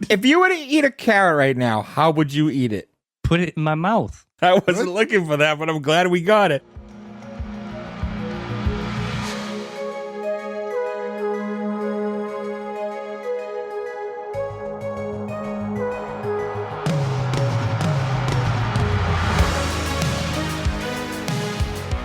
If you were to eat a carrot right now, how would you eat it? Put it in my mouth. I wasn't looking for that, but I'm glad we got it.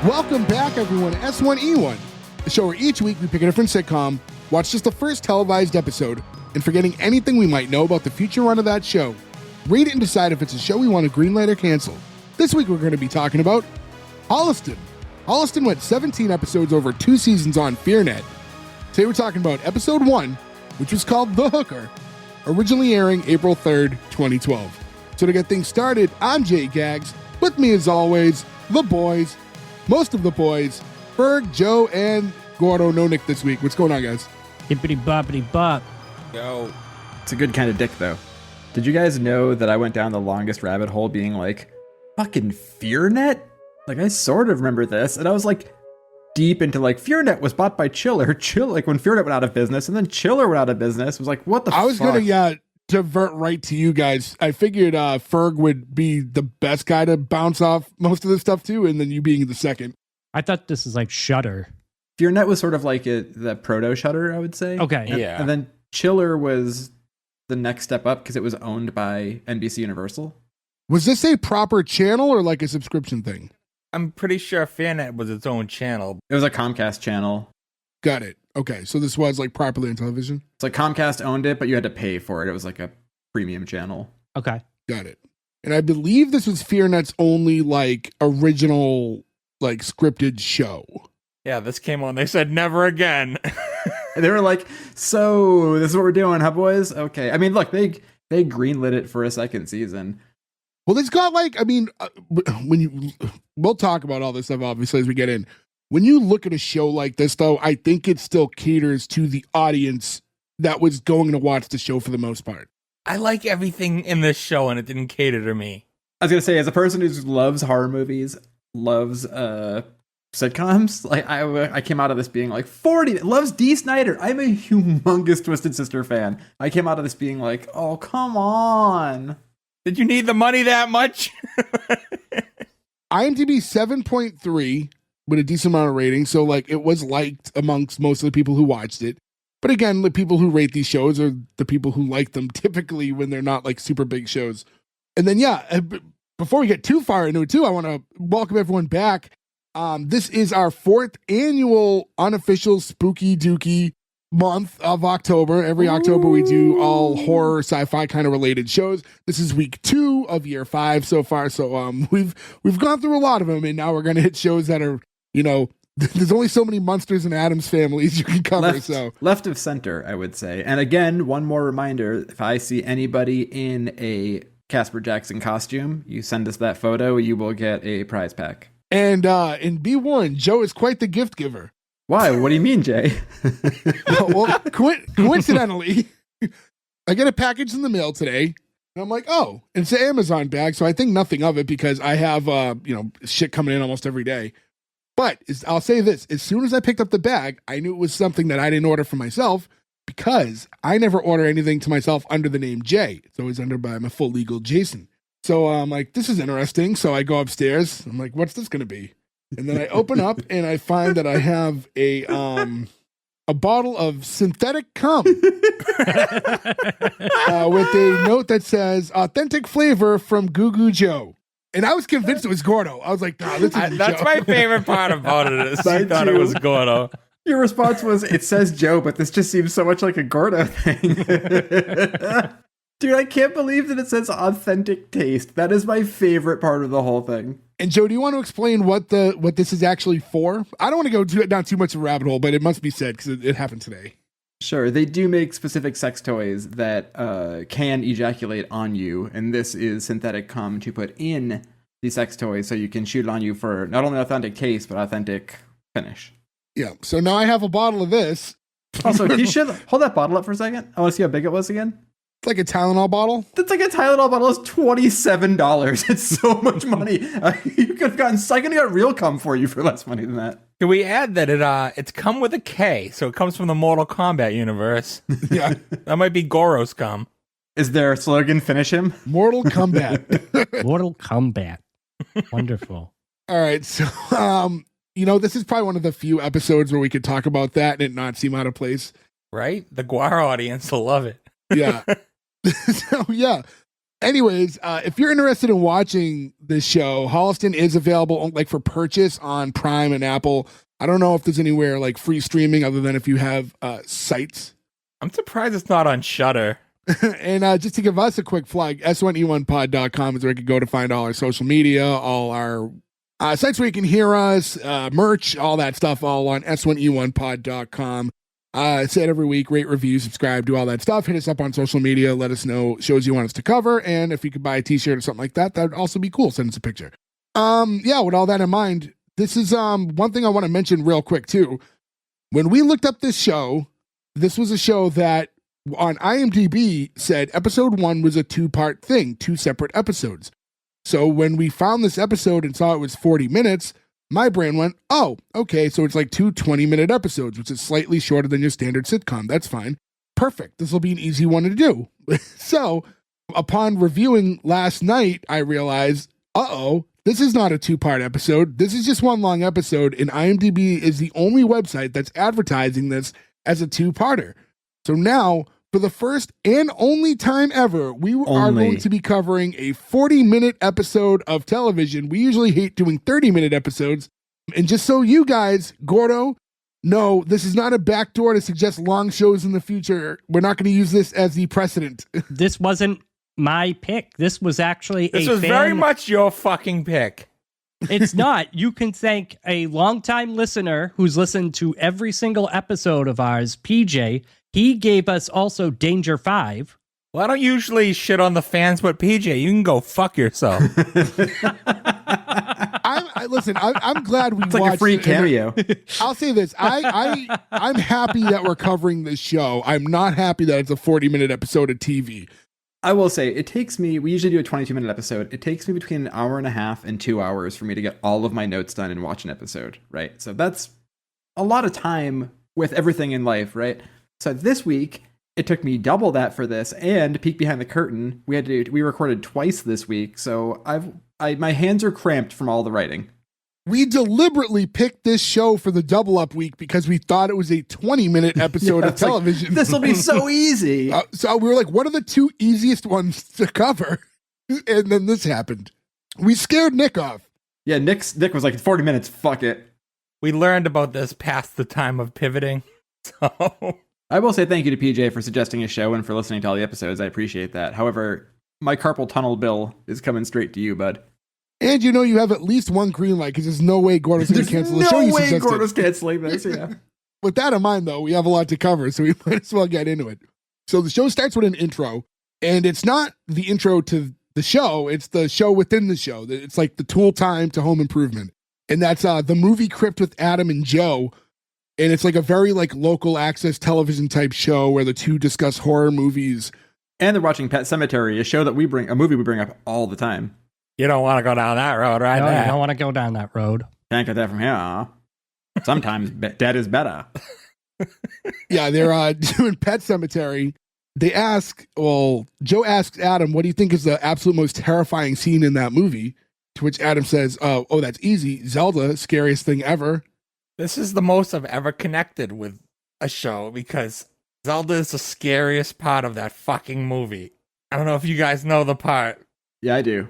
Welcome back, everyone, to S1E1, the show where each week we pick a different sitcom, watch just the first televised episode, and forgetting anything we might know about the future run of that show, rate it and decide if it's a show we want to greenlight or cancel. This week we're going to be talking about Holliston. Holliston went 17 episodes over 2 seasons on FEARnet. Today we're talking about episode 1, which was called The Hooker, originally airing April 3rd, 2012. So to get things started, I'm Jay Gags. With me as always, the boys, most of the boys, Ferg, Joe, and Gordo. No Nick this week. What's going on, guys? Hippity boppity bop. Yo. It's a good kind of dick, though. Did you guys know that I went down the longest rabbit hole being like, fucking FEARnet? Like, I sort of remember this. And I was like, deep into like, FEARnet was bought by Chiller. Like when FEARnet went out of business, and then Chiller went out of business. It was like, what the fuck? I was going to divert right to you guys. I figured Ferg would be the best guy to bounce off most of this stuff too, and then you being the second. I thought this is like Shudder. FEARnet was sort of like the proto Shudder, I would say. Okay. Yeah. And then Chiller was the next step up because it was owned by NBC Universal. Was this a proper channel or like a subscription thing? I'm pretty sure FEARnet was its own channel. It was a Comcast channel. Got it. Okay, so this was like properly on television? It's like Comcast owned it, but you had to pay for it. It was like a premium channel. Okay. Got it. And I believe this was FEARnet's only like original like scripted show. Yeah, this came on. They said never again. And they were like, so this is what we're doing, huh, boys? Okay. I mean, look, they greenlit it for a second season. Well, it's got like, I mean, we'll talk about all this stuff obviously as we get in. When you look at a show like this, though, I think it still caters to the audience that was going to watch the show for the most part. I like everything in this show, and it didn't cater to me. I was going to say, as a person who loves horror movies, loves sitcoms, like I came out of this being like 40, loves D. Snider. I'm a humongous Twisted Sister fan. I came out of this being like, oh, come on. Did you need the money that much? IMDb 7.3 with a decent amount of rating, so like it was liked amongst most of the people who watched it. But again, the people who rate these shows are the people who like them typically when they're not like super big shows. And then before we get too far into it too, I want to welcome everyone back. This is our 4th annual unofficial Spooky Dookie month of October. Every October we do all horror, sci-fi kind of related shows. This is week 2 of year 5 so far. So we've gone through a lot of them, and now we're gonna hit shows that are, you know, there's only so many Munsters and Addams families you can cover. Left of center, I would say. And again, one more reminder: if I see anybody in a Casper Jackson costume, you send us that photo, you will get a prize pack. And be warned, Joe is quite the gift giver. Why? What do you mean, Jay? Well, coincidentally, I get a package in the mail today, and I'm like, oh, it's an Amazon bag, so I think nothing of it because I have shit coming in almost every day. But I'll say this: as soon as I picked up the bag, I knew it was something that I didn't order for myself because I never order anything to myself under the name Jay. It's always under by my full legal Jason. So I'm like, this is interesting. So I go upstairs. I'm like, what's this going to be? And then I open up and I find that I have a bottle of synthetic cum with a note that says authentic flavor from Goo Goo Joe. And I was convinced it was Gordo. I was like, nah, this is That's Joe. my favorite part about it. Is I thought it was Gordo. Your response was, it says Joe, but this just seems so much like a Gordo thing. Dude, I can't believe that it says authentic taste. That is my favorite part of the whole thing. And Joe, do you want to explain what this is actually for? I don't want to go down too much of a rabbit hole, but it must be said because it happened today. Sure, they do make specific sex toys that can ejaculate on you, and this is synthetic cum to put in the sex toys so you can shoot it on you for not only authentic taste, but authentic finish. Yeah, so now I have a bottle of this. Also, can you hold that bottle up for a second? I want to see how big it was again. It's like a Tylenol bottle. That's like a Tylenol bottle. It's $27. It's so much money. You could have gotten. I could have got real cum for you for less money than that. Can we add that it's come with a K, so it comes from the Mortal Kombat universe. Yeah, that might be Goro's cum. Is their slogan finish him? Mortal Kombat. Mortal Kombat. Wonderful. All right. So, this is probably one of the few episodes where we could talk about that and it not seem out of place. Right? The GWAR audience will love it. Yeah. So, yeah. Anyways, if you're interested in watching this show, Holliston is available like for purchase on Prime and Apple. I don't know if there's anywhere like free streaming other than if you have sites. I'm surprised it's not on Shudder. And just to give us a quick plug, S1E1pod.com is where you can go to find all our social media, all our sites where you can hear us, merch, all that stuff, all on S1E1pod.com. I say it every week, rate, review, subscribe, do all that stuff. Hit us up on social media. Let us know shows you want us to cover. And if you could buy a t-shirt or something like that, that would also be cool. Send us a picture. With all that in mind, this is one thing I want to mention real quick too. When we looked up this show, this was a show that on IMDb said episode 1 was a 2-part thing, 2 separate episodes. So when we found this episode and saw it was 40 minutes, my brain went, oh, okay, so it's like 2 20-minute episodes, which is slightly shorter than your standard sitcom. That's fine. Perfect. This will be an easy one to do. So upon reviewing last night, I realized, this is not a 2-part episode. This is just one long episode, and IMDb is the only website that's advertising this as a 2-parter. So now, for the first and only time ever, we are going to be covering a 40-minute episode of television. We usually hate doing 30-minute episodes. And just so you guys, Gordo, know, this is not a backdoor to suggest long shows in the future. We're not going to use this as the precedent. This wasn't my pick. This was actually This was very much your fucking pick. It's not. You can thank a longtime listener who's listened to every single episode of ours, PJ. He gave us also Danger 5. Well, I don't usually shit on the fans, but PJ, you can go fuck yourself. I'm glad we It's watched like a free it. cameo. I'll say this. I'm happy that we're covering this show. I'm not happy that it's a 40-minute episode of TV. I will say, we usually do a 22-minute episode. It takes me between an hour and a half and 2 hours for me to get all of my notes done and watch an episode, right? So that's a lot of time with everything in life, right? So this week, it took me double that for this, and peek behind the curtain. We recorded twice this week, so my hands are cramped from all the writing. We deliberately picked this show for the double up week because we thought it was a 20-minute episode of television. This will be so easy. So we were like, what are the 2 easiest ones to cover? And then this happened. We scared Nick off. Yeah, Nick was like, 40 minutes, fuck it. We learned about this past the time of pivoting. So I will say thank you to PJ for suggesting a show and for listening to all the episodes. I appreciate that. However, my carpal tunnel bill is coming straight to you, bud. And you have at least one green light because there's no way Gordo's going to cancel the show. No way Gordo's canceling this, yeah. With that in mind, though, we have a lot to cover, so we might as well get into it. So the show starts with an intro, and it's not the intro to the show, it's the show within the show. It's like the tool time to Home Improvement. And that's the movie Crypt with Adam and Joe. And it's like a very like local access television type show where the two discuss horror movies. And they're watching Pet Sematary, a movie we bring up all the time. you don't want to go down that road right No, now. you don't want to go down that road. Can't get that from here. Sometimes dead is better. Yeah, they're doing Pet Sematary. They ask, well, Joe asks Adam, what do you think is the absolute most terrifying scene in that movie? To which Adam says, oh, that's easy. Zelda, scariest thing ever. This is the most I've ever connected with a show because Zelda is the scariest part of that fucking movie. I don't know if you guys know the part. Yeah, I do.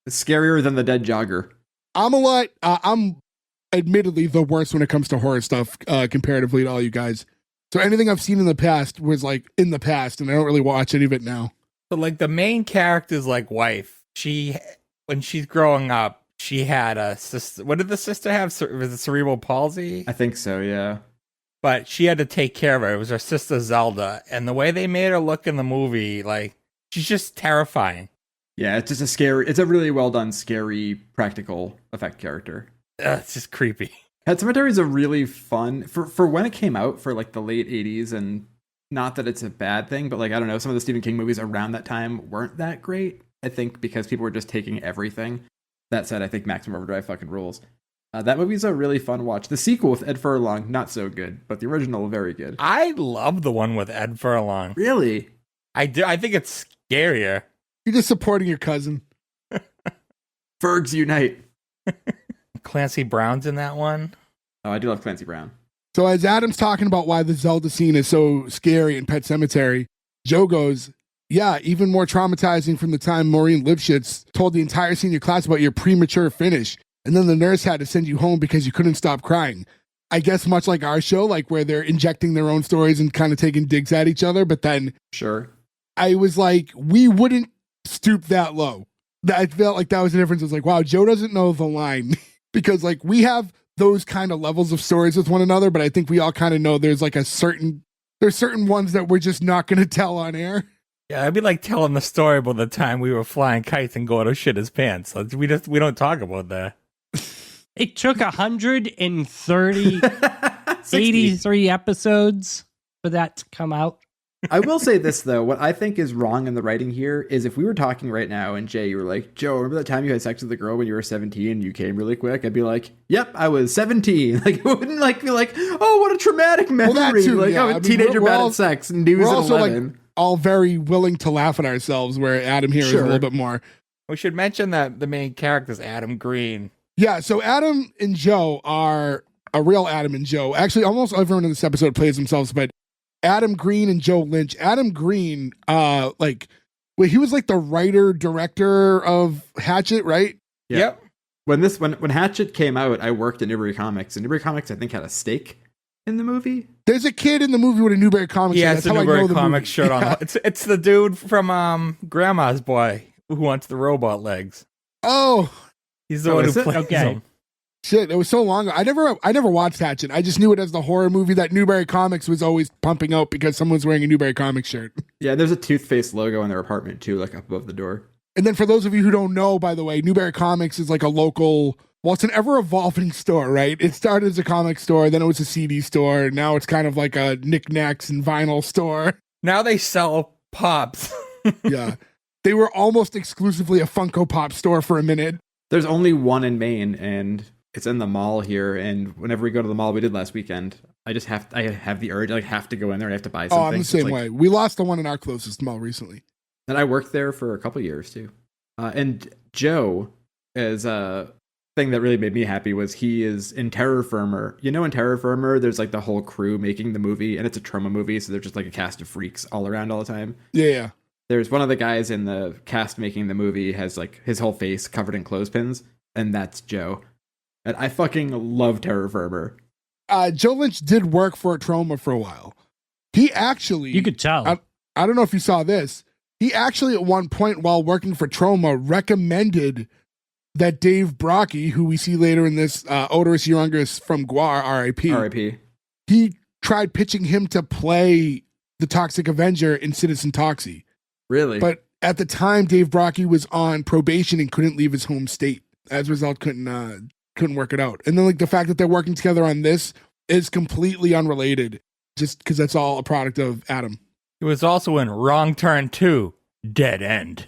It's scarier than the dead jogger. I'm admittedly the worst when it comes to horror stuff comparatively to all you guys. So anything I've seen in the past was like in the past, and I don't really watch any of it now. But like the main character's like wife, when she's growing up, she had a sister. What did the sister have? Was it cerebral palsy? I think so, yeah. But she had to take care of her. It was her sister Zelda, and the way they made her look in the movie, like she's just terrifying. Yeah, it's just it's a really well done, scary practical effect character. It's just creepy. Pet Sematary is a really fun for when it came out for like the late 80s, and not that it's a bad thing, but like I don't know, some of the Stephen King movies around that time weren't that great. I think because people were just taking everything. That said, I think Maximum Overdrive fucking rules. That movie's a really fun watch. The sequel with Ed Furlong, not so good, but the original, very good. I love the one with Ed Furlong. Really? I do. I think it's scarier. You're just supporting your cousin. Fergs unite. Clancy Brown's in that one. Oh, I do love Clancy Brown. So as Adam's talking about why the Zelda scene is so scary in Pet Sematary, Joe goes, yeah, even more traumatizing from the time Maureen Lipschitz told the entire senior class about your premature finish, and then the nurse had to send you home because you couldn't stop crying. I guess much like our show, like where they're injecting their own stories and kind of taking digs at each other, but then Sure. I was like, we wouldn't stoop that low. I felt like that was the difference. It's like, wow, Joe doesn't know the line because like we have those kind of levels of stories with one another, but I think we all kind of know there's certain ones that we're just not going to tell on air. Yeah, I'd be like telling the story about the time we were flying kites and going to shit his pants. We don't talk about that. It took 130, 83 episodes for that to come out. I will say this, though. What I think is wrong in the writing here is if we were talking right now and Jay, you were like, Joe, remember that time you had sex with a girl when you were 17 and you came really quick? I'd be like, yep, I was 17. Like, it wouldn't like be like, oh, what a traumatic memory. Well, that too, like, yeah. oh, a teenager bad at sex and news We're at also 11. like all very willing to laugh at ourselves, where Adam here is a little bit more. We should mention that the main character is Adam Green. Yeah, so Adam and Joe are a real Adam and Joe. Actually, almost everyone in this episode plays themselves, but Adam Green and Joe Lynch. Adam Green, he was like the writer director of Hatchet, right? Yeah. Yep. When Hatchet came out, I worked at Newbury Comics, and Newbury Comics I think had a stake in the movie. There's a kid in the movie with a Newbury Comics. Yeah, shirt. it's That's a how I know Newbury the Comics movie. shirt on. It's the dude from Grandma's Boy who wants the robot legs. Oh He's the Oh, one is who it? plays Okay. him. shit! It was so long ago. I never watched Hatchet. I just knew it as the horror movie that Newbury Comics was always pumping out because someone's wearing a Newbury Comics shirt. Yeah, there's a toothpaste logo in their apartment too, like up above the door. And then for those of you who don't know, by the way, Newbury Comics is like a local, well, it's an ever-evolving store, right? It started as a comic store, then it was a CD store, and now it's kind of like a knickknacks and vinyl store. Now they sell pops. Yeah. They were almost exclusively a Funko Pop store for a minute. There's only one in Maine, and it's in the mall here. And whenever we go to the mall, we did last weekend, I have the urge, I have to go in there and I have to buy something. Oh, I'm the same way. We lost the one in our closest mall recently. And I worked there for a couple years too. And Joe is a thing that really made me happy was he is in Terror Firmer. You know, in Terror Firmer, there's like the whole crew making the movie, and it's a trauma movie, so they're just like a cast of freaks all around all the time. Yeah. There's one of the guys in the cast making the movie has like his whole face covered in clothespins, and that's Joe. And I fucking love Terror Firmer. Joe Lynch did work for Trauma for a while. He actually... You could tell. I don't know if you saw this. He actually, at one point while working for Trauma, recommended that Dave Brockie, who we see later in this, Oderus Urungus from GWAR, R.I.P. R.I.P. He tried pitching him to play the Toxic Avenger in Citizen Toxie. Really? But at the time, Dave Brockie was on probation and couldn't leave his home state. As a result, couldn't work it out. And then like the fact that they're working together on this is completely unrelated, just because that's all a product of Adam. He was also in Wrong Turn 2, Dead End.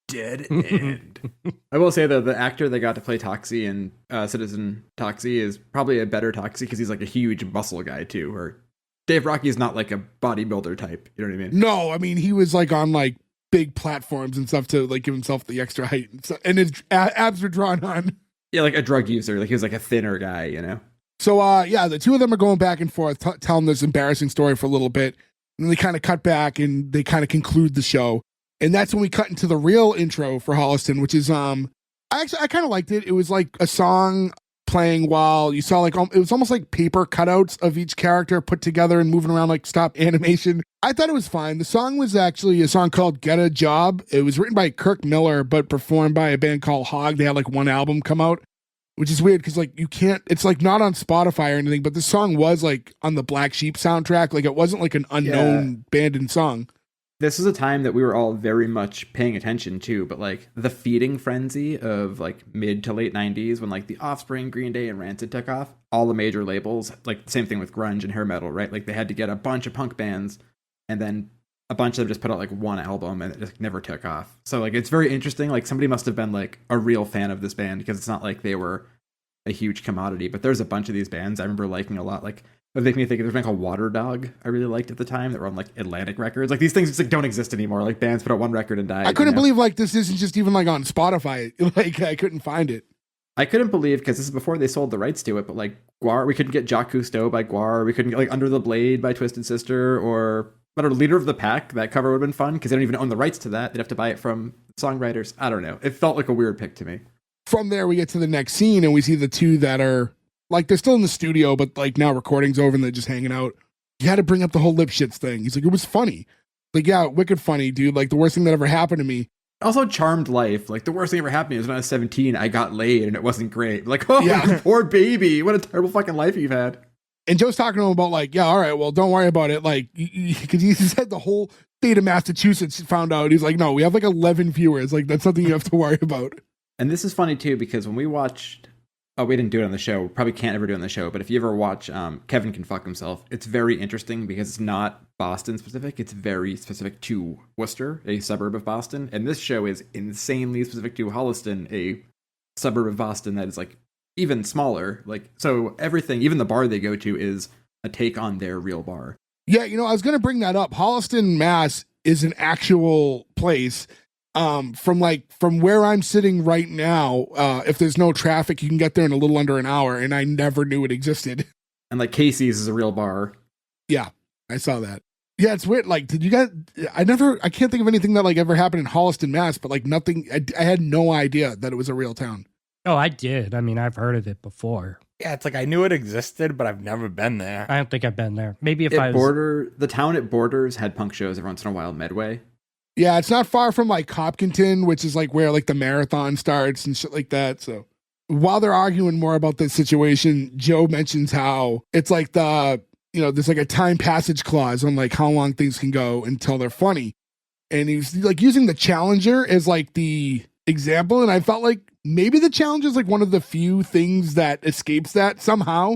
Dead End. I will say though, the actor that got to play Toxie in Citizen Toxie is probably a better Toxie because he's like a huge muscle guy too. Or Dave Brockie is not like a bodybuilder type. You know what I mean? No, I mean he was like on like big platforms and stuff to like give himself the extra height, and his abs were drawn on. Yeah, like a drug user. Like he was like a thinner guy, you know? So yeah, the two of them are going back and forth, telling this embarrassing story for a little bit. And then they kind of cut back and they kind of conclude the show. And that's when we cut into the real intro for Holliston, which is, I kind of liked it. It was like a song playing while you saw like, it was almost like paper cutouts of each character put together and moving around like stop animation. I thought it was fine. The song was actually a song called Get a Job. It was written by Kirk Miller, but performed by a band called Hog. They had like one album come out, which is weird because like you can't, it's like not on Spotify or anything, but the song was like on the Black Sheep soundtrack. Like it wasn't like an unknown band and song. This is a time that we were all very much paying attention to, but like the feeding frenzy of like mid to late 90s when like The Offspring, Green Day, and Rancid took off, all the major labels, like the same thing with grunge and hair metal, right? Like they had to get a bunch of punk bands and then a bunch of them just put out like one album and it just never took off. So like it's very interesting. Like somebody must have been like a real fan of this band because it's not like they were a huge commodity, but there's a bunch of these bands I remember liking a lot. Like It make me think there's like a Water Dog I really liked at the time that were on like Atlantic Records. Like these things just like don't exist anymore. Like bands put out one record and died. I couldn't believe like this isn't just even like on Spotify. Like I couldn't find it. I couldn't believe, because this is before they sold the rights to it, but like GWAR, we couldn't get Jacques Cousteau by GWAR. We couldn't get like Under the Blade by Twisted Sister, or I don't know, Leader of the Pack. That cover would have been fun because they don't even own the rights to that. They'd have to buy it from songwriters. I don't know. It felt like a weird pick to me. From there, we get to the next scene and we see the two that are like, they're still in the studio, but like now recording's over and they're just hanging out. You had to bring up the whole lip shits thing. He's like, it was funny. Like, yeah, wicked funny, dude. Like the worst thing that ever happened to me. Also, charmed life. Like the worst thing ever happened to me was when I was 17, I got laid and it wasn't great. Like, oh, Yeah. poor baby. What a terrible fucking life you've had. And Joe's talking to him about like, yeah, all right, well, don't worry about it. Like, because he said the whole state of Massachusetts found out. He's like, no, we have like 11 viewers. Like, that's something you have to worry about. And this is funny too, because when we watched, we didn't do it on the show. Probably can't ever do it on the show. But if you ever watch Kevin Can Fuck Himself, it's very interesting because it's not Boston specific. It's very specific to Worcester, a suburb of Boston. And this show is insanely specific to Holliston, a suburb of Boston that is like even smaller. Like, so everything, even the bar they go to, is a take on their real bar. Yeah, you know, I was going to bring that up. Holliston, Mass is an actual place. From where I'm sitting right now, if there's no traffic, you can get there in a little under an hour, and I never knew it existed. And like Casey's is a real bar. Yeah, I saw that. Yeah, it's weird. Like, did you guys? I can't think of anything that like ever happened in Holliston, Mass, but like nothing. I had no idea that it was a real town. Oh, I did. I mean, I've heard of it before. Yeah, it's like I knew it existed, but I've never been there. I don't think I've been there. Maybe if I was... The town it borders had punk shows every once in a while, Medway. Yeah, it's not far from like Hopkinton, which is like where like the marathon starts and shit like that. So while they're arguing more about this situation, Joe mentions how it's like there's like a time passage clause on like how long things can go until they're funny. And he's like using the Challenger as like the example. And I felt like maybe the Challenger is like one of the few things that escapes that somehow.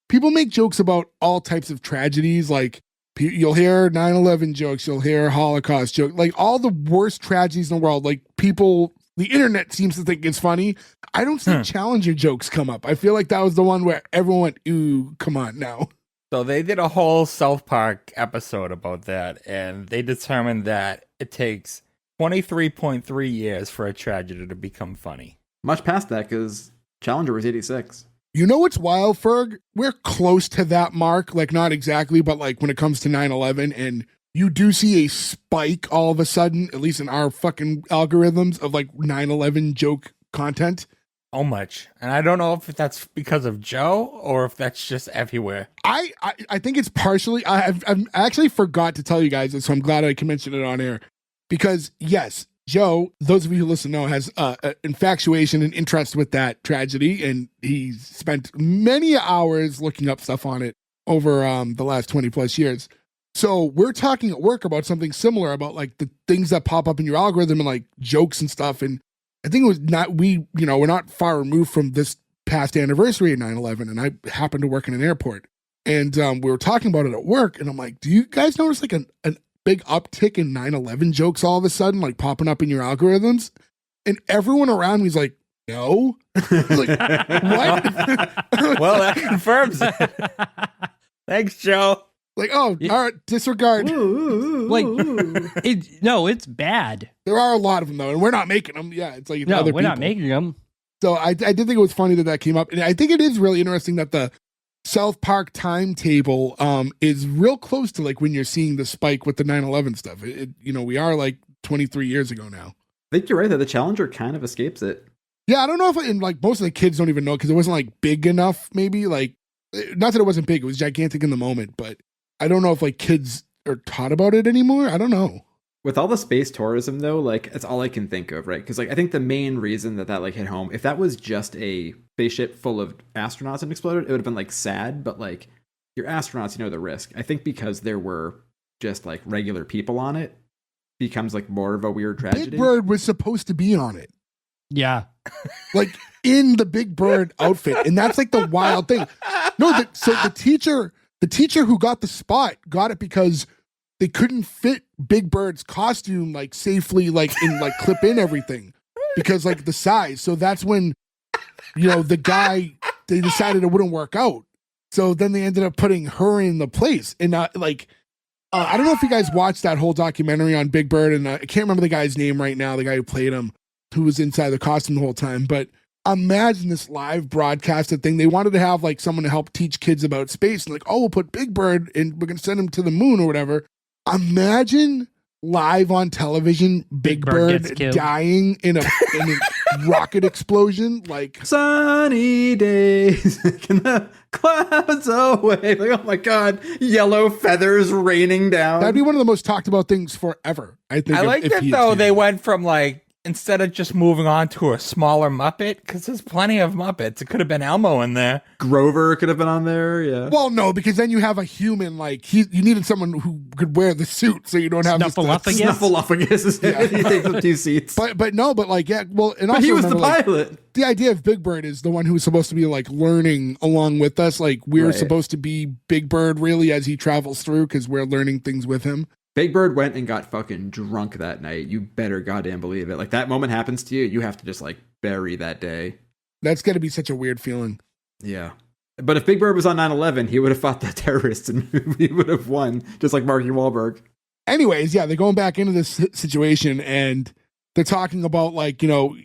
People make jokes about all types of tragedies, like you'll hear 9/11 jokes, you'll hear Holocaust jokes, like all the worst tragedies in the world. Like the internet seems to think it's funny. I don't see Challenger jokes come up. I feel like that was the one where everyone went, ooh, come on now. So they did a whole South Park episode about that, and they determined that it takes 23.3 years for a tragedy to become funny. Much past that, because Challenger was 86. You know what's wild, Ferg? We're close to that mark, like not exactly, but like when it comes to 9/11, and you do see a spike all of a sudden, at least in our fucking algorithms, of like 9/11 joke content. So much. And I don't know if that's because of Joe or if that's just everywhere. I think it's partially, I actually forgot to tell you guys this, so I'm glad I can mention it on air. Because yes, Joe, those of you who listen know, has infatuation and interest with that tragedy, and he's spent many hours looking up stuff on it over the last 20 plus years. So we're talking at work about something similar, about like the things that pop up in your algorithm and like jokes and stuff. And I think it was we're not far removed from this past anniversary of 9/11, and I happened to work in an airport, and we were talking about it at work, and I'm like, do you guys notice like an big uptick in 9/11 jokes all of a sudden, like popping up in your algorithms? And everyone around me is like, no. Like, what? Well, that confirms it. Thanks, Joe. Like, oh, all right, disregard. Like, it's bad. There are a lot of them though, and we're not making them. Yeah, it's like No, other we're not people. making them. So I did think it was funny that came up, and I think it is really interesting that the South Park timetable is real close to like when you're seeing the spike with the 9/11 stuff. We are like 23 years ago now. I think you're right that the Challenger kind of escapes it. Yeah, I don't know if and like most of the kids don't even know because it wasn't like big enough. Maybe like not that it wasn't big, it was gigantic in the moment, but I don't know if like kids are taught about it anymore. I don't know. With all the space tourism though, like it's all I can think of, right? Because like I think the main reason that like hit home, if that was just a spaceship full of astronauts and exploded, it would have been like sad, but like your astronauts, the risk. I think because there were just like regular people on it, becomes like more of a weird tragedy. Big Bird was supposed to be on it. Yeah. Like in the Big Bird outfit. And that's like the wild thing. No, so the teacher who got the spot got it because they couldn't fit Big Bird's costume like safely, like in like clip in everything because like the size. So that's when, the guy, they decided it wouldn't work out. So then they ended up putting her in the place. And I don't know if you guys watched that whole documentary on Big Bird, and I can't remember the guy's name right now, the guy who played him, who was inside the costume the whole time. But imagine this live broadcasted thing. They wanted to have like someone to help teach kids about space, and like, oh, we'll put Big Bird and we're gonna send him to the moon or whatever. Imagine live on television, Big Bird dying in a rocket explosion. Like, sunny days, can the clouds away? Like, oh my God, yellow feathers raining down. That'd be one of the most talked about things forever, I think. I like that though. They went from like, instead of just moving on to a smaller Muppet, because there's plenty of Muppets. It could have been Elmo in there. Grover could have been on there, yeah. Well, no, because then you have a human, like, you needed someone who could wear the suit, so you don't have Snuffleupagus is it. He takes up 2 seats. But like, yeah, well, and but also he was the pilot. Like, the idea of Big Bird is the one who's supposed to be, like, learning along with us. Like, we're supposed to be Big Bird, really, as he travels through, because we're learning things with him. Big Bird went and got fucking drunk that night. You better goddamn believe it. Like, that moment happens to you, you have to just, like, bury that day. That's got to be such a weird feeling. Yeah. But if Big Bird was on 9/11, he would have fought the terrorists and he would have won, just like Marky Wahlberg. Anyways, yeah, they're going back into this situation, and they're talking about, like, you know,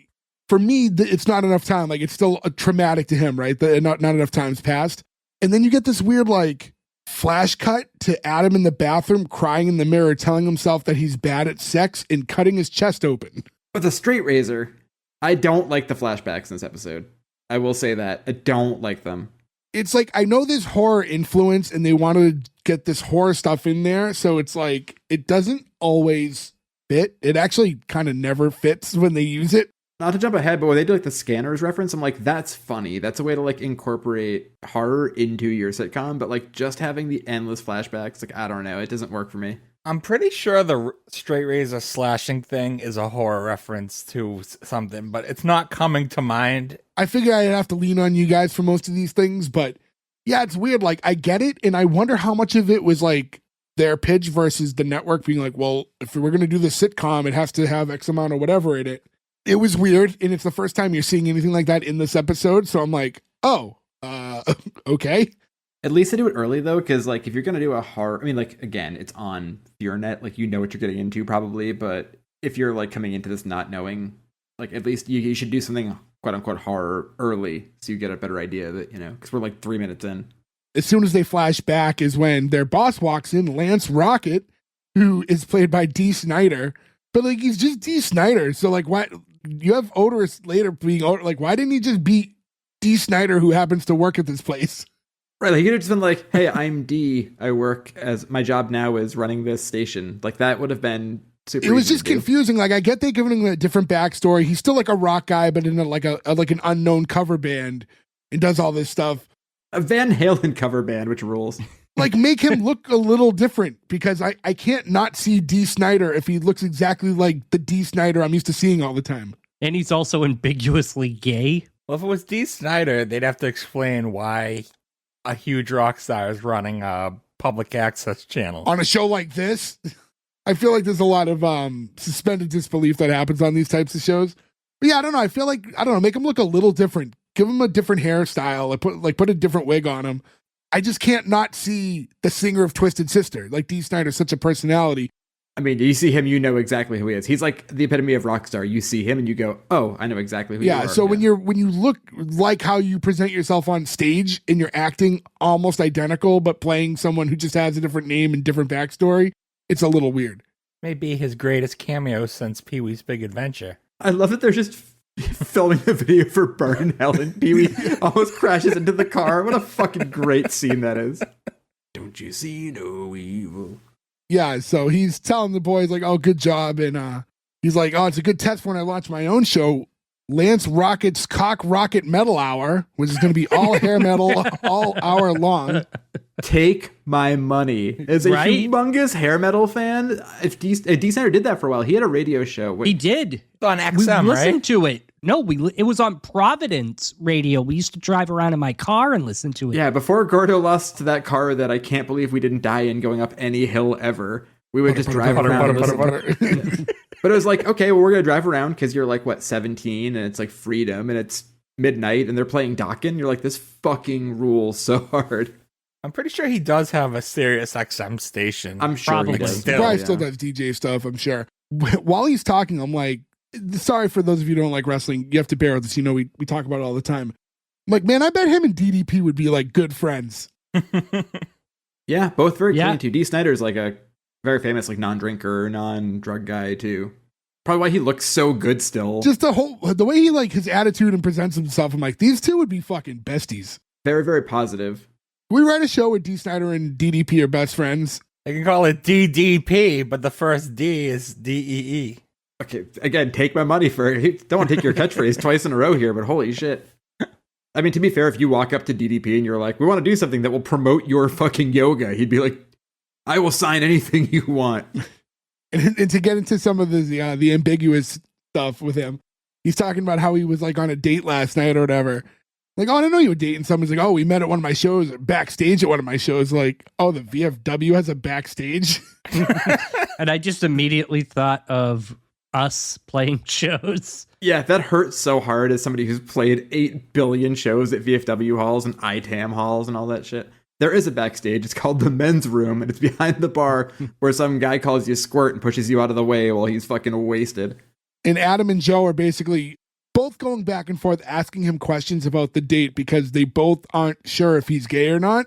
for me, it's not enough time. Like, it's still traumatic to him, right? Not enough time's passed. And then you get this weird, like, flash cut to Adam in the bathroom crying in the mirror, telling himself that he's bad at sex and cutting his chest open. With a straight razor. I don't like the flashbacks in this episode. I will say that. I don't like them. It's like, I know there's horror influence and they wanted to get this horror stuff in there. So it's like, it doesn't always fit. It actually kind of never fits when they use it. Not to jump ahead, but when they do like the scanners reference, I'm like, that's funny. That's a way to like incorporate horror into your sitcom. But like just having the endless flashbacks, like, I don't know, it doesn't work for me. I'm pretty sure the straight razor slashing thing is a horror reference to something, but it's not coming to mind. I figure I'd have to lean on you guys for most of these things, but yeah, it's weird. Like, I get it, and I wonder how much of it was like their pitch versus the network being like, well, if we're going to do the sitcom, it has to have X amount or whatever in it. It was weird, and it's the first time you're seeing anything like that in this episode, so I'm like, oh, okay. At least they do it early, though, because, like, if you're going to do a horror... I mean, like, again, it's on FEARnet. Like, you know what you're getting into, probably. But if you're, like, coming into this not knowing, like, at least you should do something, quote-unquote, horror early so you get a better idea that, you know, because we're, like, 3 minutes in. As soon as they flash back is when their boss walks in, Lance Rocket, who is played by D. Snider. But, like, he's just D. Snider. So, like, why... You have Oderus later being... Like, why didn't he just be D. Snider, who happens to work at this place? Right, like, he could have just been like, hey, I'm D. I work as... My job now is running this station. Like, that would have been super It was just confusing. Like, I get they giving him a different backstory. He's still, like, a rock guy, but in, like an unknown cover band and does all this stuff. A Van Halen cover band, which rules. Like, make him look a little different, because I can't not see D. Snider if he looks exactly like the D. Snider I'm used to seeing all the time. And he's also ambiguously gay. Well, if it was D. Snider, they'd have to explain why a huge rock star is running a public access channel on a show like this. I feel like there's a lot of suspended disbelief that happens on these types of shows. But yeah, I don't know. I feel like, I don't know, make him look a little different. Give him a different hairstyle. Put a different wig on him. I just can't not see the singer of Twisted Sister. Like, D. Snider's such a personality. I mean, you see him, you know exactly who he is. He's like the epitome of rock star. You see him and you go, oh, I know exactly who you are. Yeah, so when you look like how you present yourself on stage and you're acting almost identical, but playing someone who just has a different name and different backstory, it's a little weird. Maybe his greatest cameo since Pee-wee's Big Adventure. I love that they're just filming the video for Burn in Hell, and Pee-wee almost crashes into the car. What a fucking great scene that is. Don't you see no evil? Yeah, so he's telling the boys, like, oh, good job. And he's like, oh, it's a good test for when I launch my own show, Lance Rocket's Cock Rocket Metal Hour, which is going to be all hair metal all hour long. Take my money. As a humongous hair metal fan, if D. Snider did that for a while, he had a radio show. He did. It's on XM, we listened to it. No, it was on Providence radio. We used to drive around in my car and listen to it. Yeah, before Gordo lost that car that I can't believe we didn't die in going up any hill ever, we would just drive around. But it was like, okay, well, we're going to drive around because you're like, what, 17, and it's like freedom, and it's midnight, and they're playing Dokken. You're like, this fucking rules so hard. I'm pretty sure he does have a Sirius XM station. I'm sure Probably. he does. Still, Probably yeah. still does DJ stuff, I'm sure. While he's talking, I'm like, sorry for those of you who don't like wrestling. You have to bear with us. You know, we talk about it all the time. I'm like, man, I bet him and DDP would be like good friends. Yeah, both very Yeah. clean too. D. Snider's like a very famous like non-drinker, non-drug guy too. Probably why he looks so good still. Just the way he like his attitude and presents himself. I'm like, these two would be fucking besties. Very, very positive. We write a show where D. Snider and DDP are best friends. They can call it DDP, but the first D is DEE. Okay, again, take my money for it. Don't want to take your catchphrase twice in a row here, but holy shit. I mean, to be fair, if you walk up to DDP and you're like, we want to do something that will promote your fucking yoga, he'd be like, I will sign anything you want. And to get into some of the ambiguous stuff with him, he's talking about how he was like on a date last night or whatever. Like, oh, I didn't know you were dating. Someone's like, oh, we met at one of my shows, backstage at one of my shows. Like, oh, the VFW has a backstage. And I just immediately thought of us playing shows. Yeah, that hurts so hard as somebody who's played 8 billion shows at VFW halls and ITAM halls and all that shit. There is a backstage. It's called the men's room, and it's behind the bar where some guy calls you squirt and pushes you out of the way while he's fucking wasted. And Adam and Joe are basically both going back and forth asking him questions about the date because they both aren't sure if he's gay or not.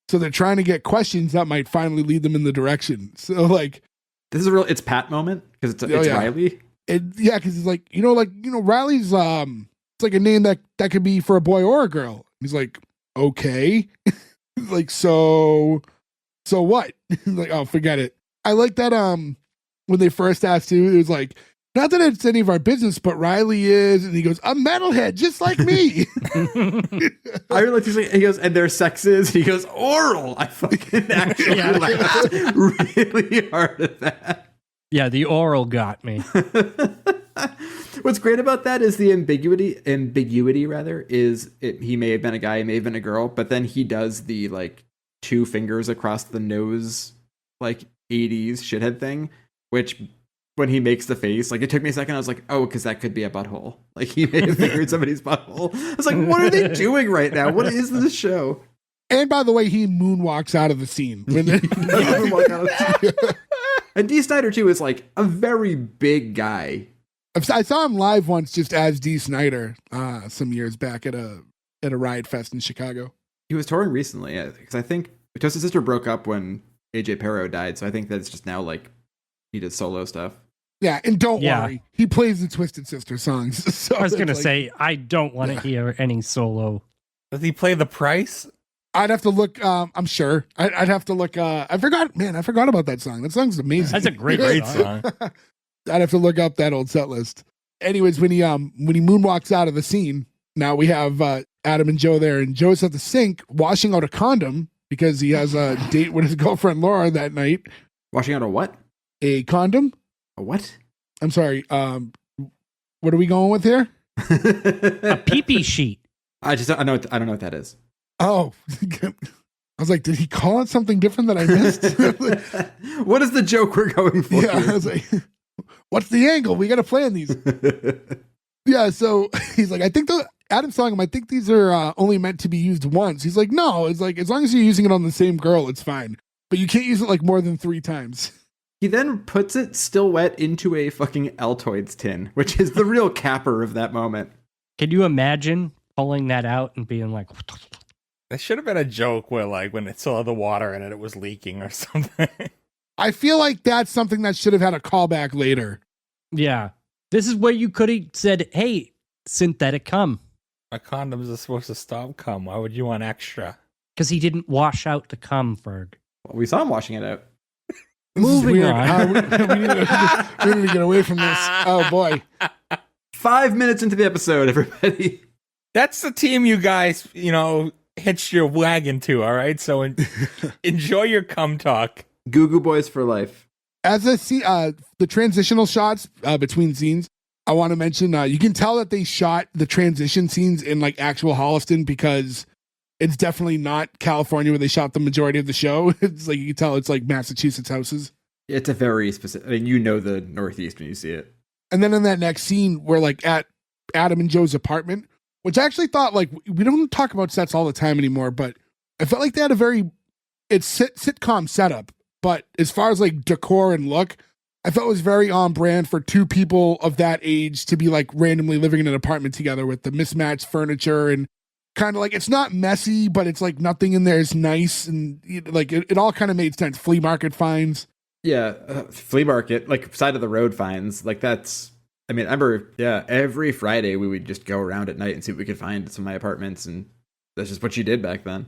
So they're trying to get questions that might finally lead them in the direction. So like, This is a real, it's Pat moment because it's yeah. Riley. yeah, because it's like, Riley's it's like a name that could be for a boy or a girl. He's like, okay. Like, so what? Like, oh, forget it. I like that when they first asked him, it was like, not that it's any of our business, but Riley is, and he goes, a metalhead just like me. I really like he goes, and their sex is, he goes, oral. I fucking actually laughed really hard at that. Yeah, the oral got me. What's great about that is the ambiguity is he may have been a guy, he may have been a girl, but then he does the like 2 fingers across the nose, like 80s shithead thing, which when he makes the face, like it took me a second, I was like, oh, because that could be a butthole. Like he may have fingered somebody's butthole. I was like, what are they doing right now? What is this show? And by the way, he moonwalks out of the scene. And D. Snider too is like a very big guy. I saw him live once just as D. Snider some years back at a Riot Fest in Chicago. He was touring recently because I think Twisted Sister broke up when AJ Perro died, so I think that's just now like he did solo stuff. Yeah, and don't worry, he plays the Twisted Sister songs. So I was going to say, I don't want to hear any solo. Does he play The Price? I'd have to look. I'm sure. I'd have to look. I forgot about that song. That song's amazing. That's a great song. I'd have to look up that old set list. Anyways, when he moonwalks out of the scene, now we have Adam and Joe there, and Joe's at the sink washing out a condom because he has a date with his girlfriend Laura that night. Washing out a what? A condom? A what? I'm sorry. What are we going with here? A pee-pee sheet. I don't know what that is. Oh, I was like, did he call it something different that I missed? What is the joke we're going for? Yeah, here? I was like, what's the angle? We got to plan these. Yeah, so he's like, Adam's telling him, I think these are only meant to be used once. He's like, no, it's like, as long as you're using it on the same girl, it's fine. But you can't use it like more than 3 times. He then puts it still wet into a fucking Altoids tin, which is the real capper of that moment. Can you imagine pulling that out and being like... There should have been a joke where, like, when it still had the water in it, it was leaking or something. I feel like that's something that should have had a callback later. Yeah. This is where you could have said, hey, synthetic cum. My condoms are supposed to stop cum. Why would you want extra? Because he didn't wash out the cum, Ferg. Well, we saw him washing it out. This is Moving weird. on. We need to get away from this. Oh, boy. 5 minutes into the episode, everybody. That's the team you guys, hitched your wagon to, all right? So enjoy your cum talk. Goo Goo Boys for life. As I see the transitional shots between scenes, I want to mention you can tell that they shot the transition scenes in like actual Holliston because it's definitely not California where they shot the majority of the show. It's like you can tell it's like Massachusetts houses. It's a very specific. I mean, the Northeast when you see it. And then in that next scene, we're like at Adam and Joe's apartment, which I actually thought like we don't talk about sets all the time anymore, but I felt like they had a very it's sitcom setup, but as far as like decor and look, I thought it was very on brand for two people of that age to be like randomly living in an apartment together with the mismatched furniture and kind of like, it's not messy, but it's like nothing in there is nice. And like, it all kind of made sense. Flea market finds. Yeah. Flea market, like side of the road finds. Like that's, I mean, I remember, every Friday we would just go around at night and see what we could find at some of my apartments. And that's just what you did back then.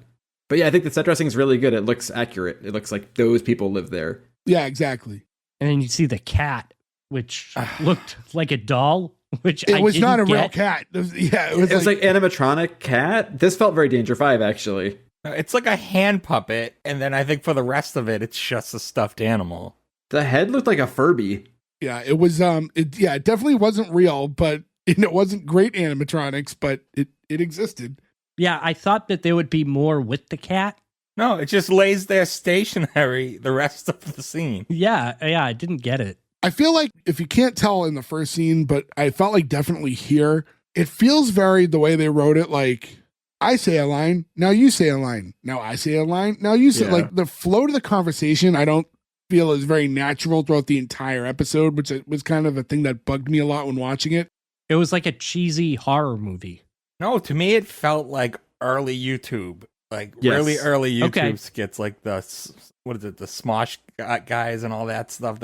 But yeah, I think the set dressing is really good. It looks accurate. It looks like those people live there. Yeah, exactly. And then you see the cat, which looked like a doll, which it was not a real get. cat. It It was like animatronic cat. This felt very Danger 5, actually. It's like a hand puppet, and then I think for the rest of it, it's just a stuffed animal. The head looked like a Furby. Yeah, it was. It definitely wasn't real, but it wasn't great animatronics, but it existed. Yeah, I thought that there would be more with the cat. No, it just lays there stationary the rest of the scene. Yeah, I didn't get it. I feel like if you can't tell in the first scene, but I felt like definitely here, it feels very the way they wrote it. Like I say a line, now you say a line, now I say a line, now you say. Like the flow to the conversation, I don't feel is very natural throughout the entire episode, which was kind of a thing that bugged me a lot when watching it. It was like a cheesy horror movie. No, to me it felt like early YouTube. Like really early YouTube skits, like the Smosh guys and all that stuff.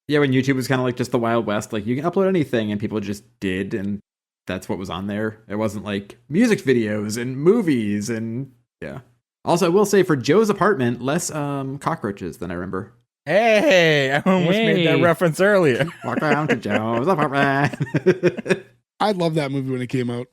Yeah, when YouTube was kind of like just the Wild West, like you can upload anything and people just did, and that's what was on there. It wasn't like music videos and movies and yeah. Also, I will say for Joe's apartment, less cockroaches than I remember. Hey, I almost made that reference earlier. Walk around to Joe's apartment. I love that movie when it came out.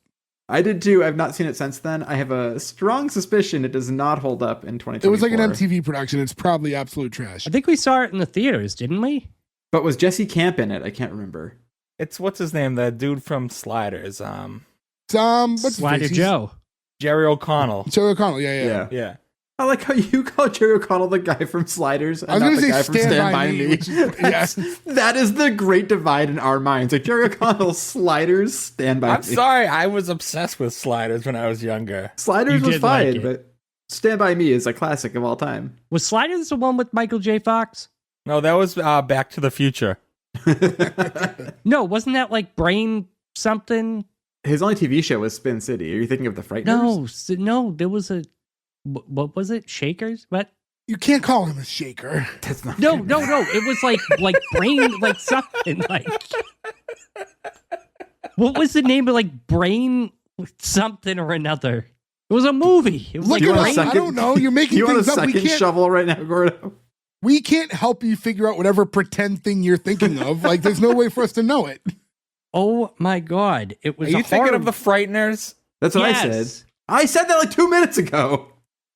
I did too. I've not seen it since then. I have a strong suspicion it does not hold up in 2024. It was like an MTV production. It's probably absolute trash. I think we saw it in the theaters, didn't we? But was Jesse Camp in it? I can't remember. It's what's his name? The dude from Sliders. What's Slider Joe. Jerry O'Connell. Jerry O'Connell. Yeah. I like how you call Jerry O'Connell the guy from Sliders. I was going to say Stand By Me. Yes. That is the great divide in our minds. Like Jerry O'Connell, Sliders, Stand By Me. I'm sorry. I was obsessed with Sliders when I was younger. Sliders was fine, but Stand By Me is a classic of all time. Was Sliders the one with Michael J. Fox? No, that was Back to the Future. No, wasn't that like Brain something? His only TV show was Spin City. Are you thinking of The Frighteners? No, there was a... What was it? Shakers? What? You can't call him a shaker. That's not No. It was like Brain, like something like. What was the name of like Brain something or another? It was a movie. It was Look like it up. Brain. I don't know. You're making you things want a up. second shovel right now, Gordo? We can't help you figure out whatever pretend thing you're thinking of. Like, there's no way for us to know it. Oh my God! It was. Are you thinking of The Frighteners? That's what I said. I said that like 2 minutes ago.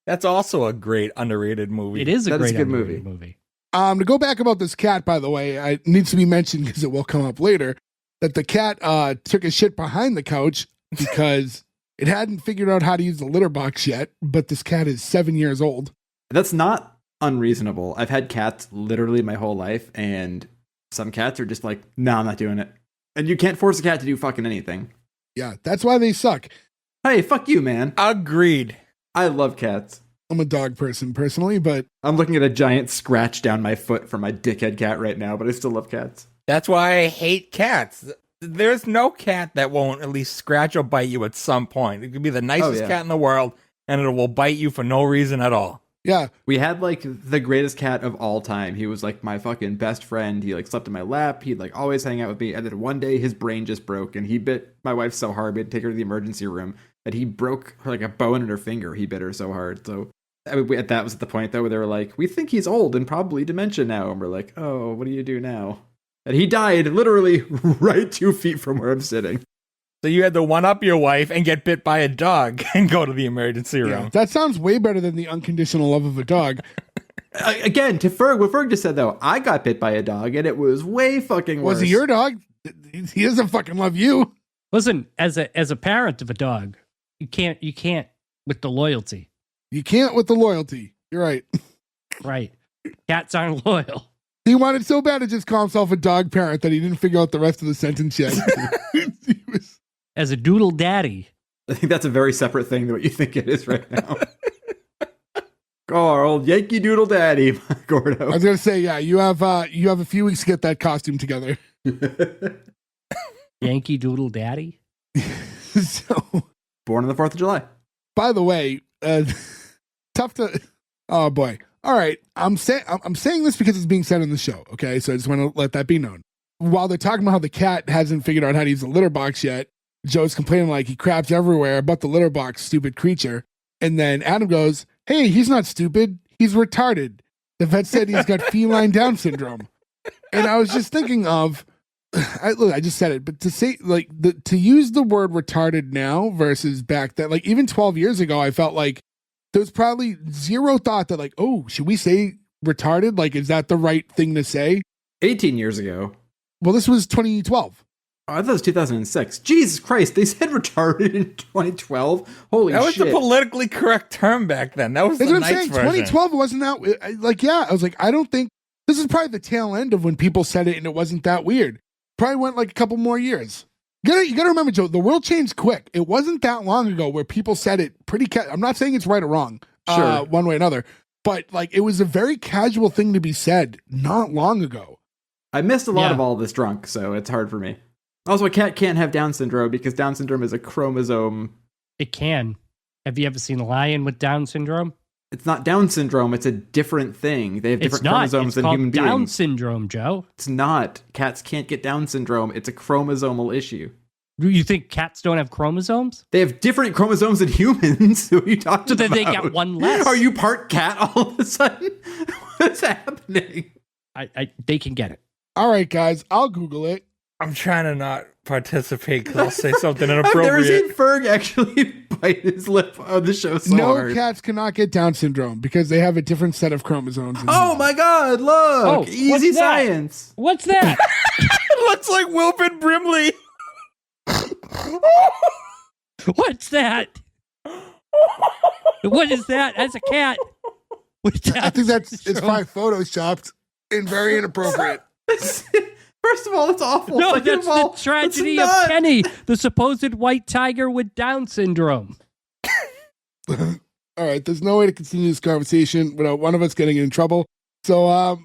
That's also a great underrated movie. It is a great good movie. To go back about this cat, by the way, it needs to be mentioned because it will come up later, that the cat took a shit behind the couch because it hadn't figured out how to use the litter box yet, but this cat is 7 years old. That's not unreasonable. I've had cats literally my whole life, and some cats are just like, no, I'm not doing it. And you can't force a cat to do fucking anything. Yeah, that's why they suck. Hey, fuck you, man. Agreed. I love cats. I'm a dog person personally, but I'm looking at a giant scratch down my foot from my dickhead cat right now, but I still love cats. That's why I hate cats. There's no cat that won't at least scratch or bite you at some point. It could be the nicest cat in the world, and it will bite you for no reason at all. yeah. We had like the greatest cat of all time. He was like my fucking best friend. He like slept in my lap. He'd like always hang out with me. And then one day his brain just broke and he bit my wife so hard we had to take her to the emergency room that he broke like a bone in her finger. He bit her so hard. So I mean, that was at the point though where they were like, we think he's old and probably dementia now. And we're like, oh, what do you do now? And he died literally right 2 feet from where I'm sitting. So you had to one-up your wife and get bit by a dog and go to the emergency room. Yeah, that sounds way better than the unconditional love of a dog. Again, to Ferg, what Ferg just said though, I got bit by a dog and it was way fucking worse. Was he your dog? He doesn't fucking love you. Listen, as a parent of a dog, you can't with the loyalty. You can't with the loyalty. You're right. Right. Cats aren't loyal. He wanted so bad to just call himself a dog parent that he didn't figure out the rest of the sentence yet. As a doodle daddy. I think that's a very separate thing than what you think it is right now. our old Yankee Doodle Daddy, Gordo. I was gonna say, yeah, you have a few weeks to get that costume together. Yankee Doodle Daddy. So, Born on the 4th of July. by the way, tough to. Oh boy. All right, I'm saying this because it's being said in the show. Okay, so I just want to let that be known. While they're talking about how the cat hasn't figured out how to use the litter box yet, Joe's complaining like he craps everywhere but the litter box, stupid creature. And then Adam goes, "Hey, he's not stupid. He's retarded. The vet said he's got feline Down syndrome." And I was just thinking of, I just said it, but to say like to use the word retarded now versus back then, like even 12 years ago, I felt like there was probably zero thought that like, oh, should we say retarded? Like, is that the right thing to say? 18 years ago. Well, this was 2012. Oh, I thought it was 2006. Jesus Christ, they said retarded in 2012. Holy That was shit. the politically correct term back then. That was That's the what I'm nice saying. version. 2012 wasn't that like, yeah, I was like, I don't think this is probably the tail end of when people said it and it wasn't that weird. Probably went like a couple more years. You gotta remember, Joe, the world changed quick. It wasn't that long ago where people said it pretty I'm not saying it's right or wrong, Sure. one way or another, but like it was a very casual thing to be said not long ago. I missed a lot Yeah. of all this drunk, so it's hard for me. Also, a cat can't have Down syndrome because Down syndrome is a chromosome. It can. Have you ever seen a lion with Down syndrome? It's not Down syndrome. It's a different thing. They have It's different not. chromosomes It's than called human Down beings. syndrome, Joe. It's not. Cats can't get Down syndrome. It's a chromosomal issue. You think cats don't have chromosomes? They have different chromosomes than humans. Who are you talking So then about? they get one less. Are you part cat all of a sudden? What's happening? They can get it. All right, guys, I'll Google it. I'm trying to not participate because I'll say something I've never inappropriate. seen Ferg actually bite his lip on the show so No hard. cats cannot get Down syndrome because they have a different set of chromosomes. Oh my god, look! Oh, what's Easy that? science. What's that? It looks like Wilford Brimley. What's that? What is that? That's a cat. I think it's probably photoshopped and very inappropriate. First of all, it's awful. No, Second that's of all, the tragedy it's of not. Kenny, the supposed white tiger with Down syndrome. All right, there's no way to continue this conversation without one of us getting in trouble. So,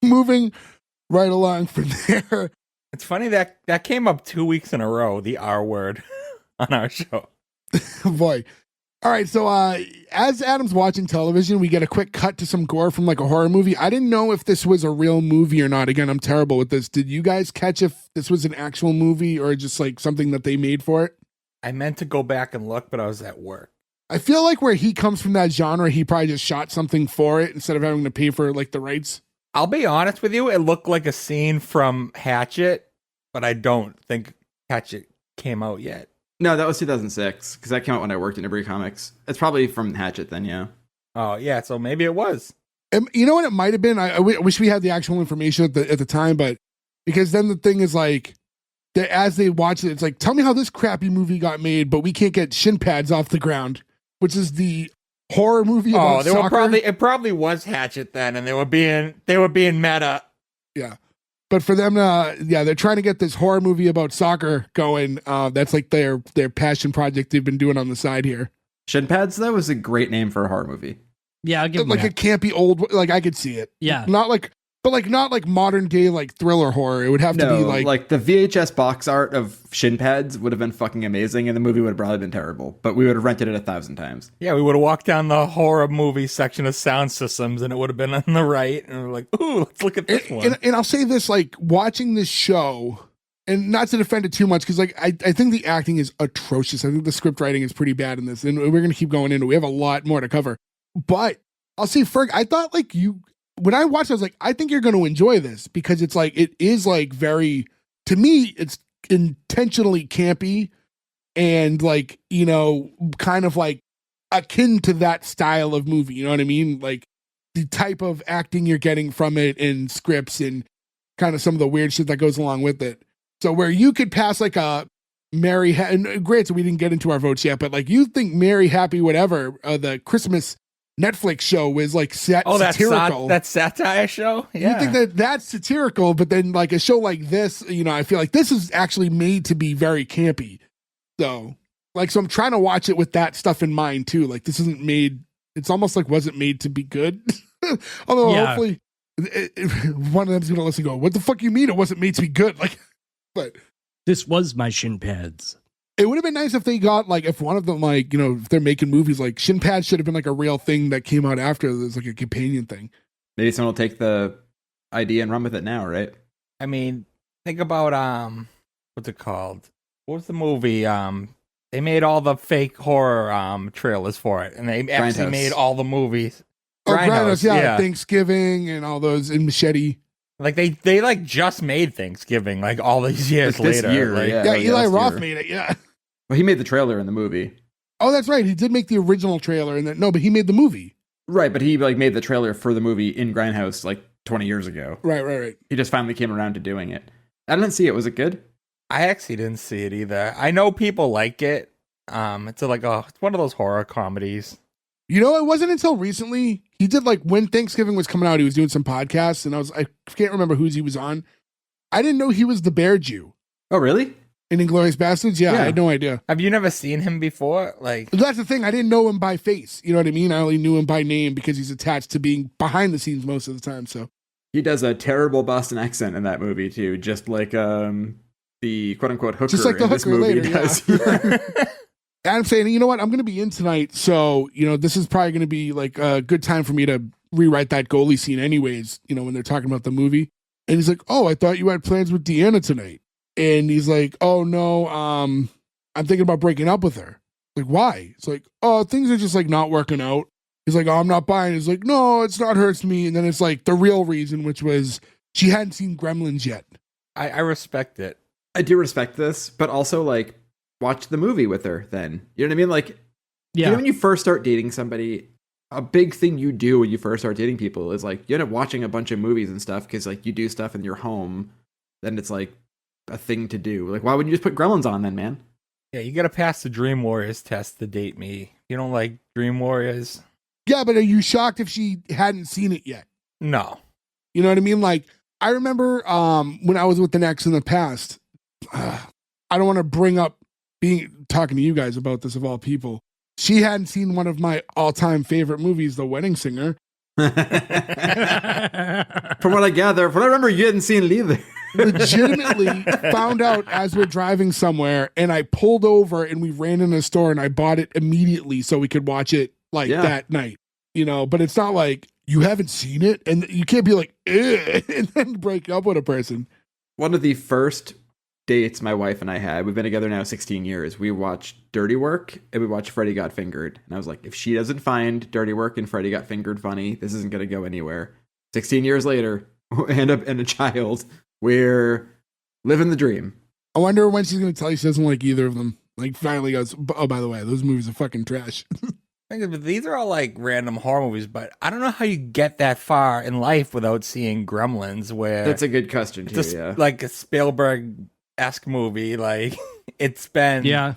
moving right along from there. It's funny that came up 2 weeks in a row, the R word, on our show. Boy. All right, so as Adam's watching television, we get a quick cut to some gore from like a horror movie. I didn't know if this was a real movie or not. Again, I'm terrible with this. Did you guys catch if this was an actual movie or just like something that they made for it? I meant to go back and look, but I was at work. I feel like where he comes from that genre, he probably just shot something for it instead of having to pay for like the rights. I'll be honest with you, it looked like a scene from Hatchet, but I don't think Hatchet came out yet. No, that was 2006 because that came out when I worked at Newbury Comics. It's probably from Hatchet then, yeah. Oh, yeah, so maybe it was. You know what it might have been? I wish we had the actual information at the time, but because then the thing is like, as they watch it, it's like, tell me how this crappy movie got made, but we can't get shin pads off the ground, which is the horror movie about soccer. It probably was Hatchet then, and they were being meta. Yeah. But for them, they're trying to get this horror movie about soccer going. That's like their passion project they've been doing on the side here. Shin Pads, that was a great name for a horror movie. Yeah, I'll give him Like that. a campy old, like I could see it. Yeah. Not like modern day like thriller horror. It would have to be like the VHS box art of Shin Pads would have been fucking amazing, and the movie would have probably been terrible. But we would have rented it 1,000 times. Yeah, we would have walked down the horror movie section of sound systems, and it would have been on the right, and we're like, ooh, let's look at this one. And I'll say this, like watching this show, and not to defend it too much, because like I think the acting is atrocious. I think the script writing is pretty bad in this, and we're gonna keep going into it. We have a lot more to cover. But I'll say, Ferg, I thought like when I watched it, I was like, I think you're gonna enjoy this because it's like it is like very, to me, it's intentionally campy and like, you know, kind of like akin to that style of movie. You know what I mean? Like the type of acting you're getting from it in scripts and kind of some of the weird shit that goes along with it. So where you could pass like a and granted, we didn't get into our votes yet, but like you think Merry Happy Whatever, the Christmas Netflix show was like satirical. That satire show? Yeah. You think that's satirical, but then like a show like this, you know, I feel like this is actually made to be very campy. So I'm trying to watch it with that stuff in mind too. Like this isn't made It's almost like wasn't made to be good. Although hopefully one of them's gonna listen and go, what the fuck you mean it wasn't made to be good? Like, but This was my shin pads. it would have been nice if they got like, if one of them, like, you know, if they're making movies, like shin pads should have been like a real thing that came out after. There's like a companion thing. Maybe someone will take the idea and run with it now, right? I mean, think about what's it called? What was the movie? They made all the fake horror trailers for it, and they actually Grindhouse. made all the movies. Oh, Grindhouse, yeah, Thanksgiving and all those, and Machete. Like they like just made Thanksgiving like all these years Like this later. year, like, Yeah, Eli last Roth year. made it. Yeah. Well, he made the trailer in the movie. Oh, that's right. He did make the original trailer, and then no, but he made the movie. Right, but he like made the trailer for the movie in Grindhouse like 20 years ago. Right. He just finally came around to doing it. I didn't see it. Was it good? I actually didn't see it either. I know people like it. It's it's one of those horror comedies. You know, it wasn't until recently he did like when Thanksgiving was coming out, he was doing some podcasts, and I can't remember whose he was on. I didn't know he was the Bear Jew Oh, really? in Inglourious Bastards. Yeah, I had no idea. Have you never seen him before? Like, That's the thing. I didn't know him by face. You know what I mean? I only knew him by name because he's attached to being behind the scenes most of the time. So He does a terrible Boston accent in that movie too, just like the quote unquote hooker just like the in this hooker movie later. does. Yeah. I'm saying, you know what? I'm going to be in tonight. So, you know, this is probably going to be like a good time for me to rewrite that goalie scene anyways, you know, when they're talking about the movie. And he's like, oh, I thought you had plans with DeAnna tonight. And he's like, oh, no, I'm thinking about breaking up with her. Like, why? It's like, oh, things are just like not working out. He's like, oh, I'm not buying. He's like, no, it's not hurts me. And then it's like the real reason, which was she hadn't seen Gremlins yet. I respect it. I do respect this, but also like watch the movie with her then. You know what I mean? Like, you know, when you first start dating somebody, a big thing you do when you first start dating people is like you end up watching a bunch of movies and stuff because like you do stuff in your home, then it's like a thing to do. Like, why wouldn't you just put Gremlins on then, man? Yeah, you gotta pass the Dream Warriors test to date me. You don't like Dream Warriors? Yeah, but are you shocked if she hadn't seen it yet? No. You know what I mean? Like, I remember when I was with an ex in the past, I don't want to bring up talking to you guys about this of all people. She hadn't seen one of my all-time favorite movies, The Wedding Singer. From what I gather, from what I remember, you hadn't seen it either. Legitimately found out as we're driving somewhere, and I pulled over and we ran in a store and I bought it immediately so we could watch it that night. You know, but it's not like you haven't seen it and you can't be like, ugh, and then break up with a person. One of the first dates my wife and I had, we've been together now 16 years. We watched Dirty Work and we watched Freddy Got Fingered. And I was like, if she doesn't find Dirty Work and Freddy Got Fingered funny, this isn't going to go anywhere. 16 years later, we end up in a child. We're living the dream. I wonder when she's going to tell you she doesn't like either of them. Like, finally goes, oh, by the way, those movies are fucking trash. These are all like random horror movies, but I don't know how you get that far in life without seeing Gremlins. Where that's a good question too. Like a Spielberg-esque movie. Like it's been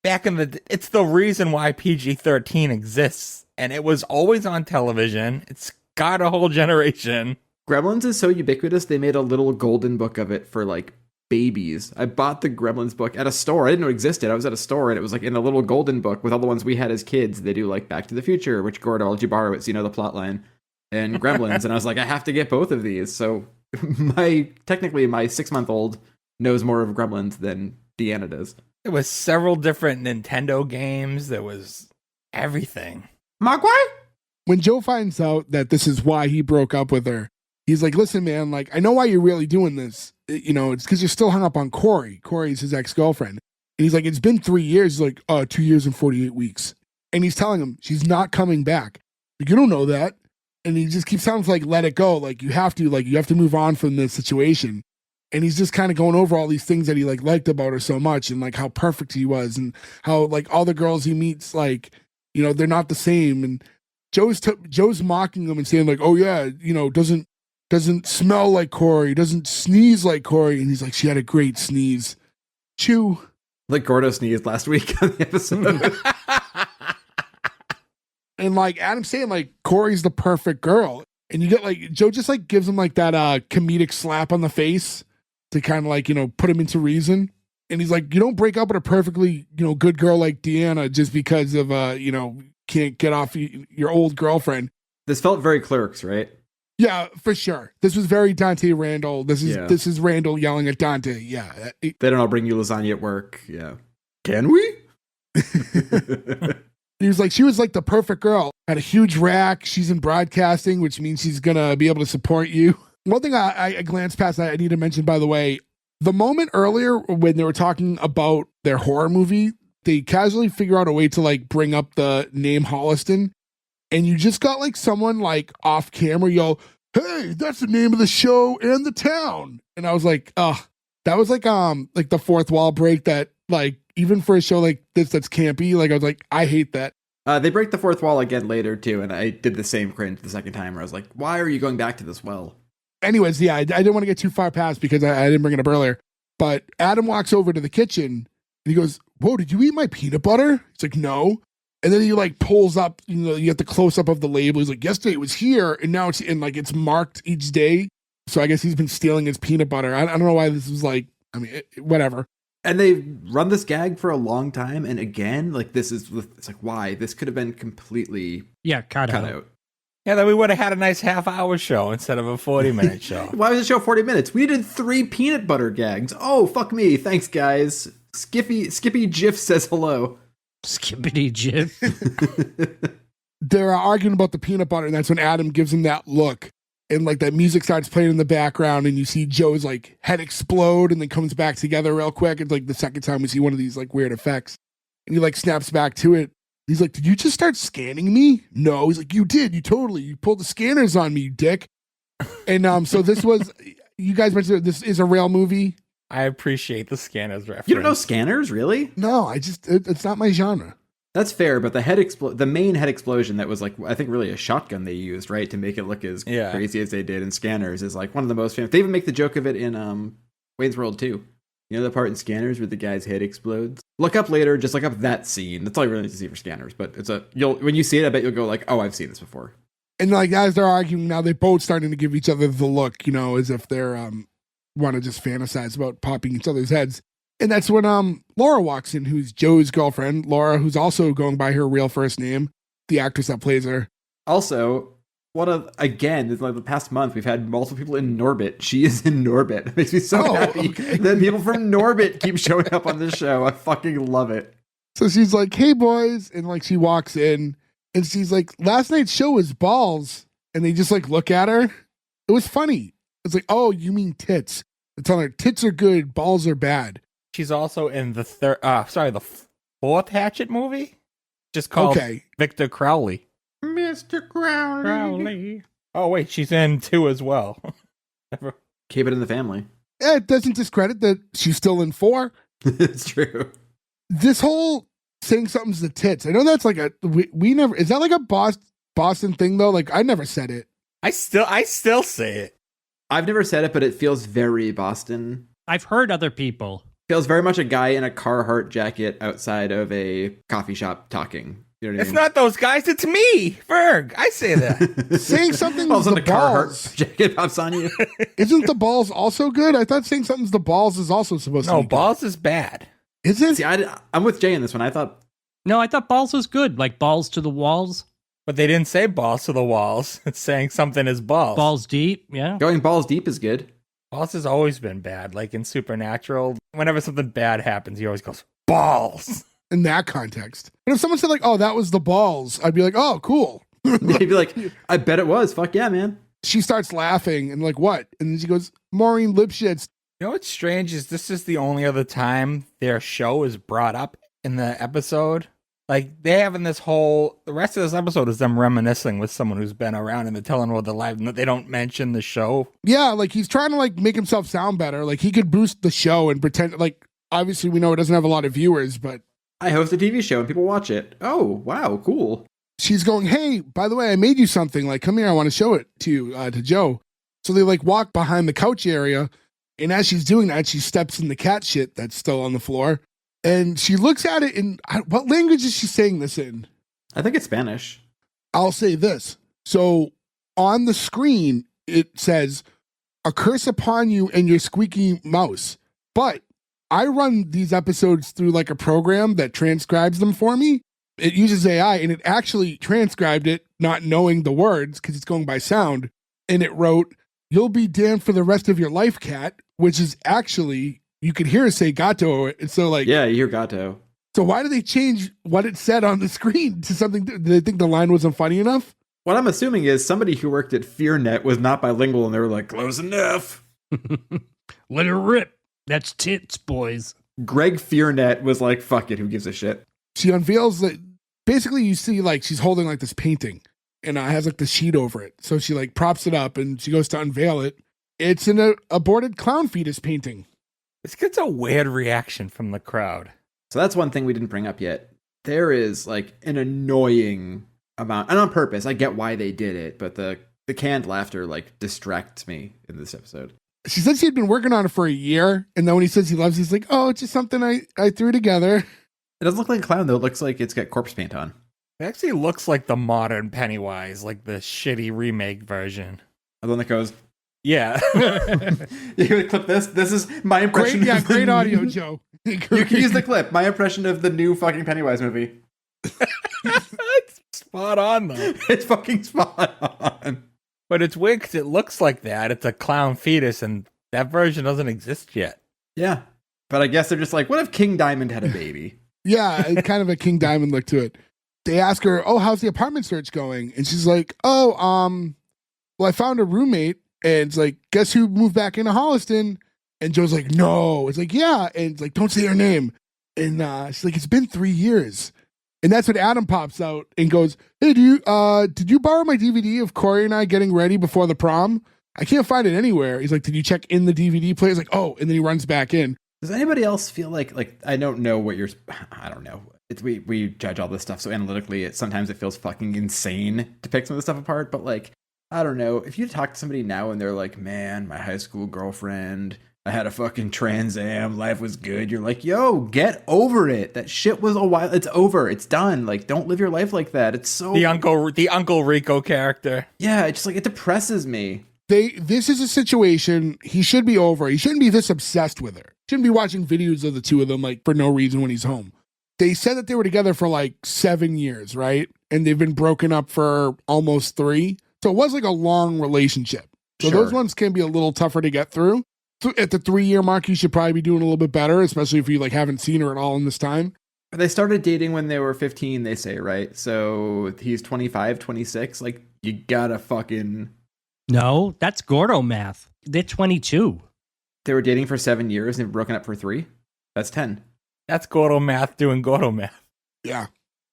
back in the. It's the reason why PG-13 exists, and it was always on television. It's got a whole generation. Gremlins is so ubiquitous. They made a little golden book of it for like babies. I bought the Gremlins book at a store. I didn't know it existed. I was at a store and it was like in a little golden book with all the ones we had as kids. They do like Back to the Future, which GWAR told you borrow it, so you know the plot line, and Gremlins. And I was like, I have to get both of these. So technically my 6-month-old knows more of Gremlins than DeAnna does. There was several different Nintendo games. There was everything. Mogwai? When Joe finds out that this is why he broke up with her, he's like, listen, man, like, I know why you're really doing this. You know, it's because you're still hung up on Corri. Corri's his ex-girlfriend. And he's like, it's been 3 years. He's like, 2 years and 48 weeks. And he's telling him she's not coming back. Like, you don't know that. And he just keeps telling him, like, let it go. Like, you have to move on from this situation. And he's just kind of going over all these things that he like liked about her so much, and like how perfect he was, and how like all the girls he meets, like, you know, they're not the same. And Joe's mocking him and saying like, oh yeah, you know, doesn't smell like Corri, doesn't sneeze like Corri. And he's like, she had a great sneeze. Chew. Like Gordo sneezed last week on the episode. And like Adam's saying, like, Corri's the perfect girl. And you get like, Joe just like gives him like that comedic slap on the face to kind of like, you know, put him into reason. And he's like, you don't break up with a perfectly, you know, good girl like DeAnna just because of, you know, can't get off your old girlfriend. This felt very Clerks, right? Yeah, for sure. This was very Dante Randall. This is Randall yelling at Dante. Yeah. They don't all bring you lasagna at work. Yeah. Can we? She was like the perfect girl. Had a huge rack. She's in broadcasting, which means she's going to be able to support you. One thing I glanced past that I need to mention, by the way, the moment earlier when they were talking about their horror movie, they casually figure out a way to like bring up the name Holliston. And you just got like someone like off camera yell, "Hey, that's the name of the show and the town." And I was like, oh, that was like the fourth wall break that like, even for a show like this that's campy, like I was like, I hate that. They break the fourth wall again later too, and I did the same cringe the second time where I was like, why are you going back to this well? Anyways, yeah, I didn't want to get too far past because I didn't bring it up earlier. But Adam walks over to the kitchen and he goes, "Whoa, did you eat my peanut butter?" It's like, "No." And then he like pulls up, you get the close up of the label. He's like, "Yesterday it was here, and now it's in, like, it's marked each day." So I guess he's been stealing his peanut butter. I don't know why this was like, whatever. And they run this gag for a long time, and again, like it's like, why? This could have been completely cut out. Yeah, then we would have had a nice half-hour show instead of a 40-minute show. Why was the show 40 minutes? We did 3 peanut butter gags. Oh, fuck me. Thanks, guys. Skippy Jiff says hello. Skippity Jiff. They're arguing about the peanut butter, and that's when Adam gives him that look. And like that music starts playing in the background, and you see Joe's like head explode and then comes back together real quick. It's like the second time we see one of these like weird effects. And he like snaps back to it. He's like, "Did you just start scanning me?" "No." He's like, "You did. You pulled the scanners on me, you dick." And so this was, you guys mentioned this is a real movie. I appreciate the scanners reference. You don't know scanners, really? No, it's not my genre. That's fair, but the main head explosion that was like, I think really a shotgun they used, right, to make it look as crazy as they did in Scanners is like one of the most famous. They even make the joke of it in Wayne's World 2. You know the part in Scanners where the guy's head explodes? Look up later, just look up that scene. That's all you really need to see for Scanners, but when you see it, I bet you'll go like, "Oh, I've seen this before." And like as they're arguing now, they're both starting to give each other the look, as if they're want to just fantasize about popping each other's heads. And that's when Laura walks in, who's Joe's girlfriend. Laura, who's also going by her real first name, the actress that plays her. Also, again, like the past month, we've had multiple people in Norbit. She is in Norbit. It makes me so happy that people from Norbit keep showing up on this show. I fucking love it. So she's like, "Hey, boys." And like she walks in and she's like, "Last night's show was balls." And they just like look at her. It was funny. It's like, "Oh, you mean tits." It's on her, tits are good, balls are bad. She's also in the the fourth Hatchet movie, just called Victor Crowley. Mr. Crowley. Oh wait, she's in 2 as well. Keep it in the family. It doesn't discredit that she's still in 4. It's true. This whole saying something's the tits. I know that's like we never. Is that like a Boston thing though? Like I never said it. I still say it. I've never said it, but it feels very Boston. I've heard other people. Feels very much a guy in a Carhartt jacket outside of a coffee shop talking. You know what I mean? It's not those guys, it's me, Ferg. I say that. Saying something's all of a the sudden balls. Carhartt jacket pops on you. Isn't the balls also good? I thought saying something's the balls is also supposed to be good. No, balls is bad. Is it? See, I'm with Jay in this one. I thought balls was good, like balls to the walls. But they didn't say balls to the walls. It's saying something is balls. Balls deep, yeah. Going balls deep is good. Balls has always been bad. Like in Supernatural, whenever something bad happens, he always goes, balls. In that context. And if someone said like, "Oh, that was the balls," I'd be like, "Oh, cool." You'd be like, "I bet it was. Fuck yeah, man." She starts laughing and like, "What?" And then she goes, "Maureen Lipschitz." You know what's strange is this is the only other time their show is brought up in the episode. Like, they have in the rest of this episode is them reminiscing with someone who's been around and they're telling what their life, they don't mention the show. Yeah, like he's trying to like make himself sound better. Like he could boost the show and pretend like, obviously we know it doesn't have a lot of viewers, but I host a TV show and people watch it. Oh, wow, cool. She's going, "Hey, by the way, I made you something. Like, come here, I want to show it to you, to Joe." So they like walk behind the couch area, and as she's doing that, she steps in the cat shit that's still on the floor. And she looks at it in, what language is she saying this in? I think it's Spanish. I'll say this. So on the screen, it says, "A curse upon you and your squeaky mouse." But I run these episodes through like a program that transcribes them for me. it uses AI and it actually transcribed it, not knowing the words because it's going by sound. And it wrote, "You'll be damned for the rest of your life, cat," which is actually, you could hear it say gato. And so like, yeah, you hear gato. So why did they change what it said on the screen to something? Did they think the line wasn't funny enough? What I'm assuming is somebody who worked at FEARnet was not bilingual and they were like, close enough. Let her rip. That's tits, boys. Greg FEARnet was like, fuck it, who gives a shit? She unveils that basically you see like she's holding like this painting and has like the sheet over it. So she like props it up and she goes to unveil it. It's an aborted clown fetus painting. This gets a weird reaction from the crowd. So that's one thing we didn't bring up yet. There is like an annoying amount, and on purpose, I get why they did it, but the canned laughter like distracts me in this episode. She said she had been working on it for a year, and then when he says he loves it, he's like, "Oh, it's just something I threw together." It doesn't look like a clown though. It looks like it's got corpse paint on. It actually looks like the modern Pennywise, like the shitty remake version. The one that goes, yeah. You gonna clip this? This is my impression. Great audio, Joe. You can use the clip. My impression of the new fucking Pennywise movie. It's spot on, though. It's fucking spot on. But it's weird because it looks like that. It's a clown fetus, and that version doesn't exist yet. Yeah. But I guess they're just like, what if King Diamond had a baby? Yeah, kind of a King Diamond look to it. They ask her, "Oh, how's the apartment search going?" And she's like, "Oh, well, I found a roommate." And it's like, "Guess who moved back into Holliston?" And Joe's like, "No." It's like, "Yeah." And it's like, "Don't say her name." And she's like, "It's been 3 years." And that's when Adam pops out and goes, "Hey, did you borrow my DVD of Corri and I getting ready before the prom? I can't find it anywhere." He's like, "Did you check in the DVD player?" He's like, "Oh," and then he runs back in. Does anybody else feel like I don't know what I don't know. We judge all this stuff so analytically. Sometimes it feels fucking insane to pick some of this stuff apart. But like, I don't know. If you talk to somebody now and they're like, "Man, my high school girlfriend, I had a fucking Trans Am, life was good." You're like, yo, get over it. That shit was a while. It's over. It's done. Like, don't live your life like that. It's so... The Uncle Rico character. Yeah, it's just like, it depresses me. This is a situation he should be over. He shouldn't be this obsessed with her. Shouldn't be watching videos of the two of them like for no reason when he's home. They said that they were together for like 7 years, right? And they've been broken up for almost 3. So it was like a long relationship. So Sure. Those ones can be a little tougher to get through. So at the 3-year mark, you should probably be doing a little bit better, especially if you like haven't seen her at all in this time. They started dating when they were 15, they say, right? So he's 25, 26. Like, you gotta fucking... No, that's Gordo math. They're 22. They were dating for 7 years and they've broken up for 3? That's 10. That's Gordo math doing Gordo math. Yeah.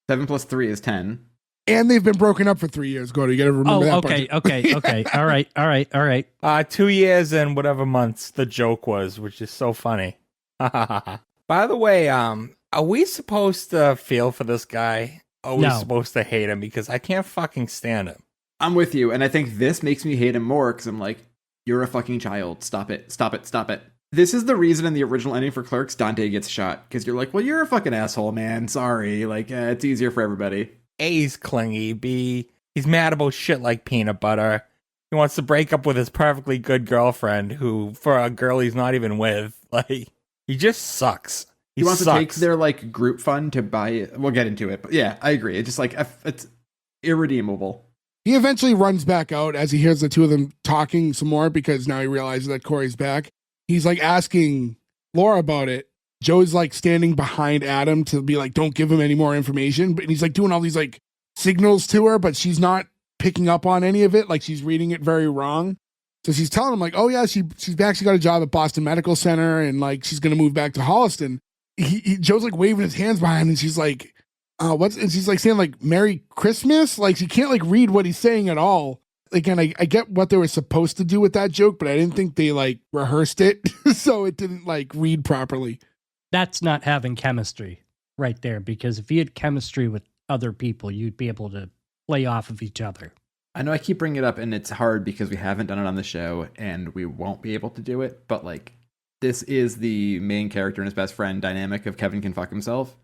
7 plus 3 is 10. And they've been broken up for 3 years, Gordo. You gotta remember that part. Okay. All right. 2 years and whatever months the joke was, which is so funny. By the way, are we supposed to feel for this guy? Or are we supposed to hate him? Because I can't fucking stand him. I'm with you, and I think this makes me hate him more because I'm like, you're a fucking child. Stop it. Stop it. Stop it. This is the reason in the original ending for Clerks, Dante gets shot. Because you're like, well, you're a fucking asshole, man. Sorry. Like, it's easier for everybody. A, he's clingy. B, he's mad about shit like peanut butter. He wants to break up with his perfectly good girlfriend who, for a girl he's not even with, like, he just sucks. He wants to take their, like, group fund to buy it. We'll get into it. But yeah, I agree. It's just like, it's irredeemable. He eventually runs back out as he hears the two of them talking some more because now he realizes that Corri's back. He's like asking Laura about it. Joe's like standing behind Adam to be like, don't give him any more information. But he's like doing all these like signals to her, but she's not picking up on any of it. Like she's reading it very wrong. So she's telling him like, oh yeah, she's back. She got a job at Boston Medical Center and like she's going to move back to Holliston. Joe's like waving his hands behind him and she's like, and she's like saying like Merry Christmas. Like she can't like read what he's saying at all. Again, I get what they were supposed to do with that joke, but I didn't think they like rehearsed it. So it didn't like read properly. That's not having chemistry right there, because if you had chemistry with other people, you'd be able to play off of each other. I know I keep bringing it up and it's hard because we haven't done it on the show and we won't be able to do it. But like, this is the main character and his best friend dynamic of Kevin Can Fuck Himself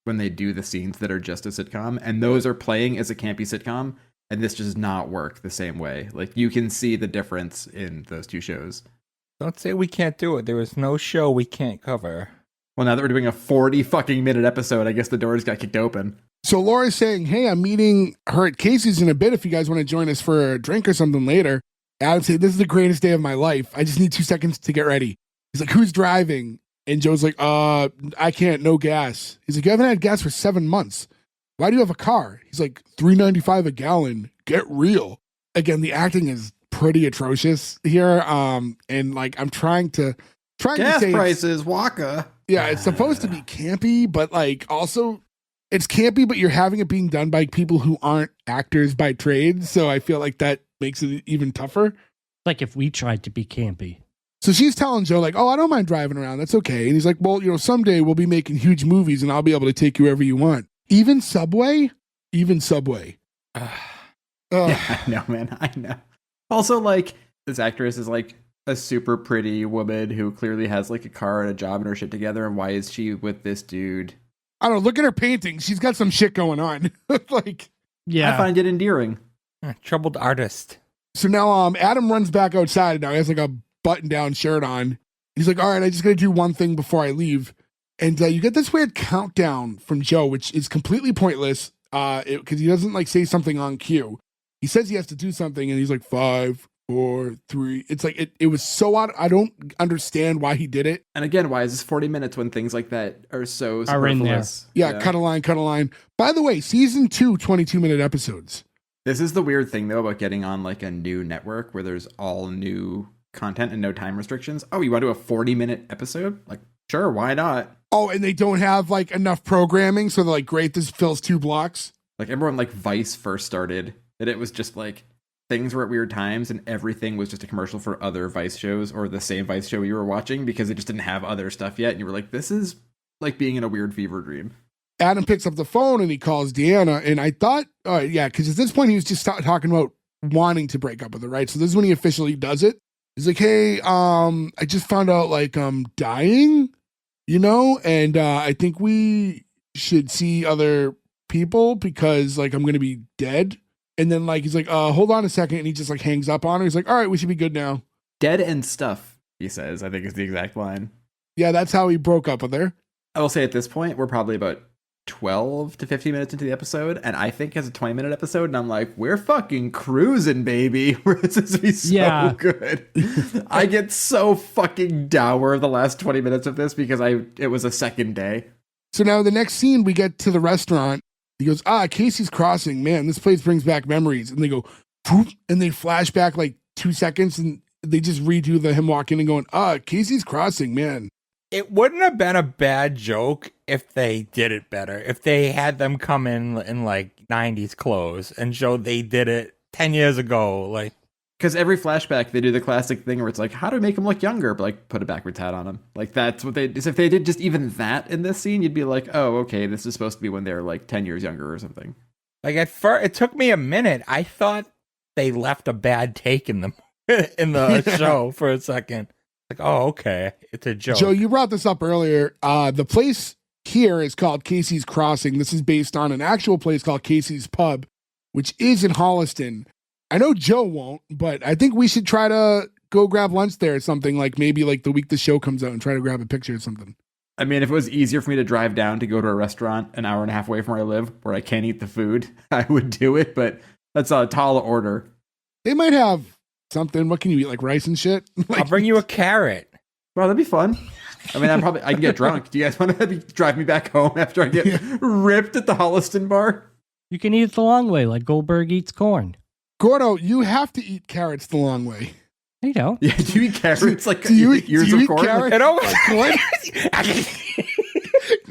when they do the scenes that are just a sitcom, and those are playing as a campy sitcom, and this does not work the same way. Like, you can see the difference in those two shows. Don't say we can't do it. There is no show we can't cover. Well, now that we're doing a 40 fucking minute episode, I guess the doors got kicked open. So Laura's saying, hey, I'm meeting her at Casey's in a bit if you guys want to join us for a drink or something later. Adam said, this is the greatest day of my life. I just need 2 seconds to get ready. He's like, who's driving? And Joe's like, I can't, no gas. He's like, you haven't had gas for 7 months. Why do you have a car? He's like, $3.95 a gallon. Get real. Again, the acting is pretty atrocious here. And like, I'm trying to gas say prices, Waka. Yeah, it's supposed to be campy, but like also it's campy, but you're having it being done by people who aren't actors by trade. So I feel like that makes it even tougher. Like if we tried to be campy. So she's telling Joe like, oh, I don't mind driving around. That's okay. And he's like, well, someday we'll be making huge movies and I'll be able to take you wherever you want. Even Subway. Yeah, I know, man. I know. Also, like, this actress is like a super pretty woman who clearly has like a car and a job and her shit together. And why is she with this dude? I don't know. Look at her painting. She's got some shit going on. Like, yeah, I find it endearing. Troubled artist. So now Adam runs back outside. Now he has like a button-down shirt on. He's like, all right, I just got to do one thing before I leave. And you get this weird countdown from Joe, which is completely pointless because he doesn't like say something on cue. He says he has to do something and he's like 5, 4, 3. It's like it was so odd. I don't understand why he did it. And again, why is this 40 minutes when things like that are so superfluous? Yeah, cut a line. By the way, season 2, 22-minute episodes. This is the weird thing though about getting on like a new network where there's all new content and no time restrictions. Oh, you want to do a 40-minute episode? Like, sure, why not? Oh, and they don't have like enough programming, so they're like, great, this fills 2 blocks. Like, remember when like Vice first started, that it was just like things were at weird times and everything was just a commercial for other Vice shows or the same Vice show you were watching because it just didn't have other stuff yet. And you were like, this is like being in a weird fever dream. Adam picks up the phone and he calls DeAnna. And I thought, because at this point he was just talking about wanting to break up with her, right? So this is when he officially does it. He's like, hey, I just found out like I'm dying, and I think we should see other people because like I'm going to be dead. And then like, he's like, hold on a second. And he just like hangs up on her. He's like, all right, we should be good now. Dead and stuff, he says, I think is the exact line. Yeah, that's how he broke up with her. I will say at this point, we're probably about 12 to 15 minutes into the episode. And I think it's a 20-minute episode. And I'm like, we're fucking cruising, baby. This is be so good. I get so fucking dour the last 20 minutes of this because it was a second day. So now the next scene, we get to the restaurant. He goes, Casey's Crossing. Man, this place brings back memories. And they go, whoop, and they flash back like 2 seconds and they just redo him walking and going, Casey's Crossing, man. It wouldn't have been a bad joke if they did it better. If they had them come in like 90s clothes and show they did it 10 years ago. Like, because every flashback, they do the classic thing where it's like, how do we make him look younger? But like, put a backwards hat on him. Like, that's what they did. If they did just even that in this scene, you'd be like, oh, okay, this is supposed to be when they're like 10 years younger or something. Like, at first, it took me a minute. I thought they left a bad take in the show for a second. Like, oh, okay, it's a joke. Joe, you brought this up earlier. The place here is called Casey's Crossing. This is based on an actual place called Casey's Pub, which is in Holliston. I know Joe won't, but I think we should try to go grab lunch there or something, like maybe like the week the show comes out and try to grab a picture or something. I mean, if it was easier for me to drive down to go to a restaurant an hour and a half away from where I live, where I can't eat the food, I would do it, but that's a tall order. They might have something. What can you eat, like rice and shit? Like, I'll bring you a carrot. Well, that'd be fun. I mean, I can get drunk. Do you guys want to drive me back home after I get ripped at the Holliston bar? You can eat it the long way, like Goldberg eats corn. Gordo, you have to eat carrots the long way. I don't. Yeah, do you eat carrots like do you eat corn? Carrots?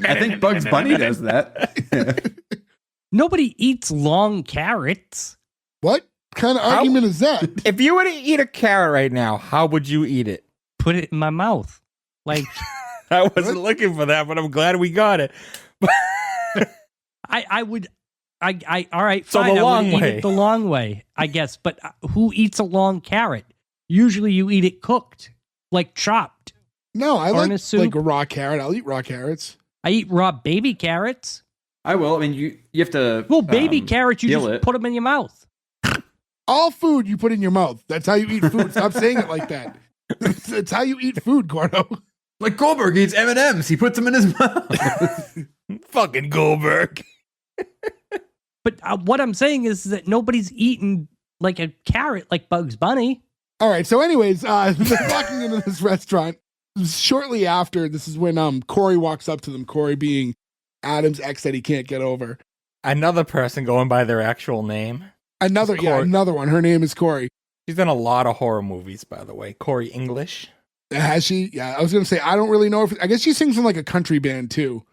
I think Bugs Bunny does that. Nobody eats long carrots. What kind of argument is that? If you were to eat a carrot right now, how would you eat it? Put it in my mouth. Like, I wasn't looking for that, but I'm glad we got it. I would. All right, so fine. the long I would way. eat it the long way, I guess. But who eats a long carrot? Usually you eat it cooked, like chopped. No, I like soup. a raw carrot. I'll eat raw carrots. I eat raw baby carrots. I will. I mean, you have to. Well, baby carrots, you just put them in your mouth. All food you put in your mouth. That's how you eat food. Stop saying it like that. That's how you eat food, Gordo. Like Goldberg eats M&Ms. He puts them in his mouth. Fucking Goldberg. But what I'm saying is that nobody's eating like a carrot like Bugs Bunny. All right. So anyways, they're walking into this restaurant. Shortly after, this is when Corri walks up to them. Corri being Adam's ex that he can't get over. Another person going by their actual name. Another one. Her name is Corri. She's in a lot of horror movies, by the way. Corri English. Has she? Yeah, I was going to say, I don't really know I guess she sings in like a country band too.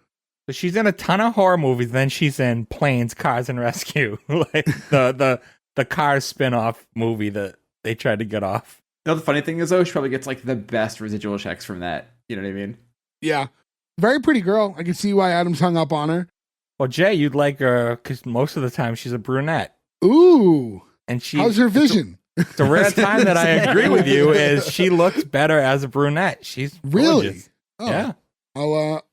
So she's in a ton of horror movies. Then she's in Planes, Cars, and Rescue. Like the Cars spin-off movie that they tried to get off. You know, the funny thing is, though, she probably gets like the best residual checks from that. You know what I mean? Yeah. Very pretty girl. I can see why Adam's hung up on her. Well, Jay, you'd like her because most of the time she's a brunette. Ooh. And how's her vision? The rare time that I agree with you is she looks better as a brunette. She's really gorgeous. Oh. Yeah.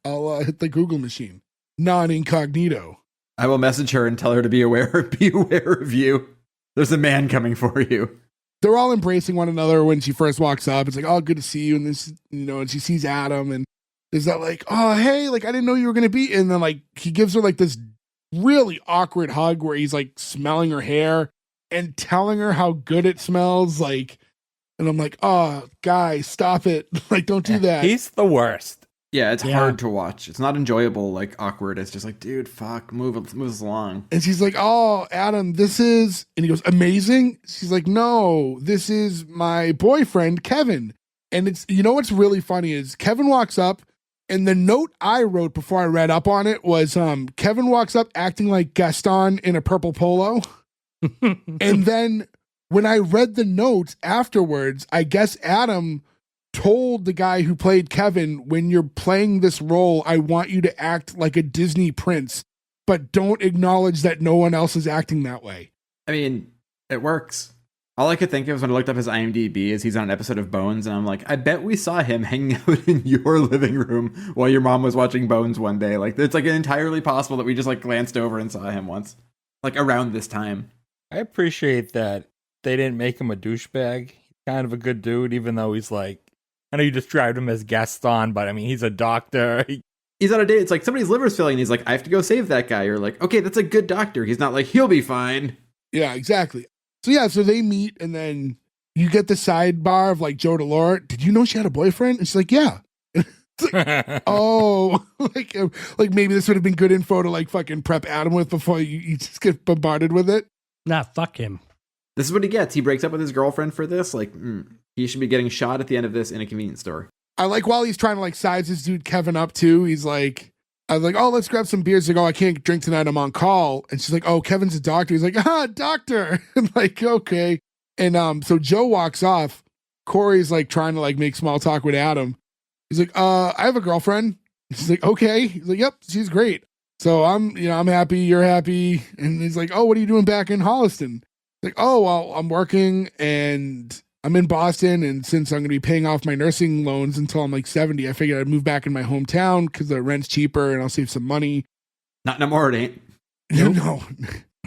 I'll hit the Google machine. Non-incognito. I will message her and tell her to be aware of you. There's a man coming for you. They're all embracing one another when she first walks up. It's like, oh, good to see you. And this, and she sees Adam and there's that like, oh, hey, like, I didn't know you were going to be. And then like, he gives her like this really awkward hug where he's like smelling her hair and telling her how good it smells. Like, and I'm like, oh, guys, stop it. Like, don't do that. He's the worst. Yeah, it's hard to watch. It's not enjoyable, like awkward. It's just like, dude, fuck, move us along. And she's like, oh, Adam, this is, and he goes, amazing. She's like, no, this is my boyfriend, Kevin. And it's, what's really funny is Kevin walks up and the note I wrote before I read up on it was, Kevin walks up acting like Gaston in a purple polo. And then when I read the notes afterwards, I guess Adam told the guy who played Kevin, when you're playing this role, I want you to act like a Disney prince, but don't acknowledge that no one else is acting that way. I mean, it works. All I could think of was when I looked up his IMDb is he's on an episode of Bones, and I'm like, I bet we saw him hanging out in your living room while your mom was watching Bones one day. Like, it's like entirely possible that we just like glanced over and saw him once, like around this time. I appreciate that they didn't make him a douchebag. He's kind of a good dude, even though he's like, I know you described him as Gaston, but I mean, he's a doctor. He's on a date. It's like somebody's liver's failing. And he's like, I have to go save that guy. You're like, okay, that's a good doctor. He's not like, he'll be fine. Yeah, exactly. So they meet and then you get the sidebar of like Joe DeLore. Did you know she had a boyfriend? And she's like, yeah. Like, oh, like maybe this would have been good info to like fucking prep Adam with before you just get bombarded with it. Nah, fuck him. This is what he gets. He breaks up with his girlfriend for this. Like, he should be getting shot at the end of this in a convenience store. I like while he's trying to like size this dude Kevin up too. He's like, I was like, oh, let's grab some beers. Like, oh, I can't drink tonight. I'm on call. And she's like, oh, Kevin's a doctor. He's like, doctor. And like, okay. And so Joe walks off. Corey's like trying to like make small talk with Adam. He's like, I have a girlfriend. She's like, okay. He's like, yep, she's great. So I'm happy. You're happy. And he's like, oh, what are you doing back in Holliston? Like, oh, well, I'm working and I'm in Boston. And since I'm going to be paying off my nursing loans until I'm like 70, I figured I'd move back in my hometown because the rent's cheaper and I'll save some money. Not no more, it ain't. Nope. No.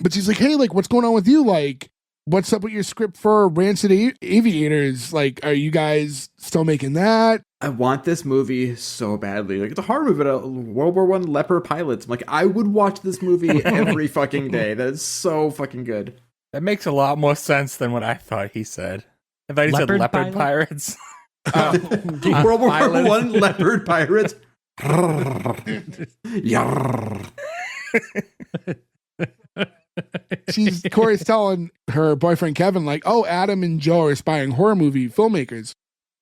But she's like, hey, like, what's going on with you? Like, what's up with your script for Rancid Aviators? Like, are you guys still making that? I want this movie so badly. Like, it's a horror movie about World War I leper pilots. I'm like, I would watch this movie every fucking day. That is so fucking good. That makes a lot more sense than what I thought he said. I thought he said leopard pirates. World War I leopard pirates. Corey's telling her boyfriend Kevin, like, oh, Adam and Joe are aspiring horror movie filmmakers.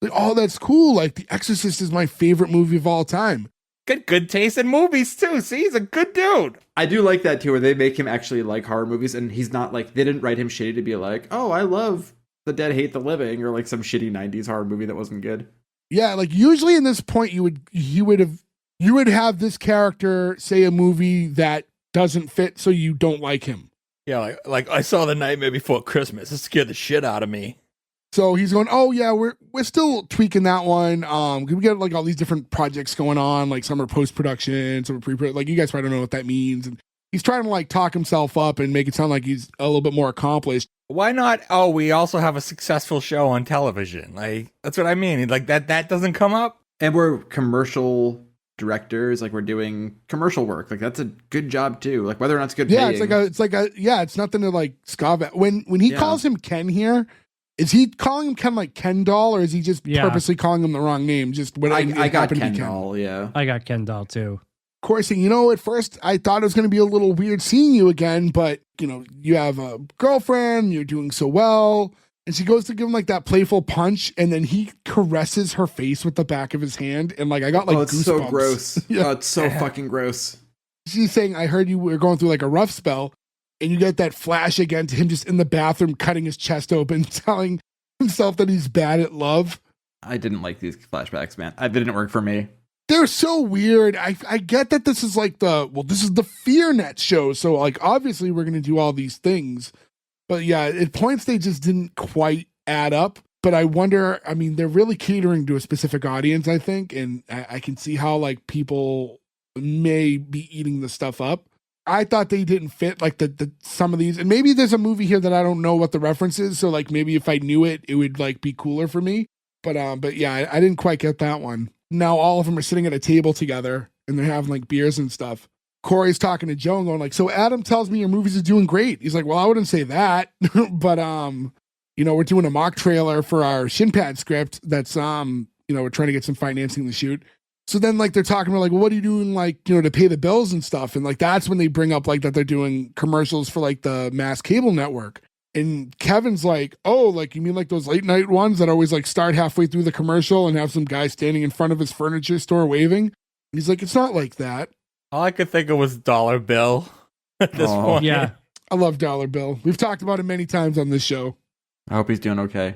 Like, oh, that's cool. Like, The Exorcist is my favorite movie of all time. Good taste in movies too. See, he's a good dude. I do like that too, where they make him actually like horror movies, and he's not like, they didn't write him shitty to be like, oh, I love The Dead Hate the Living, or like some shitty 90s horror movie that wasn't good. Yeah, like usually in this point you would have this character say a movie that doesn't fit, so you don't like him. Yeah, like I saw The Nightmare Before Christmas. It scared the shit out of me. So he's going, oh yeah, we're still tweaking that one. We get like all these different projects going on, like some are post-production, some are pre-production. Like, you guys probably don't know what that means. And he's trying to like talk himself up and make it sound like he's a little bit more accomplished. Why not? Oh, we also have a successful show on television. Like, that's what I mean. Like that doesn't come up. And we're commercial directors, like we're doing commercial work. Like that's a good job too. Like whether or not it's good paying. It's nothing to like scoff at. When he calls him Ken here, is he calling him Ken like Ken doll, or is he just purposely calling him the wrong name? Just when I got Ken doll, yeah. I got Ken doll too. Corey saying, at first I thought it was going to be a little weird seeing you again, but you have a girlfriend, you're doing so well. And she goes to give him like that playful punch, and then he caresses her face with the back of his hand, and like I got like it's goosebumps. so gross. Yeah. Oh, it's so fucking gross. She's saying, I heard you were going through like a rough spell, and you get that flash again to him just in the bathroom cutting his chest open, telling himself that he's bad at love. I didn't like these flashbacks, man. It didn't work for me. They're so weird. I get that this is like this is the FEARnet show, so like obviously we're gonna do all these things. But yeah, at points they just didn't quite add up. But I wonder, I mean, they're really catering to a specific audience, I think. And I can see how like people may be eating the stuff up. I thought they didn't fit like the some of these. And maybe there's a movie here that I don't know what the reference is. So like maybe if I knew it, it would like be cooler for me. But yeah, I didn't quite get that one. Now all of them are sitting at a table together and they're having like beers and stuff. Corey's talking to Joe and going like, so Adam tells me your movies are doing great. He's like, well, I wouldn't say that, but we're doing a mock trailer for our Shinpad script. That's we're trying to get some financing to shoot. So then like they're talking about like, well, what are you doing like to pay the bills and stuff? And like that's when they bring up like that they're doing commercials for like the mass cable network. And Kevin's like, oh, like you mean like those late night ones that always like start halfway through the commercial and have some guy standing in front of his furniture store waving? And he's like, it's not like that. All I could think of was Dollar Bill at this point. Yeah. I love Dollar Bill. We've talked about him many times on this show. I hope he's doing okay.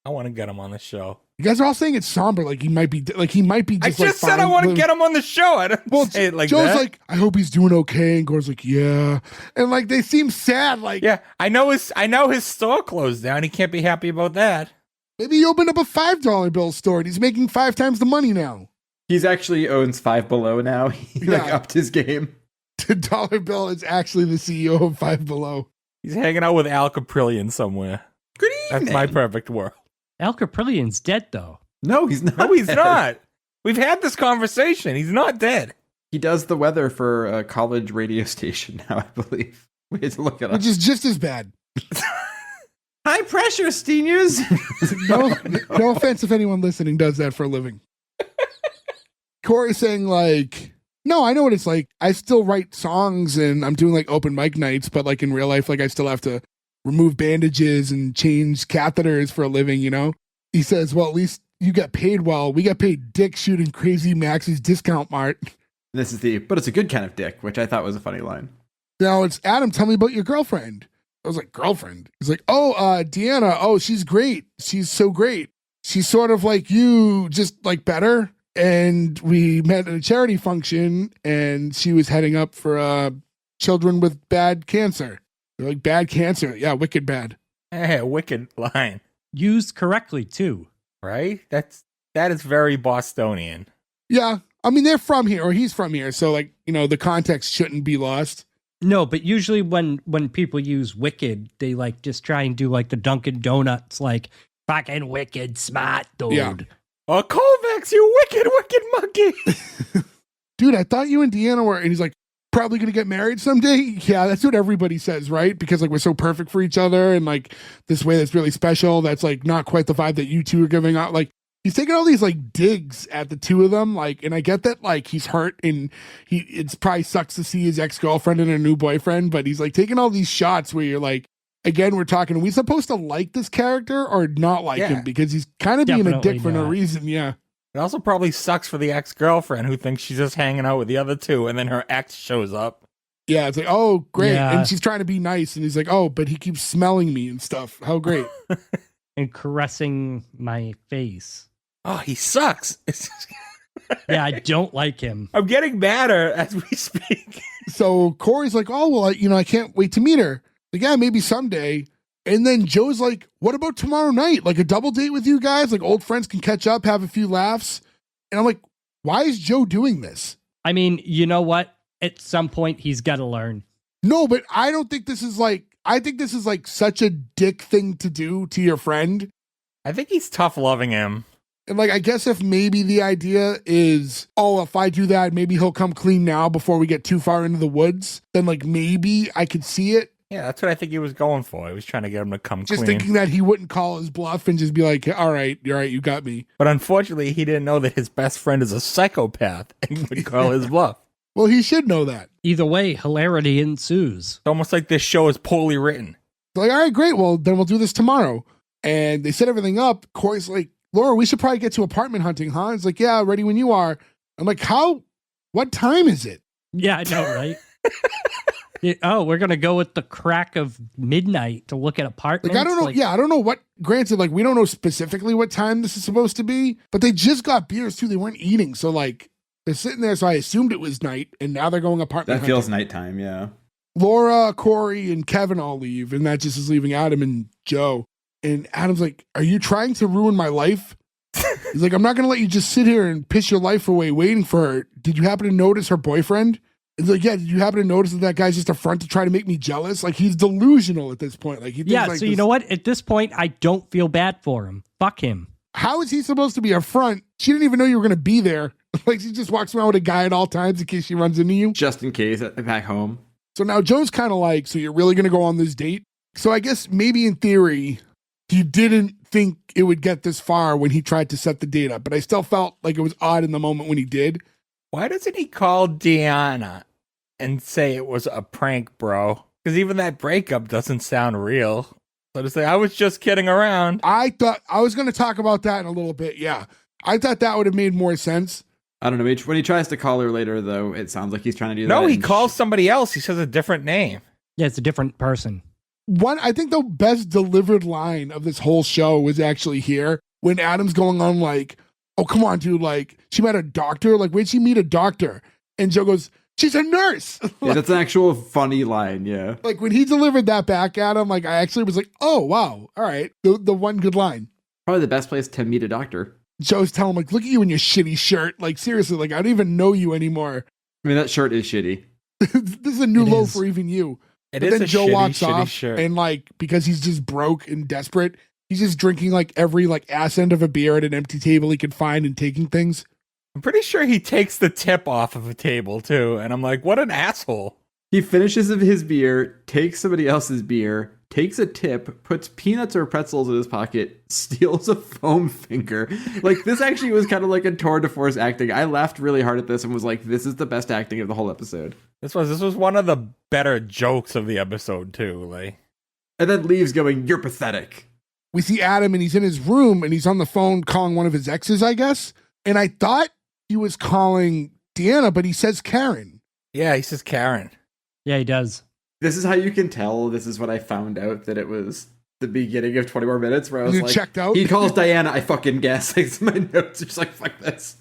I want to get him on the show. You guys are all saying it's somber, like he might be just I just said I want to get him on the show. I don't say it like Joe's that. like, I hope he's doing okay, and Gore's like, yeah, and like they seem sad. Like, yeah, I know his store closed down. He can't be happy about that. Maybe he opened up a $5 bill store and he's making 5 times the money now. He's actually owns Five Below now. He like upped his game. Dollar Bill is actually the CEO of Five Below. He's hanging out with Al Caprillion somewhere. Good evening. That's my perfect world. Al Caprilion's dead though. No, he's not. No, he's not. We've had this conversation. He's not dead. He does the weather for a college radio station now, I believe. We had to look it up. Which is just as bad. High pressure, seniors. No offense if anyone listening does that for a living. Corey's saying like, no, I know what it's like. I still write songs and I'm doing like open mic nights, but like in real life, like I still have to remove bandages and change catheters for a living, He says, well, at least you get paid well. We get paid dick shooting Crazy Max's Discount Mart. But it's a good kind of dick, which I thought was a funny line. Now it's Adam, tell me about your girlfriend. I was like, girlfriend? He's like, DeAnna. Oh, she's great. She's so great. She's sort of like you, just like better. And we met at a charity function and she was heading up for children with bad cancer. They're like, bad cancer. Yeah, wicked bad. Hey, wicked line. Used correctly too. Right? That is very Bostonian. Yeah. I mean, they're from here, or he's from here. So like, the context shouldn't be lost. No, but usually when people use wicked, they like just try and do like the Dunkin' Donuts, like fucking wicked smart dude. Yeah. Oh, Kovacs, you wicked monkey. Dude, I thought you and DeAnna were, and he's like, probably going to get married someday. Yeah, that's what everybody says, right? Because like we're so perfect for each other and like this way that's really special. That's like not quite the vibe that you two are giving out. Like he's taking all these like digs at the two of them. Like, and I get that like he's hurt and it's probably sucks to see his ex-girlfriend and her new boyfriend, but he's like taking all these shots where you're like, again, we're talking, are we supposed to like this character or not like him? Because he's kind of being a dick for no reason. Yeah. It also probably sucks for the ex-girlfriend who thinks she's just hanging out with the other two, and then her ex shows up. Yeah, it's like, oh, great. Yeah. And she's trying to be nice, and he's like, oh, but he keeps smelling me and stuff. How great. And caressing my face. Oh, he sucks. Yeah, I don't like him. I'm getting madder as we speak. So Corey's like, oh, well, I can't wait to meet her. Like, yeah, maybe someday. And then Joe's like, what about tomorrow night? Like a double date with you guys? Like old friends can catch up, have a few laughs. And I'm like, why is Joe doing this? I mean, you know what? At some point, he's got to learn. No, but I don't think this is like, I think this is like such a dick thing to do to your friend. I think he's tough loving him. And like, I guess if maybe the idea is, oh, if I do that, maybe he'll come clean now before we get too far into the woods, then like maybe I could see it. Yeah, that's what I think he was going for. He was trying to get him to come Just clean. thinking that he wouldn't call his bluff and just be like, all right, you're right, you got me. But unfortunately, he didn't know that his best friend is a psychopath and would call his bluff. Well, he should know that. Either way, hilarity ensues. It's almost like this show is poorly written. They're like, all right, great. Well, then we'll do this tomorrow. And they set everything up. Corey's like, Laura, we should probably get to apartment hunting, huh? It's like, yeah, ready when you are. I'm like, how? What time is it? Yeah, I know, right? Oh, we're going to go with the crack of midnight to look at apartments? Like, I don't know. Yeah, I don't know what, granted, like, we don't know specifically what time this is supposed to be, but they just got beers too. They weren't eating. So, like, they're sitting there. So I assumed it was night. And now they're going apartment That feels hunting. nighttime, yeah. Laura, Corey, and Kevin all leave. And that just is leaving Adam and Joe. And Adam's like, are you trying to ruin my life? He's like, I'm not going to let you just sit here and piss your life away waiting for her. Did you happen to notice her boyfriend? He's like, yeah, did you happen to notice that guy's just a front to try to make me jealous? Like, he's delusional at this point. Like, he thinks, yeah, like, so you know what? At this point, I don't feel bad for him. Fuck him. How is he supposed to be a front? She didn't even know you were going to be there. Like, she just walks around with a guy at all times in case she runs into you. Just in case, back home. So now Joe's kind of like, so you're really going to go on this date? So I guess maybe in theory, he didn't think it would get this far when he tried to set the date up, but I still felt like it was odd in the moment when he did. Why doesn't he call DeAnna and say it was a prank, bro? Because even that breakup doesn't sound real. So to say, I was just kidding around. I thought I was going to talk about that in a little bit. Yeah. I thought that would have made more sense. I don't know. When he tries to call her later, though, it sounds like he's trying to do that. No, he calls somebody else. He says a different name. Yeah, it's a different person. I think the best delivered line of this whole show was actually here when Adam's going on like, oh, come on, dude. Like, she met a doctor. Like, where'd she meet a doctor? And Joe goes, she's a nurse. Yeah, that's an actual funny line. Yeah. Like, when he delivered that back at him, like, I actually was like, oh, wow. All right. The one good line. Probably the best place to meet a doctor. Joe's telling him, like, look at you in your shitty shirt. Like, seriously, like, I don't even know you anymore. I mean, that shirt is shitty. This is a new low for even you. It but is then a Joe shitty, walks shitty off shirt. and like, because he's just broke and desperate, he's just drinking like every like ass end of a beer at an empty table he could find and taking things. I'm pretty sure he takes the tip off of a table too. And I'm like, what an asshole. He finishes his beer, takes somebody else's beer, takes a tip, puts peanuts or pretzels in his pocket, steals a foam finger. Like, this actually was kind of like a tour de force acting. I laughed really hard at this and was like, this is the best acting of the whole episode. This was one of the better jokes of the episode too. Like, and then leaves going, you're pathetic. We see Adam and he's in his room and he's on the phone calling one of his exes, I guess. And I thought he was calling DeAnna, but he says Karen. Yeah, he says Karen. Yeah, he does. This is how you can tell. This is when I found out that it was the beginning of 20 more minutes where I was You like, checked out? He calls DeAnna, I fucking guess. Like, my notes are just like, fuck this.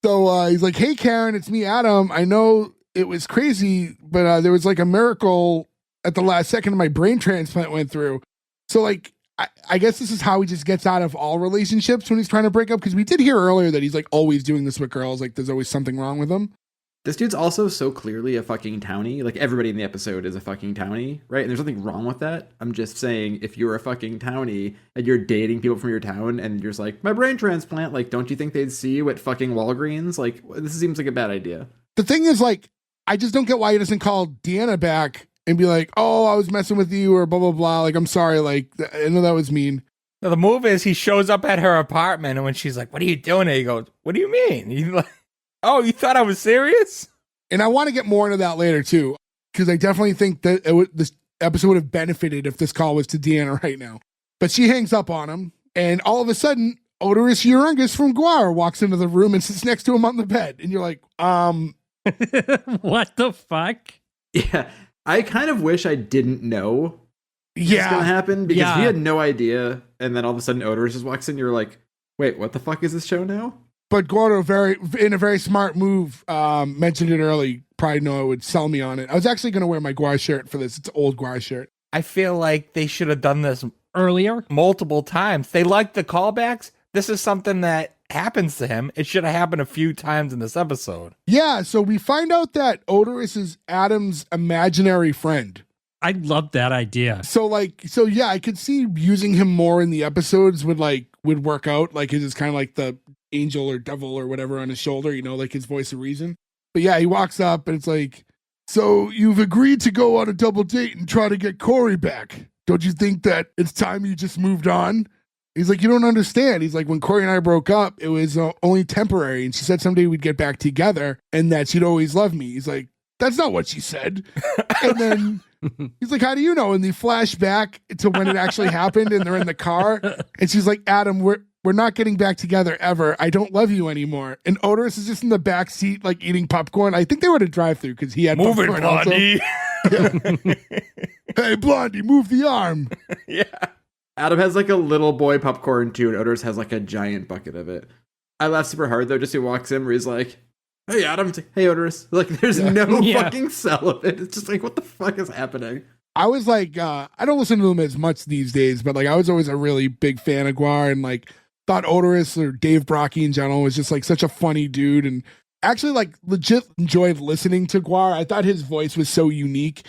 So he's like, hey, Karen, it's me, Adam. I know it was crazy, but there was like a miracle at the last second my brain transplant went through. So like, I guess this is how he just gets out of all relationships when he's trying to break up. Because we did hear earlier that he's like always doing this with girls. Like there's always something wrong with him. This dude's also so clearly a fucking townie. Like, everybody in the episode is a fucking townie, right? And there's nothing wrong with that. I'm just saying, if you're a fucking townie and you're dating people from your town and you're just like, my brain transplant, like, don't you think they'd see you at fucking Walgreens? Like, this seems like a bad idea. The thing is, like, I just don't get why he doesn't call DeAnna back and be like, oh, I was messing with you or blah, blah, blah. Like, I'm sorry. Like, I know that was mean. Now, the move is he shows up at her apartment and when she's like, what are you doing here? He goes, what do you mean? He's like, oh, you thought I was serious? And I want to get more into that later, too, because I definitely think that this episode would have benefited if this call was to DeAnna right now. But she hangs up on him, and all of a sudden, Oderus Urungus from GWAR walks into the room and sits next to him on the bed. And you're like, What the fuck? Yeah, I kind of wish I didn't know what's going to happen, because he had no idea, and then all of a sudden Oderus just walks in, you're like, wait, what the fuck is this show now? But Gordo, in a very smart move, mentioned it early. Probably know it would sell me on it. I was actually going to wear my GWAR shirt for this. It's an old GWAR shirt. I feel like they should have done this Earlier? multiple times. They like the callbacks. This is something that happens to him. It should have happened a few times in this episode. Yeah, so we find out that Oderus is Adam's imaginary friend. I love that idea. So yeah, I could see using him more in the episodes would work out. Like, it's kind of like the angel or devil or whatever on his shoulder, like his voice of reason. But yeah, he walks up and it's like, so you've agreed to go on a double date and try to get Corri back. Don't you think that it's time you just moved on? He's like, you don't understand. He's like, when Corri and I broke up, it was only temporary. And she said someday we'd get back together and that she'd always love me. He's like, that's not what she said. And then he's like, how do you know? And they flash back to when it actually happened and they're in the car. And she's like, Adam, we're not getting back together ever. I don't love you anymore. And Oderus is just in the back seat, like eating popcorn. I think they were at a drive-thru because he had move popcorn it, Blondie. Hey, Blondie, move the arm. Yeah. Adam has like a little boy popcorn too, and Oderus has like a giant bucket of it. I laugh super hard though, just he walks in where he's like, hey Adam, it's like, hey Oderus. Like there's no fucking sell of it. It's just like, what the fuck is happening? I was like, I don't listen to them as much these days, but like I was always a really big fan of GWAR and like thought Oderus or Dave Brockie in general was just like such a funny dude and actually like legit enjoyed listening to GWAR. I thought his voice was so unique.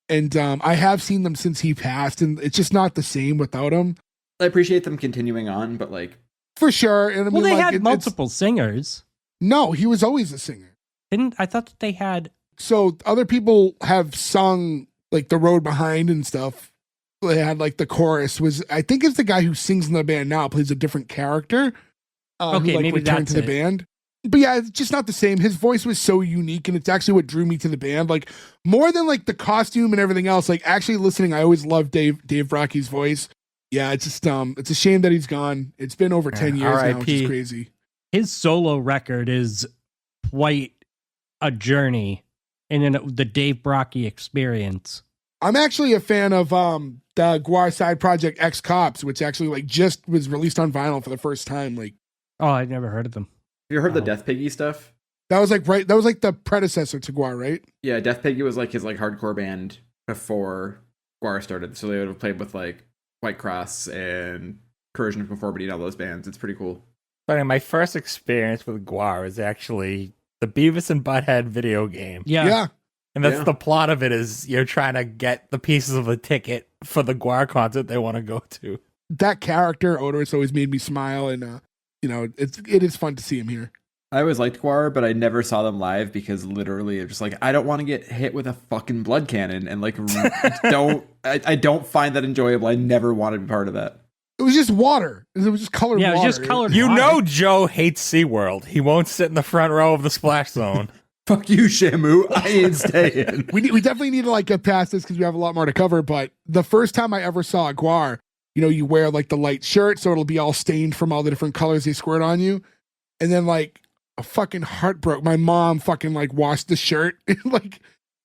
And I have seen them since he passed, and it's just not the same without him. I appreciate them continuing on, but like for sure. And I mean, they had multiple singers. No, he was always a singer. I thought that they had. So other people have sung like The Road Behind and stuff. They had like the chorus was, I think it's the guy who sings in the band now plays a different character. Okay, who, like, maybe returned that's to the band. But yeah, it's just not the same. His voice was so unique, and it's actually what drew me to the band. Like more than like the costume and everything else. Like actually listening, I always loved Dave Brockie's voice. Yeah, it's just it's a shame that he's gone. It's been over 10 years now, which is crazy. His solo record is quite a journey in the Dave Brockie experience. I'm actually a fan of the GWAR side project X Cops, which actually like just was released on vinyl for the first time. Like, oh, I'd never heard of them. Have you heard the Death Piggy stuff? That was like the predecessor to GWAR, right? Yeah, Death Piggy was like his like hardcore band before GWAR started. So they would have played with like White Cross and Corrosion of Conformity and all those bands. It's pretty cool. Funny, my first experience with GWAR is actually the Beavis and Butthead video game. Yeah. And that's the plot of it is you're trying to get the pieces of a ticket for the GWAR concert they want to go to. That character, Oderus, always made me smile, and it is fun to see him here. I always liked GWAR, but I never saw them live because literally it's just like, I don't want to get hit with a fucking blood cannon and like I don't find that enjoyable. I never wanted to be part of that. It was just water. It was just colored water. Yeah, it was just colored water. water. You know Joe hates SeaWorld. He won't sit in the front row of the splash zone. Fuck you, Shamu. I ain't staying. We definitely need to like get past this because we have a lot more to cover, but the first time I ever saw GWAR, you wear like the light shirt so it'll be all stained from all the different colors they squirt on you. And then like a fucking heart broke. My mom fucking like washed the shirt. like,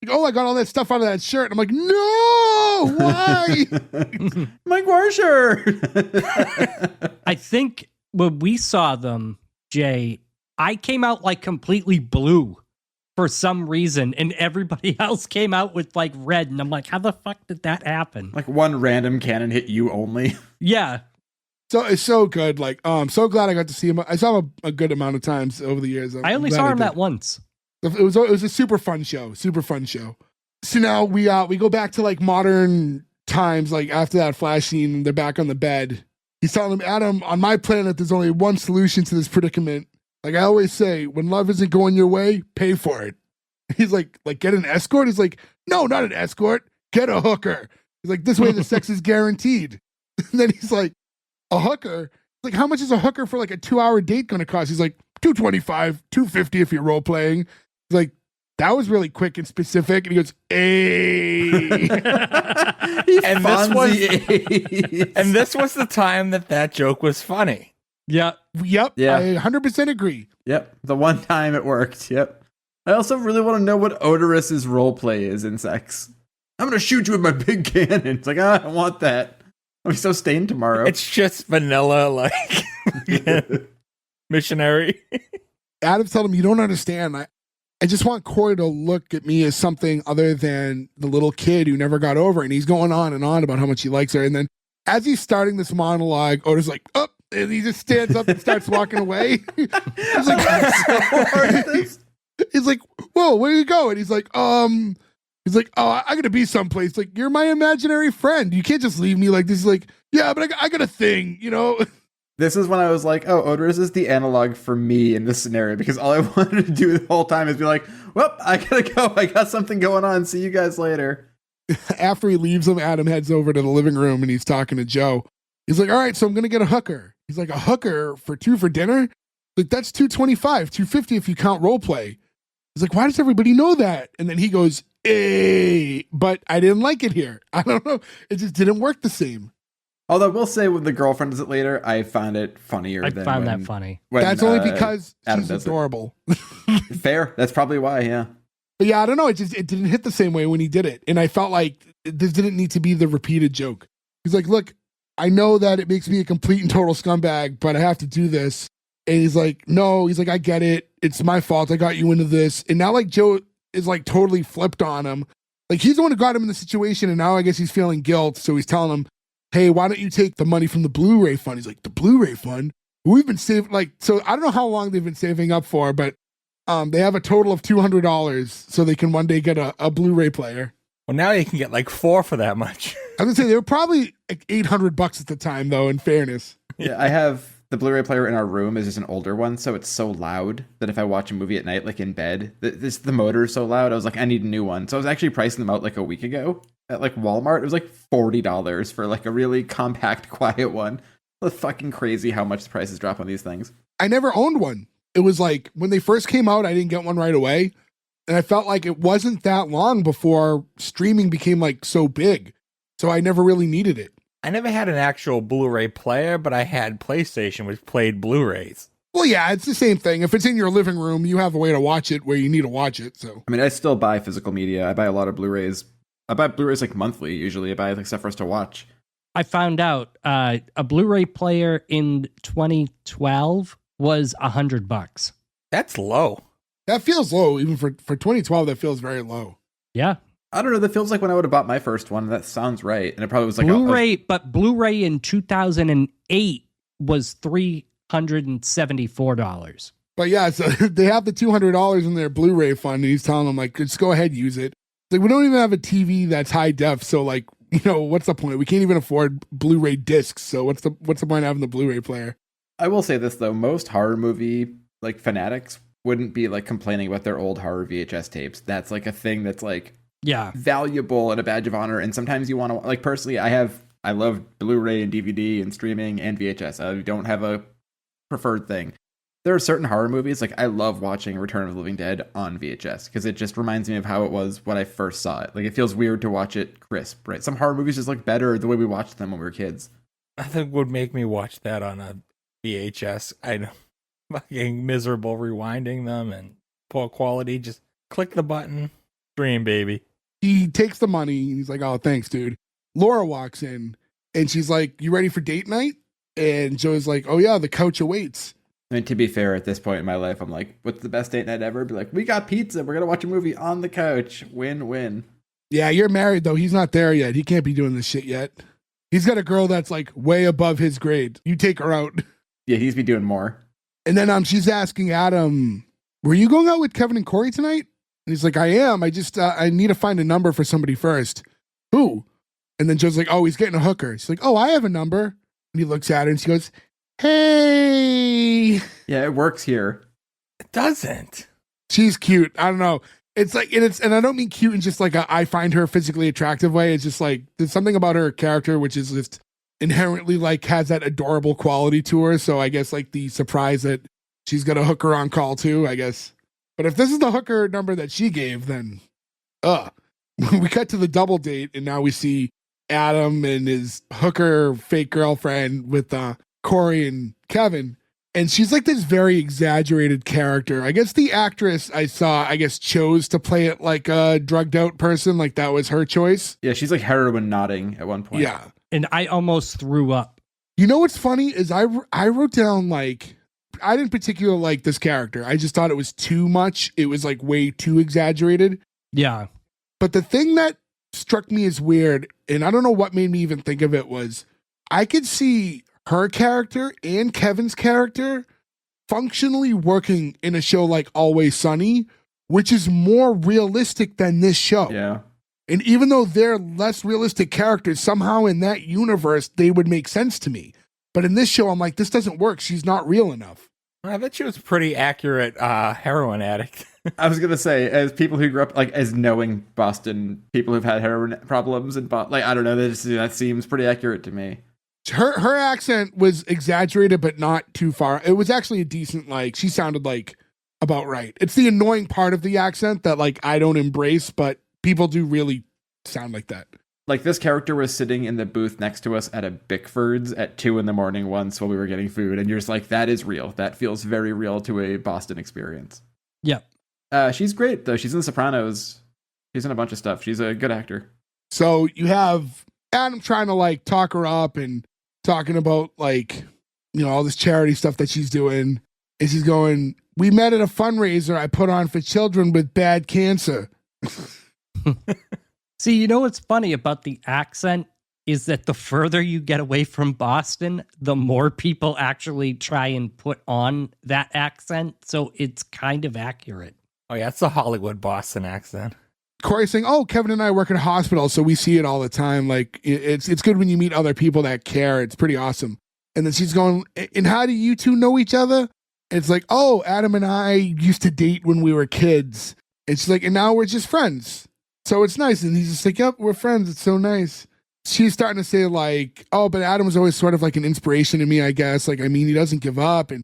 oh, I got all that stuff out of that shirt. I'm like, no, why? My GWAR shirt. I think when we saw them, Jay, I came out like completely blue for some reason, and everybody else came out with like red, and I'm like, how the fuck did that happen? Like one random cannon hit you only. Yeah. So it's so good. Like, I'm so glad I got to see him. I saw him a good amount of times over the years. I only saw him that once. It was a super fun show. So now we go back to like modern times. Like after that flash scene, they're back on the bed. He's telling him, Adam, on my planet, there's only one solution to this predicament. Like I always say, when love isn't going your way, pay for it. He's like get an escort? He's like, no, not an escort. Get a hooker. He's like, this way the sex is guaranteed. And then he's like, a hooker? Like, how much is a hooker for like a 2-hour date going to cost? He's like, $225, $250 if you're role playing. He's like, that was really quick and specific. And he goes, hey. and this was the time that joke was funny. Yep. Yeah. I 100% agree. Yep. The one time it worked. Yep. I also really want to know what Oderus's role play is in sex. I'm going to shoot you with my big cannon. It's like, I don't want that. I'll be so stained tomorrow. It's just vanilla, like missionary. Adam's telling him, you don't understand. I just want Corri to look at me as something other than the little kid who never got over it. And he's going on and on about how much he likes her. And then as he's starting this monologue, Oderus like, up. And he just stands up and starts walking away. He's like, whoa, where are you going? He's like, oh, I gotta be someplace. Like, you're my imaginary friend. You can't just leave me like this. He's like, yeah, but I got a thing, This is when I was like, oh, Oderus is the analog for me in this scenario, because all I wanted to do the whole time is be like, well, I gotta go. I got something going on. See you guys later. After he leaves him, Adam heads over to the living room and he's talking to Joe. He's like, all right, so I'm going to get a hooker. He's like, a hooker for two for dinner? Like, that's $225, $250 if you count role play. He's like, why does everybody know that? And then he goes, hey, but I didn't like it here. I don't know. It just didn't work the same. Although we'll say when the girlfriend does it later, I found it funnier. I found that funny. That's only because Adam she's adorable. Fair. That's probably why, yeah. But yeah, I don't know. It didn't hit the same way when he did it. And I felt like this didn't need to be the repeated joke. He's like, look, I know that it makes me a complete and total scumbag, but I have to do this. And he's like, no, he's like, I get it. It's my fault. I got you into this. And now like Joe is like totally flipped on him. Like he's the one who got him in the situation. And now I guess he's feeling guilt. So he's telling him, hey, why don't you take the money from the Blu-ray fund? He's like, the Blu-ray fund? We've been saving, like, so I don't know how long they've been saving up for, but they have a total of $200 so they can one day get a Blu-ray player. Well, now you can get like 4 for that much. I was gonna say they were probably like $800 at the time, though. In fairness, yeah, I have the Blu-ray player in our room is just an older one, so it's so loud that if I watch a movie at night, like in bed, the motor is so loud. I was like, I need a new one. So I was actually pricing them out like a week ago at like Walmart. It was like $40 for like a really compact, quiet one. It's fucking crazy how much the prices drop on these things. I never owned one. It was like when they first came out, I didn't get one right away. And I felt like it wasn't that long before streaming became like so big. So I never really needed it. I never had an actual Blu-ray player, but I had PlayStation, which played Blu-rays. Well, yeah, it's the same thing. If it's in your living room, you have a way to watch it where you need to watch it. So I mean, I still buy physical media. I buy a lot of Blu-rays. I buy Blu-rays like monthly, usually. I buy like stuff for us to watch. I found out a Blu-ray player in 2012 was $100. That's low. That feels low. Even for 2012, that feels very low. Yeah. I don't know. That feels like when I would have bought my first one. That sounds right. And it probably was like Blu-ray, but Blu-ray in 2008 was $374. But yeah, so they have the $200 in their Blu-ray fund, and he's telling them like, just go ahead, use it. Like, we don't even have a TV that's high def, so like, you know, what's the point? We can't even afford Blu-ray discs, so what's the point of having the Blu-ray player? I will say this though, most horror movie like fanatics wouldn't be like complaining about their old horror VHS tapes. That's like a thing that's like valuable and a badge of honor. And sometimes you want to, like, personally, I love Blu-ray and DVD and streaming and VHS. I don't have a preferred thing. There are certain horror movies, like I love watching Return of the Living Dead on VHS because it just reminds me of how it was when I first saw it. Like, it feels weird to watch it crisp, right? Some horror movies just look better the way we watched them when we were kids. Nothing would make me watch that on a VHS. I know. Fucking miserable rewinding them and poor quality. Just click the button, stream, baby. He takes the money and he's like, oh, thanks, dude. Laura walks in and she's like, you ready for date night? And Joe's like, oh yeah, the couch awaits. I mean, to be fair, at this point in my life, I'm like, what's the best date night ever? Be like, we got pizza. We're going to watch a movie on the couch. Win-win. Yeah, you're married though. He's not there yet. He can't be doing this shit yet. He's got a girl that's like way above his grade. You take her out. Yeah, he's be doing more. And then she's asking Adam, were you going out with Kevin and Corri tonight? And he's like, I am. I just, I need to find a number for somebody first. Who? And then Joe's like, oh, he's getting a hooker. She's like, oh, I have a number. And he looks at her and she goes, hey. Yeah, it works here. It doesn't. She's cute. I don't know. It's like, and I don't mean cute in just like I find her physically attractive way. It's just like, there's something about her character which is just inherently like has that adorable quality to her. So I guess like the surprise that she's got a hooker on call too, I guess. But if this is the hooker number that she gave, then we cut to the double date and now we see Adam and his hooker fake girlfriend with Corri and Kevin. And she's like this very exaggerated character. I guess the actress I saw, chose to play it like a drugged out person. Like that was her choice. Yeah, she's like heroin nodding at one point. Yeah. And I almost threw up. You know what's funny is I wrote down like, I didn't particularly like this character. I just thought it was too much. It was like way too exaggerated. Yeah. But the thing that struck me as weird, and I don't know what made me even think of it, was I could see her character and Kevin's character functionally working in a show like Always Sunny, which is more realistic than this show. Yeah. And even though they're less realistic characters, somehow in that universe, they would make sense to me. But in this show, I'm like, this doesn't work. She's not real enough. I bet she was a pretty accurate heroin addict. I was gonna say, as people who grew up like as knowing Boston people who've had heroin problems and like I don't know, that seems pretty accurate to me. Her accent was exaggerated, but not too far. It was actually a decent, like, she sounded like about right. It's the annoying part of the accent that like I don't embrace, but people do really sound like that. Like this character was sitting in the booth next to us at a Bickford's at 2 a.m. once while we were getting food, and you're just like, that is real. That feels very real to a Boston experience. Yep. She's great though. She's in The Sopranos. She's in a bunch of stuff. She's a good actor. So you have Adam trying to like talk her up and talking about like, you know, all this charity stuff that she's doing. And she's going, we met at a fundraiser I put on for children with bad cancer. See, you know what's funny about the accent is that the further you get away from Boston, the more people actually try and put on that accent. So it's kind of accurate. Oh yeah, it's a Hollywood Boston accent. Corri's saying, oh, Kevin and I work in a hospital, so we see it all the time. Like, it's good when you meet other people that care. It's pretty awesome. And then she's going, and how do you two know each other? And it's like, oh, Adam and I used to date when we were kids. And she's like, and now we're just friends. So it's nice. And he's just like, yep, we're friends. It's so nice. She's starting to say like, oh, but Adam was always sort of like an inspiration to me, I guess. Like, I mean, he doesn't give up. And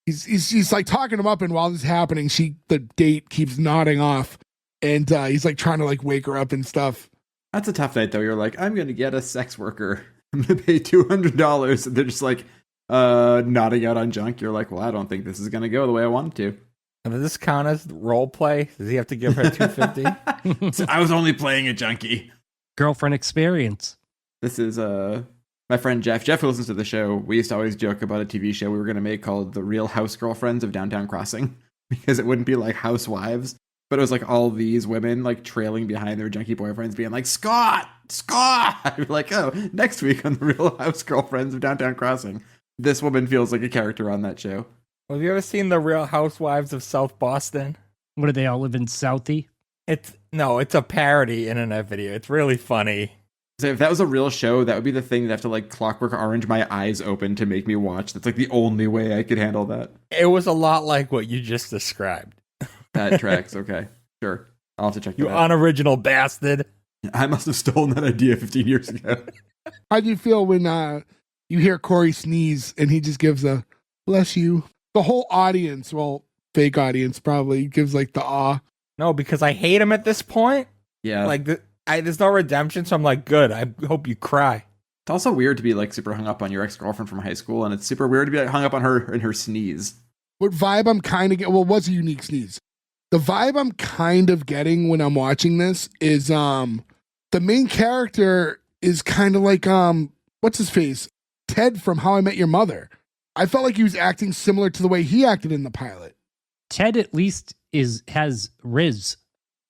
he's like talking him up. And while this is happening, the date keeps nodding off. And he's like trying to like wake her up and stuff. That's a tough night though. You're like, I'm going to get a sex worker. I'm going to pay $200. And they're just like nodding out on junk. You're like, well, I don't think this is going to go the way I want it to. And does this count as role play? Does he have to give her $250? So I was only playing a junkie. Girlfriend experience. This is my friend Jeff. Jeff listens to the show. We used to always joke about a TV show we were going to make called The Real House Girlfriends of Downtown Crossing, because it wouldn't be like housewives, but it was like all these women like trailing behind their junkie boyfriends being like, Scott! I'd be like, oh, next week on The Real House Girlfriends of Downtown Crossing. This woman feels like a character on that show. Have you ever seen The Real Housewives of South Boston? What do they all live in Southie? It's a parody internet video. It's really funny. So if that was a real show, that would be the thing that have to like Clockwork Orange my eyes open to make me watch. That's like the only way I could handle that. It was a lot like what you just described. That tracks. Okay, sure. I'll have to check that You out. unoriginal bastard. I must have stolen that idea 15 years ago. How do you feel when you hear Corri sneeze and he just gives a bless you? The whole audience, well, fake audience probably, gives like the awe. No, because I hate him at this point. Yeah. Like, there's no redemption, so I'm like, good. I hope you cry. It's also weird to be like super hung up on your ex-girlfriend from high school, and it's super weird to be like hung up on her and her sneeze. What vibe I'm kind of getting, well, it was a unique sneeze. The vibe I'm kind of getting when I'm watching this is the main character is kind of like, what's his face? Ted from How I Met Your Mother. I felt like he was acting similar to the way he acted in the pilot. Ted at least has Riz.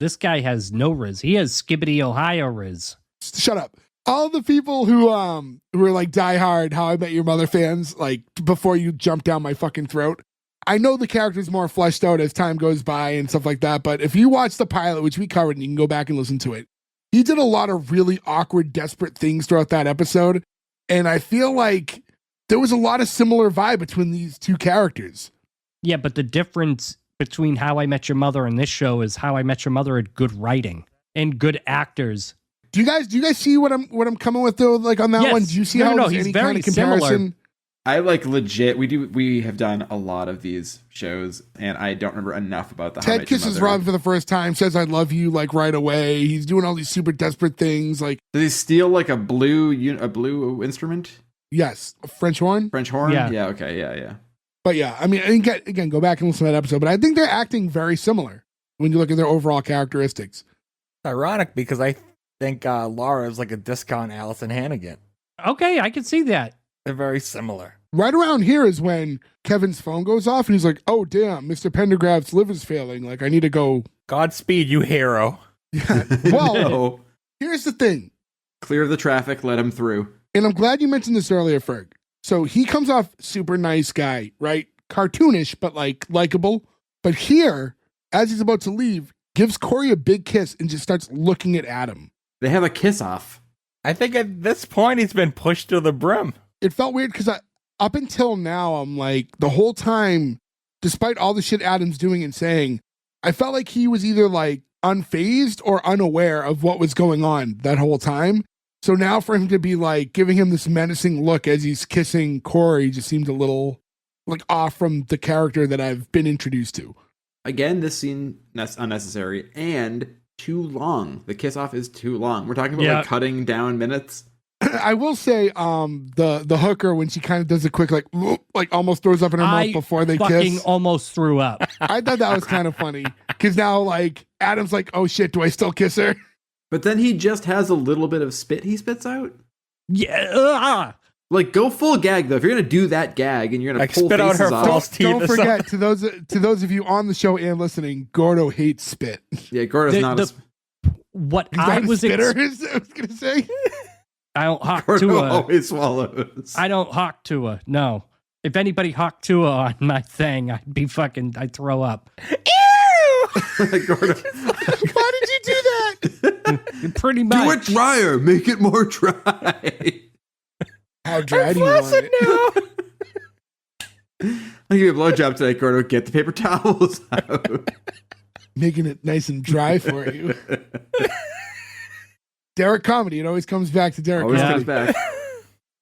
This guy has no Riz. He has Skibbity Ohio Riz. Shut up. All the people who are like diehard How I Met Your Mother fans, like before you jump down my fucking throat, I know the character's more fleshed out as time goes by and stuff like that, but if you watch the pilot, which we covered, and you can go back and listen to it, he did a lot of really awkward, desperate things throughout that episode, and I feel like there was a lot of similar vibe between these two characters. Yeah, but the difference between How I Met Your Mother and this show is How I Met Your Mother had good writing and good actors. Do you guys see what I'm coming with though? Like on that Yes. one, do you see how there's he's any very kind of comparison? similar. I like legit. We have done a lot of these shows, and I don't remember enough about the How I Ted Met Your kisses Mother. Robin for the first time, says "I love you" like right away. He's doing all these super desperate things. Like, Does he steal like a blue instrument? yes, a French horn. French horn? Yeah. Okay. Yeah. But yeah, I mean, again, go back and listen to that episode. But I think they're acting very similar when you look at their overall characteristics. It's ironic because I think Laura is like a discount Allison Hannigan. Okay, I can see that. They're very similar. Right around here is when Kevin's phone goes off and he's like, "Oh damn, Mr. Pendergraft's liver's failing. Like, I need to go." Godspeed, you hero. Yeah. Well, No. here's the thing, Clear the traffic, let him through. and I'm glad you mentioned this earlier, Ferg. So he comes off super nice guy, right? Cartoonish, but like likable. But here, as he's about to leave, gives Corri a big kiss and just starts looking at Adam. They have a kiss off. I think at this point he's been pushed to the brim. It felt weird because up until now, I'm like, the whole time, despite all the shit Adam's doing and saying, I felt like he was either like unfazed or unaware of what was going on that whole time. So now for him to be like giving him this menacing look as he's kissing Corri just seems a little like off from the character that I've been introduced to. Again, this scene that's unnecessary and too long. The kiss off is too long. We're talking about like cutting down minutes. I will say, the hooker, when she kind of does a quick like almost throws up in her mouth before they fucking kiss. Almost threw up. I thought that was kind of funny because now like Adam's like, oh shit, do I still kiss her? But then he just has a little bit of spit he spits out. Yeah. Like, go full gag though. If you're gonna do that gag and you're gonna pull spit out her false teeth. Don't forget to those of you on the show and listening, Gordo hates spit. Yeah, Gordo's not a what He's I not was a spitter. I was gonna say. I don't hawk Gordo to her. Always swallows. I don't hawk to her. No. If anybody hawked to her on my thing, I'd throw up. Gordo. Why did you do that? Pretty much. Do it drier. Make it more dry. How dry do you want it? I'll give you a blowjob today, Gordo. Get the paper towels out. Making it nice and dry for you. Derek comedy. It always comes back to Derek. Always comes back.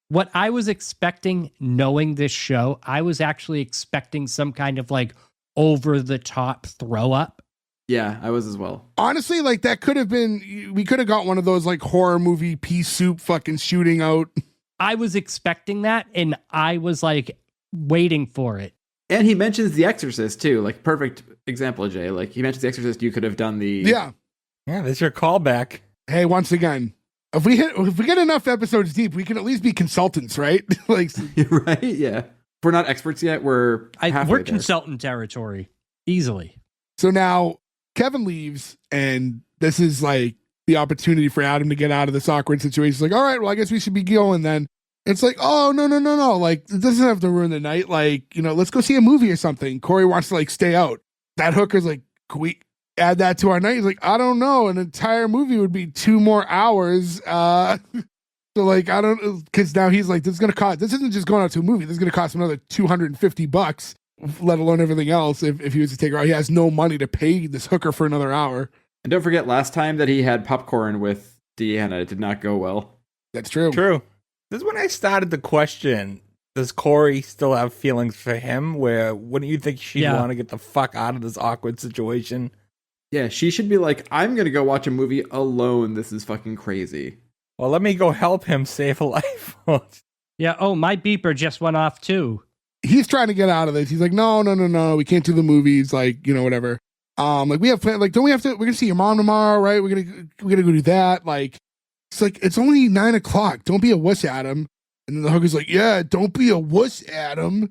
What I was expecting knowing this show, I was actually expecting some kind of like over the top throw up. Yeah, I was as well. Honestly, like that could have been, we could have got one of those like horror movie pea soup fucking shooting out. I was expecting that and I was like waiting for it. And he mentions The Exorcist too. Like perfect example, Jay. Like he mentions The Exorcist, you could have done the Yeah, that's your callback. Hey, once again, if we get enough episodes deep, we can at least be consultants, right? Like, right? Yeah. If we're not experts yet, we're we're consultant territory easily. So now Kevin leaves, and this is like the opportunity for Adam to get out of this awkward situation. He's like, all right, well, I guess we should be going then. It's like, oh, no. Like, it doesn't have to ruin the night. Like, let's go see a movie or something. Corri wants to like stay out. That hooker's like, can we add that to our night? He's like, I don't know. An entire movie would be 2 more hours. So like, I don't, because now he's like, this isn't just going out to a movie. This is going to cost him another $250, let alone everything else. If he was to take her out, he has no money to pay this hooker for another hour. And don't forget last time that he had popcorn with DeAnna, it did not go well. That's true. True. This is when I started to question, does Corri still have feelings for him? Where wouldn't you think she'd want to get the fuck out of this awkward situation? Yeah, she should be like, I'm going to go watch a movie alone. This is fucking crazy. Well, let me go help him save a life. Yeah, oh, my beeper just went off too. He's trying to get out of this. He's like, no, we can't do the movies, like, whatever. Like we have plans, like, don't we have to, we're gonna see your mom tomorrow, right? We're gonna go do that. Like, it's like, it's only 9:00. Don't be a wuss, Adam. And then the hooker's like, yeah, don't be a wuss, Adam.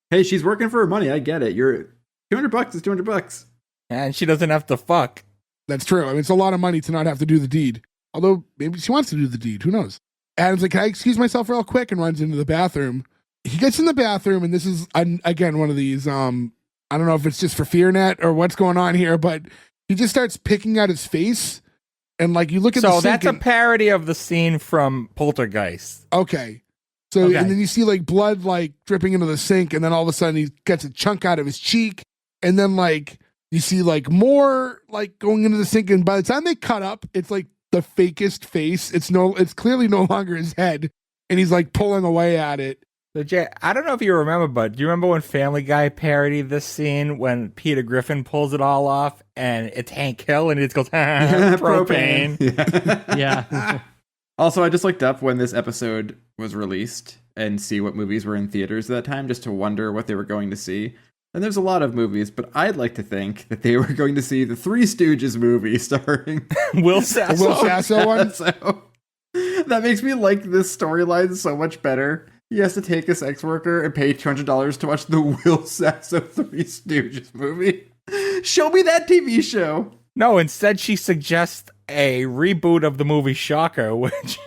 Hey, she's working for her money. I get it. You're $200 is $200. And she doesn't have to fuck. That's true. I mean, it's a lot of money to not have to do the deed. Although maybe she wants to do the deed. Who knows? Adam's like, can I excuse myself real quick? And runs into the bathroom. He gets in the bathroom, and this is, again, one of these, I don't know if it's just for FEARnet or what's going on here, but he just starts picking at his face. And like, you look at the sink. So that's a parody of the scene from Poltergeist. Okay. So, and then you see like blood like dripping into the sink, and then all of a sudden he gets a chunk out of his cheek. And then like, you see like more like going into the sink. And by the time they cut up, it's like the fakest face. It's clearly no longer his head. And he's like pulling away at it. So Jay, I don't know if you remember, but do you remember when Family Guy parodied this scene when Peter Griffin pulls it all off and it's Hank Hill and he just goes, propane. Yeah. Also, I just looked up when this episode was released and see what movies were in theaters at that time, just to wonder what they were going to see. And there's a lot of movies, but I'd like to think that they were going to see the Three Stooges movie starring Will Sasso. Will Sasso one? So, that makes me like this storyline so much better. He has to take a sex worker and pay $200 to watch the Will Sasso Three Stooges movie. Show me that TV show. No, instead she suggests a reboot of the movie Shocker, which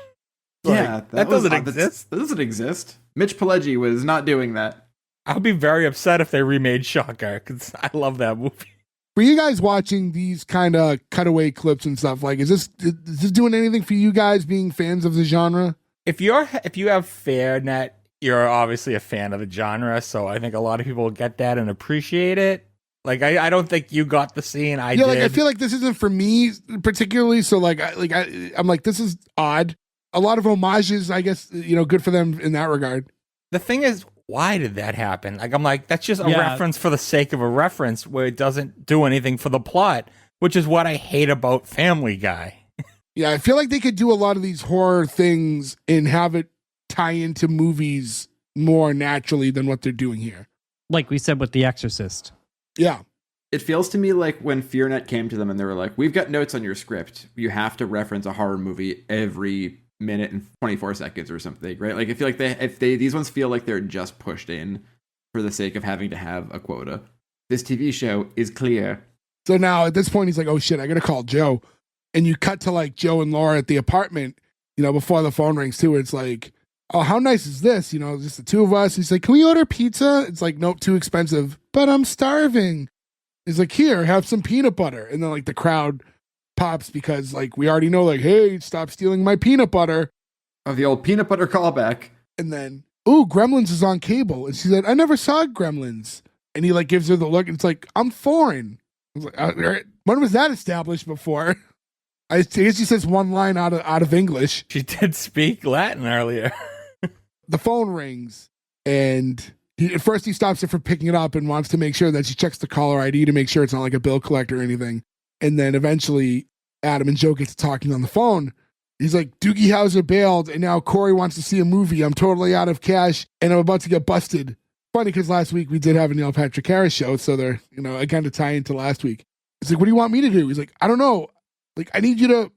that doesn't exist. That doesn't exist. Mitch Pileggi was not doing that. I would be very upset if they remade Shocker, because I love that movie. For you guys watching these kind of cutaway clips and stuff, like, is this doing anything for you guys being fans of the genre? if you have FEARnet, you're obviously a fan of the genre, so I think a lot of people will get that and appreciate it. Like, I don't think you got the scene. I did. Like, I feel like this isn't for me particularly. So I'm like, this is odd. A lot of homages, I guess, good for them in that regard. The thing is, why did that happen? Like, I'm like, that's just a reference for the sake of a reference where it doesn't do anything for the plot, which is what I hate about Family Guy. Yeah, I feel like they could do a lot of these horror things and have it tie into movies more naturally than what they're doing here. Like we said with The Exorcist. Yeah. It feels to me like when FEARnet came to them and they were like, we've got notes on your script. You have to reference a horror movie every minute and 24 seconds or something, right? Like, I feel like these ones feel like they're just pushed in for the sake of having to have a quota. This TV show is clear. So now at this point, he's like, oh shit, I gotta call Joe. And you cut to like Joe and Laura at the apartment, before the phone rings too. It's like, oh, how nice is this? Just the two of us. He's like, can we order pizza? It's like, nope, too expensive, but I'm starving. He's like, here, have some peanut butter. And then like the crowd pops because like we already know, like, hey, stop stealing my peanut butter. Oh, the old peanut butter callback. And then, ooh, Gremlins is on cable. And she said, I never saw Gremlins. And he like gives her the look. And it's like, I'm foreign. I was like, when was that established before? I guess she says one line out of English. She did speak Latin earlier. The phone rings, and at first he stops her from picking it up and wants to make sure that she checks the caller ID to make sure it's not like a bill collector or anything. And then eventually Adam and Joe get to talking on the phone. He's like, Doogie Howser bailed, and now Corri wants to see a movie. I'm totally out of cash, and I'm about to get busted. Funny, because last week we did have a Neil Patrick Harris show, so they're, again, to tie into last week. He's like, what do you want me to do? He's like, I don't know. Like, I need you to,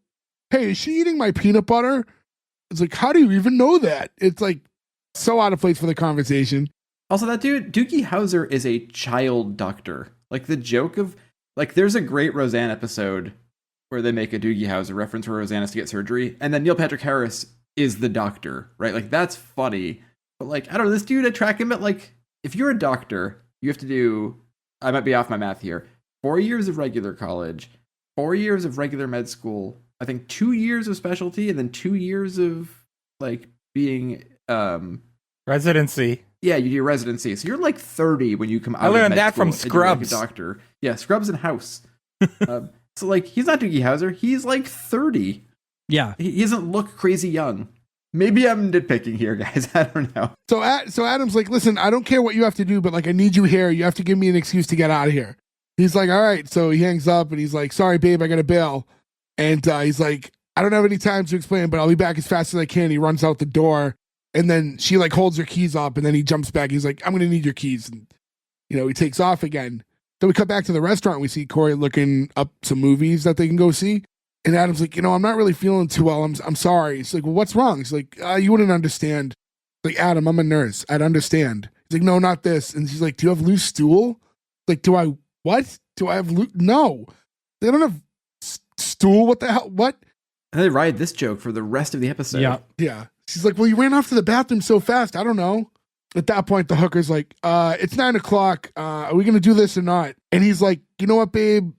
hey, is she eating my peanut butter? It's like, how do you even know that? It's like so out of place for the conversation. Also, that dude, Doogie Howser, is a child doctor. Like, the joke of, like, there's a great Roseanne episode where they make a Doogie Howser reference where Roseanne has to get surgery, and then Neil Patrick Harris is the doctor, right? Like, that's funny. But, like, I don't know, this dude, I track him at, like, if you're a doctor, you have to do, I might be off my math here, 4 years of regular college, 4 years of regular med school, I think 2 years of specialty, and then 2 years of like being residency. Yeah, you do your residency. So you're like 30 when you come out. I learned of med that from school Scrubs. Like a doctor. Yeah, Scrubs and House. So like he's not Doogie Howser. He's like 30. Yeah, he doesn't look crazy young. Maybe I'm nitpicking here, guys. I don't know. So Adam's like, listen, I don't care what you have to do, but like I need you here. You have to give me an excuse to get out of here. He's like, all right. So he hangs up and he's like, sorry, babe, I got to bail. And he's like, I don't have any time to explain, but I'll be back as fast as I can. He runs out the door, and then she like holds her keys up, and then he jumps back. He's like, I'm going to need your keys. And, he takes off again. Then we cut back to the restaurant. We see Corri looking up some movies that they can go see. And Adam's like, I'm not really feeling too well. I'm sorry. He's like, well, what's wrong? He's like, you wouldn't understand. Like, Adam, I'm a nurse. I'd understand. He's like, no, not this. And she's like, do you have loose stool? Like, what? Do I have loose? No. They don't have stool. What the hell? What? And they ride this joke for the rest of the episode. Yeah. She's like, well, you ran off to the bathroom so fast. I don't know. At that point, the hooker's like, it's 9:00. Are we going to do this or not? And he's like, you know what, babe?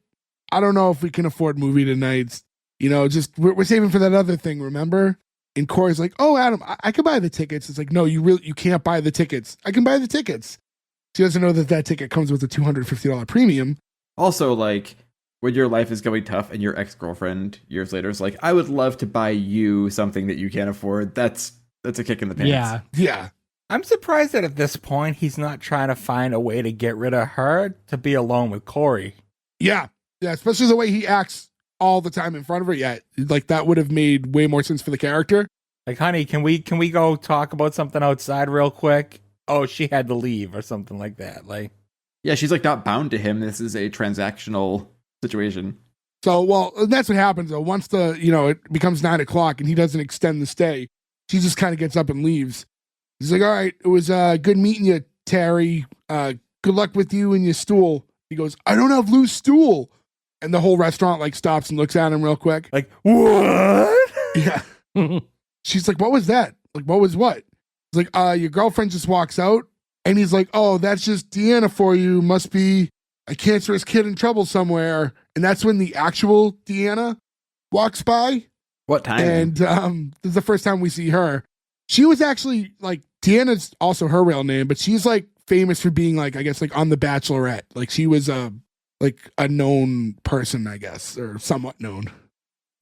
I don't know if we can afford movie tonight. Just we're saving for that other thing, remember? And Corey's like, oh, Adam, I can buy the tickets. It's like, no, you can't buy the tickets. I can buy the tickets. She doesn't know that ticket comes with a $250 premium. Also, like, when your life is going tough and your ex-girlfriend years later is like, I would love to buy you something that you can't afford. That's a kick in the pants. Yeah. I'm surprised that at this point he's not trying to find a way to get rid of her to be alone with Corri. Yeah, especially the way he acts all the time in front of her. Yeah, like that would have made way more sense for the character. Like, honey, can we go talk about something outside real quick? Oh, she had to leave or something like that. Like, yeah, she's like not bound to him. This is a transactional situation. So, well, that's what happens though. Once it becomes 9:00 and he doesn't extend the stay, she just kind of gets up and leaves. He's like, all right, it was good meeting you, Terry. Good luck with you and your stool. He goes, I don't have loose stool. And the whole restaurant like stops and looks at him real quick. Like, what? Yeah. She's like, what was that? Like, what was what? He's like, your girlfriend just walks out. And he's like, oh, that's just DeAnna for you. Must be a cancerous kid in trouble somewhere. And that's when the actual DeAnna walks by. What time? And this is the first time we see her. she was actually like, DeAnna's also her real name, but she's like famous for being like, I guess, like on The Bachelorette. Like she was like a known person, I guess, or somewhat known.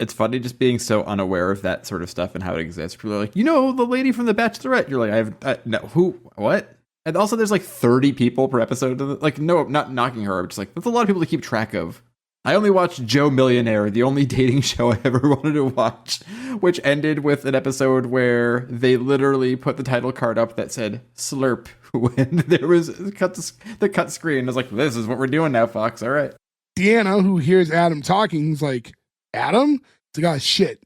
It's funny just being so unaware of that sort of stuff and how it exists. People are like, you know, the lady from The Bachelorette. You're like, no, who, what? And also there's like 30 people per episode. Like, no, not knocking her. I'm just like, that's a lot of people to keep track of. I only watched Joe Millionaire, the only dating show I ever wanted to watch, which ended with an episode where they literally put the title card up that said slurp when there was the cut screen. I was like, this is what we're doing now, Fox. All right. DeAnna, who hears Adam talking, is like, Adam? It's like, oh, shit.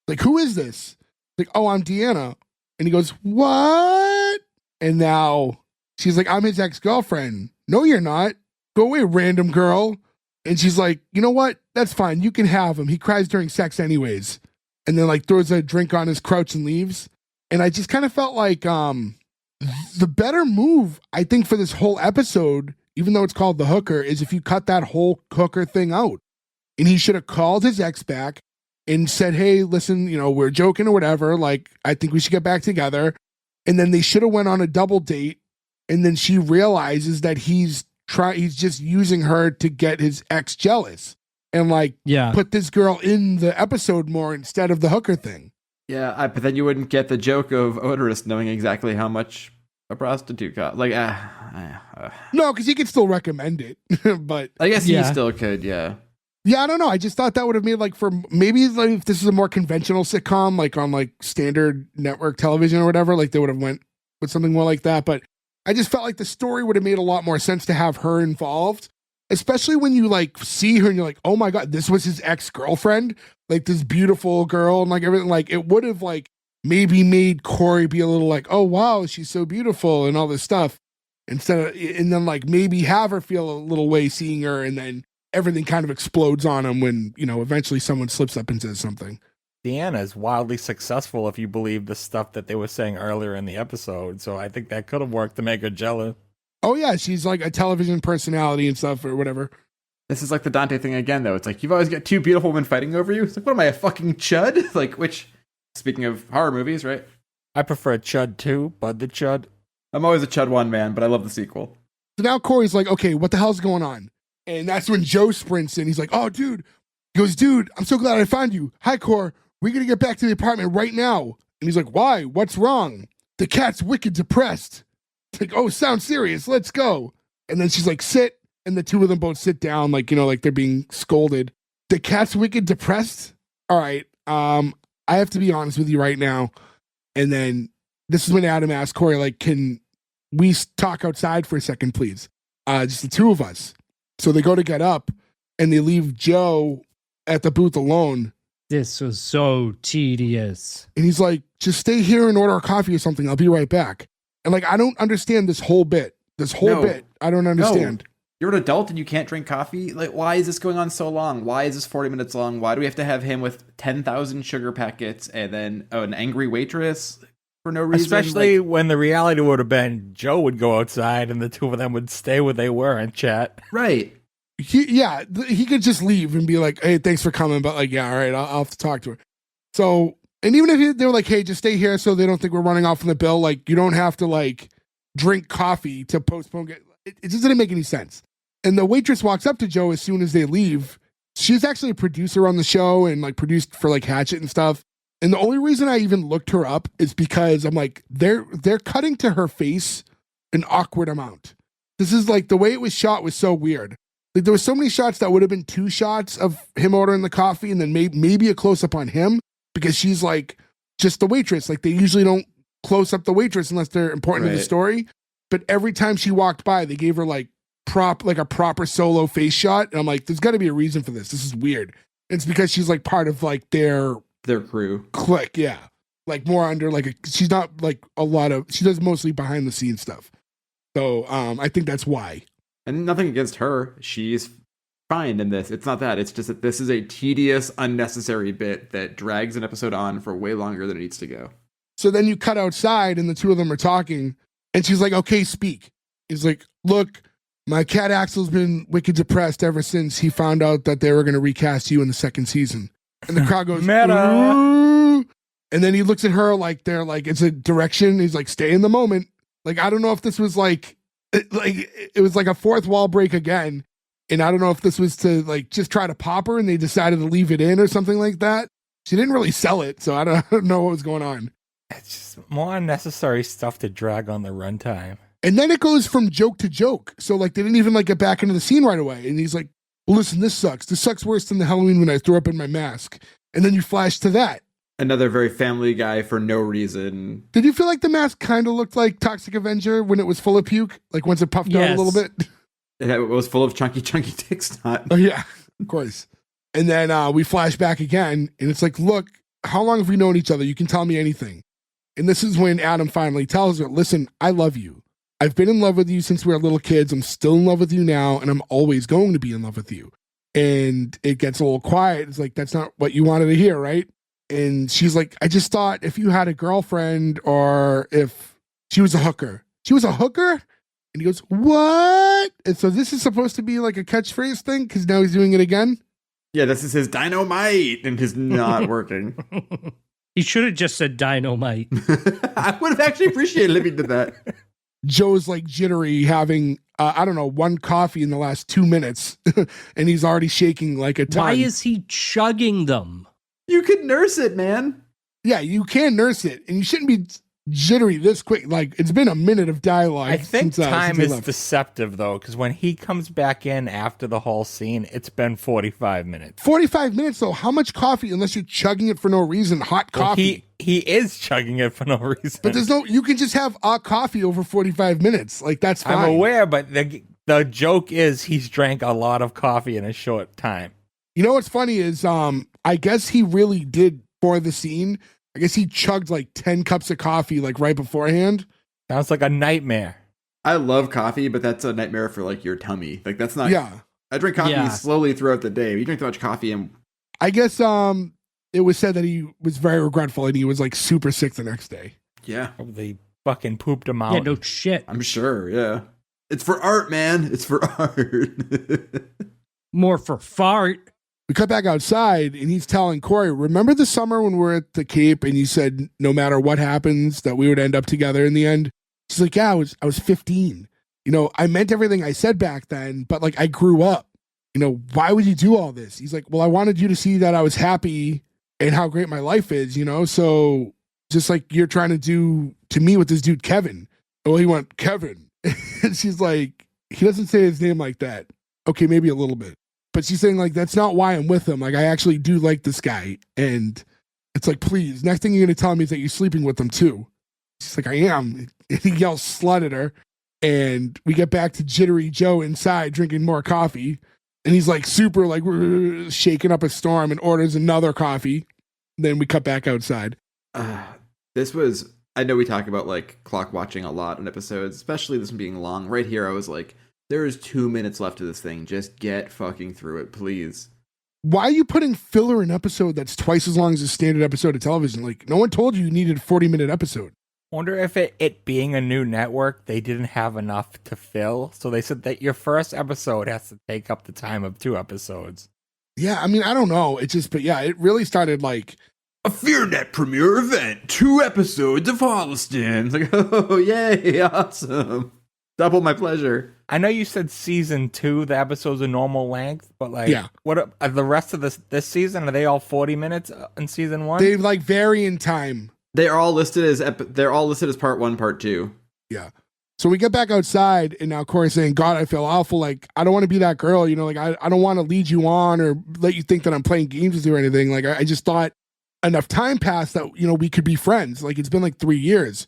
Like, who is this? Like, oh, I'm DeAnna. And he goes, what? And now she's like, I'm his ex-girlfriend. No, you're not. Go away, random girl. And she's like, you know what? That's fine. You can have him. He cries during sex anyways. And then like throws a drink on his crotch and leaves. And I just kind of felt like the better move, I think, for this whole episode, even though it's called The Hooker, is if you cut that whole hooker thing out. And he should have called his ex back and said, hey, listen, you know, we're joking or whatever. Like, I think we should get back together. And then they should have went on a double date. And then she realizes that he's just using her to get his ex jealous and like put this girl in the episode more instead of the hooker thing. Yeah, but then you wouldn't get the joke of Oderus knowing exactly how much a prostitute got. Like, no, because he could still recommend it. But I guess he still could, yeah. Yeah, I don't know. I just thought that would have made like for maybe like if this is a more conventional sitcom, like on like standard network television or whatever, like they would have went with something more like that. But I just felt like the story would have made a lot more sense to have her involved, especially when you like see her and you're like, oh my God, this was his ex-girlfriend, like this beautiful girl and like everything. Like it would have like maybe made Corri be a little like, oh wow, she's so beautiful and all this stuff. And then like maybe have her feel a little way seeing her, and then everything kind of explodes on him when, you know, eventually someone slips up and says something. DeAnna is wildly successful if you believe the stuff that they were saying earlier in the episode. So I think that could have worked to make her jealous. Oh yeah, she's like a television personality and stuff or whatever. This is like the Dante thing again, though. It's like, you've always got two beautiful women fighting over you. It's like, what am I, a fucking chud? Like, which, speaking of horror movies, right? I prefer Chud 2, Bud the Chud. I'm always a Chud 1 man, but I love the sequel. So now Corey's like, okay, what the hell's going on? And that's when Joe sprints in. He's like, oh, dude. He goes, dude, I'm so glad I found you. Hi, Cor. We're going to get back to the apartment right now. And he's like, why? What's wrong? The cat's wicked depressed. It's like, oh, sounds serious. Let's go. And then she's like, sit. And the two of them both sit down, like, you know, like they're being scolded. The cat's wicked depressed? All right. I have to be honest with you right now. And then this is when Adam asked Corey, like, can we talk outside for a second, please? Just the two of us. So they go to get up and they leave Joe at the booth alone. This was so tedious. And he's like, just stay here and order a coffee or something. I'll be right back. And like, I don't understand this whole bit. I don't understand. No. You're an adult and you can't drink coffee? Like, why is this going on so long? Why is this 40 minutes long? Why do we have to have him with 10,000 sugar packets and then an angry waitress for no reason? Especially when the reality would have been Joe would go outside and the two of them would stay where they were and chat. Right. He could just leave and be like, hey, thanks for coming. But like, yeah, all right, I'll have to talk to her. So, and even if they were like, hey, just stay here so they don't think we're running off on the bill, like, you don't have to like drink coffee to postpone. It just didn't make any sense. And the waitress walks up to Joe as soon as they leave. She's actually a producer on the show and like produced for like Hatchet and stuff. And the only reason I even looked her up is because I'm like, they're cutting to her face an awkward amount. This is like, the way it was shot was so weird. Like there were so many shots that would have been 2 shots of him ordering the coffee and then maybe a close up on him, because she's like just the waitress. Like they usually don't close up the waitress unless they're important to the story. But every time she walked by, they gave her like a proper solo face shot. And I'm like, there's got to be a reason for this. This is weird. And it's because she's like part of like their crew clique. Yeah. Like more under like she's not like she does mostly behind the scenes stuff. So I think that's why. And nothing against her. She's fine in this. It's not that. It's just that this is a tedious, unnecessary bit that drags an episode on for way longer than it needs to go. So then you cut outside and the two of them are talking and she's like, okay, speak. He's like, look, my cat Axel's been wicked depressed ever since he found out that they were going to recast you in the 2nd season. And the crowd goes, meta. Ooh. And then he looks at her like they're like, it's a direction. He's like, stay in the moment. Like, I don't know if this was like it was like a fourth wall break again. And I don't know if this was to like just try to pop her and they decided to leave it in or something like that. She didn't really sell it. So I don't know what was going on. It's just more unnecessary stuff to drag on the runtime. And then it goes from joke to joke. So like they didn't even like get back into the scene right away. And he's like, well, listen, this sucks. This sucks worse than the Halloween when I threw up in my mask. And then you flash to that. Another very Family Guy for no reason. Did you feel like the mask kind of looked like Toxic Avenger when it was full of puke? Like once it puffed out a little bit? It was full of chunky dicks, not. Oh, yeah, of course. And then we flash back again, and it's like, look, how long have we known each other? You can tell me anything. And this is when Adam finally tells her, listen, I love you. I've been in love with you since we were little kids. I'm still in love with you now, and I'm always going to be in love with you. And it gets a little quiet. It's like, that's not what you wanted to hear, right? And she's like, I just thought if you had a girlfriend or if she was a hooker. She was a hooker? And he goes, what? And so this is supposed to be like a catchphrase thing because now he's doing it again? Yeah, this is his dynamite and he's not working. He should have just said dynamite. I would have actually appreciated if he did that. Joe's like jittery having, I don't know, one coffee in the last 2 minutes and he's already shaking like a ton. Why is he chugging them? You could nurse it, man. Yeah, you can nurse it, and you shouldn't be jittery this quick. Like, it's been a minute of dialogue. I think time is left. deceptive, though, because when he comes back in after the whole scene, it's been 45 minutes. 45 minutes, though. How much coffee, unless you're chugging it for no reason, hot coffee? He is chugging it for no reason. But there's no, you can just have hot coffee over 45 minutes. Like, that's fine. I'm aware, but the joke is he's drank a lot of coffee in a short time. You know what's funny is, I guess he really did for the scene. I guess he chugged like 10 cups of coffee like right beforehand. Sounds like a nightmare. I love coffee, but that's a nightmare for like your tummy. Like that's not. Yeah. I drink coffee slowly throughout the day. You drink too much coffee and. I guess it was said that he was very regretful and he was like super sick the next day. Yeah. They fucking pooped him out. Yeah, no shit. I'm sure. Yeah. It's for art, man. It's for art. More for fart. We cut back outside and he's telling Corri, remember the summer when we were at the Cape and you said no matter what happens that we would end up together in the end? She's like, yeah, I was 15. You know, I meant everything I said back then, but like I grew up. You know, why would you do all this? He's like, well, I wanted you to see that I was happy and how great my life is, you know? So just like you're trying to do to me with this dude, Kevin. Well, he went, Kevin. And she's like, he doesn't say his name like that. Okay, maybe a little bit. But she's saying, like, that's not why I'm with him. Like, I actually do like this guy. And it's like, please, next thing you're going to tell me is that you're sleeping with him, too. She's like, I am. And he yells slut at her. And we get back to jittery Joe inside drinking more coffee. And he's, like, super, like, shaking up a storm and orders another coffee. Then we cut back outside. This was, I know we talk about, like, clock watching a lot in episodes, especially this one being long. Right here, I was like, there is 2 minutes left of this thing. Just get fucking through it, please. Why are you putting filler in an episode that's twice as long as a standard episode of television? Like, no one told you needed a 40-minute episode. Wonder if it being a new network, they didn't have enough to fill. So they said that your first episode has to take up the time of 2 episodes. Yeah, I mean, I don't know. It just, but yeah, it really started like... A FEARnet premiere event. 2 episodes of Holliston. It's like, oh, yay, awesome. Double my pleasure. I know you said season 2, the episodes are normal length, but like, yeah. What are the rest of this season? Are they all 40 minutes in season 1? They like vary in time. They're all listed as part 1, part 2. Yeah. So we get back outside, and now Corri's saying, God, I feel awful. Like, I don't want to be that girl. You know, like, I don't want to lead you on or let you think that I'm playing games with you or anything. Like, I just thought enough time passed that, you know, we could be friends. Like, it's been like 3 years.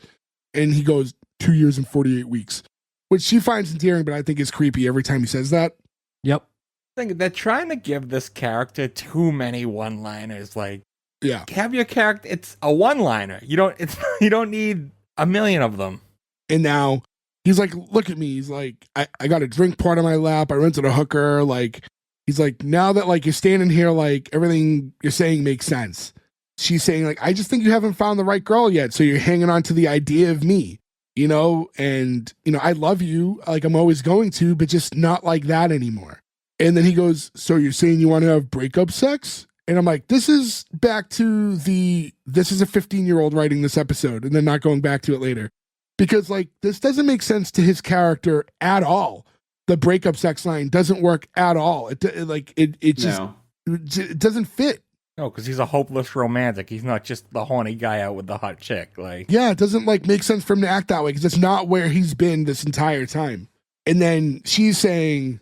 And he goes, 2 years and 48 weeks. Which she finds endearing, but I think is creepy every time he says that. Yep. I think they're trying to give this character too many one-liners. Like, yeah, have your character. It's a one-liner. You don't need a million of them. And now he's like, look at me. He's like, I got a drink poured on my lap. I rented a hooker. Like, he's like, now that like you're standing here, like everything you're saying makes sense. She's saying like, I just think you haven't found the right girl yet. So you're hanging on to the idea of me. You know, and, you know, I love you, like I'm always going to, but just not like that anymore. And then he goes, so you're saying you want to have breakup sex? And I'm like, this is back to this is a 15-year-old writing this episode and then not going back to it later. Because like, this doesn't make sense to his character at all. The breakup sex line doesn't work at all. It doesn't fit. No, because he's a hopeless romantic. He's not just the horny guy out with the hot chick. Like, yeah, it doesn't like make sense for him to act that way because it's not where he's been this entire time. And then she's saying,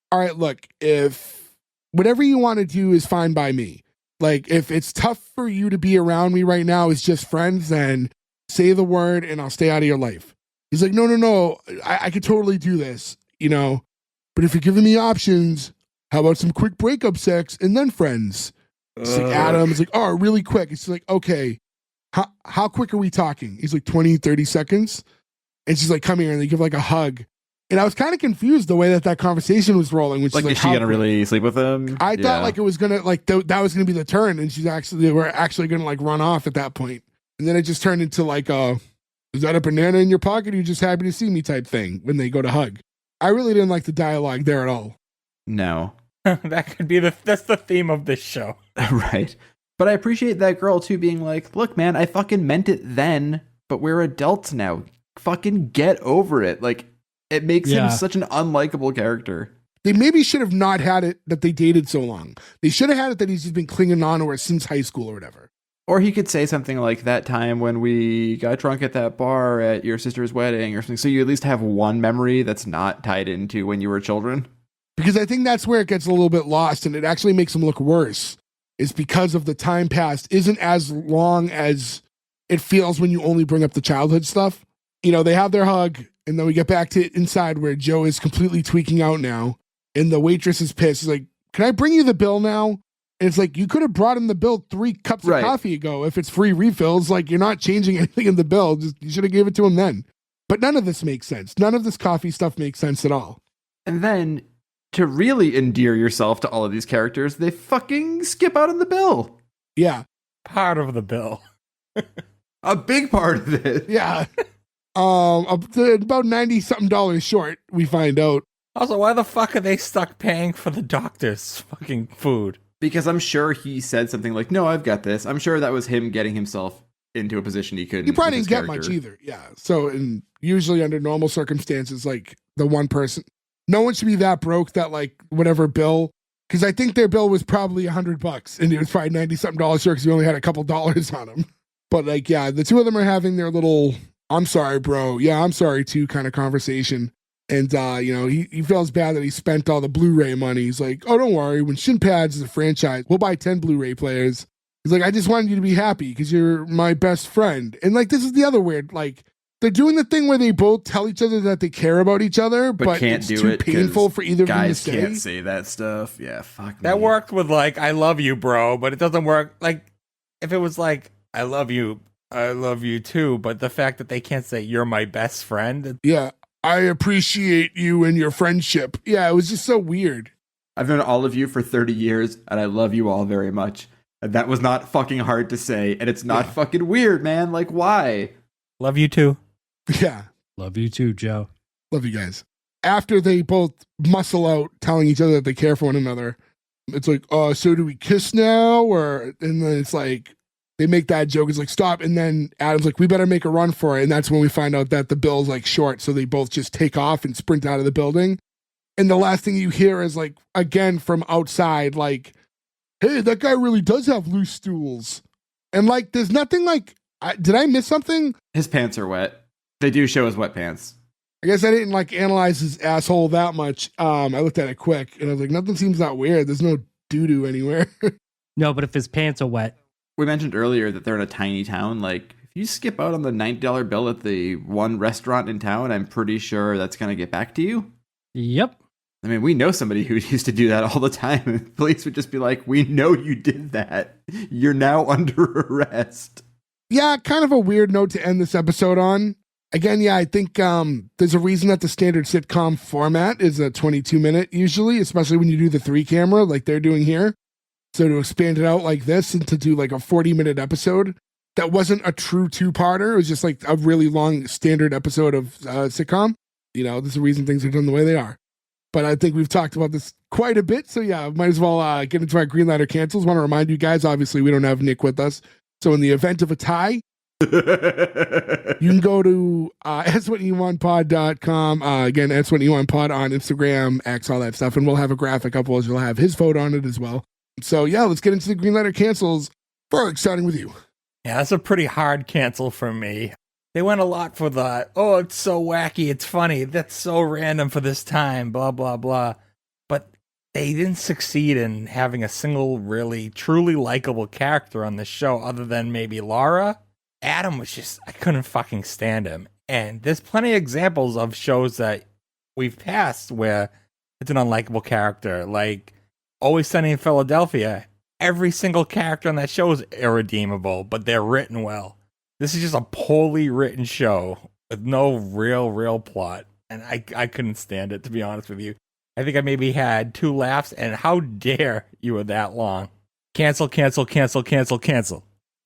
all right, look, if whatever you want to do is fine by me. Like, if it's tough for you to be around me right now as just friends, then say the word and I'll stay out of your life. He's like, no, I could totally do this, you know, but if you're giving me options, how about some quick breakup sex and then friends? It's like Adam's like, oh, really quick. It's like, okay, how quick are we talking? He's like 20, 30 seconds. And she's like, come here. And they give like a hug. And I was kind of confused the way that conversation was rolling. Which like, is she going to really sleep with him? I thought like it was going to, like, that was going to be the turn. And they were actually going to like run off at that point. And then it just turned into like, is that a banana in your pocket? Or are you just happy to see me type thing when they go to hug? I really didn't like the dialogue there at all. No. That could be that's the theme of this show. Right. But I appreciate that girl too being like, look, man, I fucking meant it then, but we're adults now. Fucking get over it. Like, it makes him such an unlikable character. They maybe should have not had it that they dated so long. They should have had it that he's just been clinging on to her since high school or whatever. Or he could say something like, that time when we got drunk at that bar at your sister's wedding or something. So you at least have one memory that's not tied into when you were children. Because I think that's where it gets a little bit lost and it actually makes him look worse. Is because of the time passed isn't as long as it feels when you only bring up the childhood stuff. You know, they have their hug and then we get back to inside where Joe is completely tweaking out now. And the waitress is pissed. She's like, can I bring you the bill now? And it's like, you could have brought him the bill 3 cups of coffee ago if it's free refills. Like, you're not changing anything in the bill. You should have gave it to him then. But none of this makes sense. None of this coffee stuff makes sense at all. And then, to really endear yourself to all of these characters, they fucking skip out on the bill. Yeah. Part of the bill. A big part of it. Yeah. About $90-something short, we find out. Also, why the fuck are they stuck paying for the doctor's fucking food? Because I'm sure he said something like, no, I've got this. I'm sure that was him getting himself into a position he couldn't. He probably didn't get much either. Yeah. So, and usually under normal circumstances, like the one person, no one should be that broke that like whatever bill, because I think their bill was probably $100 and it was probably $90-something short because we only had a couple dollars on them. But like, yeah, the two of them are having their little, I'm sorry, bro. Yeah, I'm sorry too kind of conversation. And, you know, he feels bad that he spent all the Blu-ray money. He's like, oh, don't worry. When Shin Pads is a franchise, we'll buy 10 Blu-ray players. He's like, I just wanted you to be happy because you're my best friend. And, like, this is the other weird, like, they're doing the thing where they both tell each other that they care about each other, but can't it's do too it painful for either of them to guys say. Can't say that stuff. Yeah, fuck That me. worked with, like, I love you, bro, but it doesn't work. Like, if it was like, I love you too, but the fact that they can't say you're my best friend. Yeah. I appreciate you and your friendship. Yeah, it was just so weird. I've known all of you for 30 years, and I love you all very much. And that was not fucking hard to say, and it's not fucking weird, man. Like, why? Love you too. Yeah. Love you too, Joe. Love you guys. After they both muscle out telling each other that they care for one another, it's like, so do we kiss now? And then it's like, they make that joke. It's like, stop. And then Adam's like, we better make a run for it. And that's when we find out that the bill's like short. So they both just take off and sprint out of the building. And the last thing you hear is like, again, from outside, like, hey, that guy really does have loose stools. And like, there's nothing like, did I miss something? His pants are wet. They do show his wet pants. I guess I didn't like analyze his asshole that much. I looked at it quick and I was like, nothing seems that weird. There's no doo-doo anywhere. No, but if his pants are wet. We mentioned earlier that they're in a tiny town. Like, if you skip out on the $90 bill at the one restaurant in town, I'm pretty sure that's going to get back to you. Yep. I mean, we know somebody who used to do that all the time. Police would just be like, we know you did that. You're now under arrest. Yeah, kind of a weird note to end this episode on. Again, yeah, I think there's a reason that the standard sitcom format is a 22-minute usually, especially when you do the 3-camera like they're doing here. So to expand it out like this and to do like a 40-minute episode that wasn't a true 2-parter, it was just like a really long standard episode of sitcom. You know, there's a reason things are done the way they are. but I think we've talked about this quite a bit. So yeah, might as well get into our green light or cancels. Want to remind you guys, obviously we don't have Nick with us. So in the event of a tie, you can go to S1E1pod.com. Again, S1E1pod on Instagram, X, all that stuff. And we'll have a graphic up, you'll have his photo on it as well. So yeah, let's get into the green light or cancels. Ferg, starting with you. Yeah, that's a pretty hard cancel for me. They went a lot for the, oh, it's so wacky, it's funny, that's so random for this time, blah, blah, blah. But they didn't succeed in having a single really, truly likable character on the show other than maybe Laura. Adam was just, I couldn't fucking stand him. And there's plenty of examples of shows that we've passed where it's an unlikable character. Like, Always Sunny in Philadelphia, every single character on that show is irredeemable, but they're written well. This is just a poorly written show with no real plot. And I couldn't stand it, to be honest with you. I think I maybe had 2 laughs, and how dare you were that long. Cancel.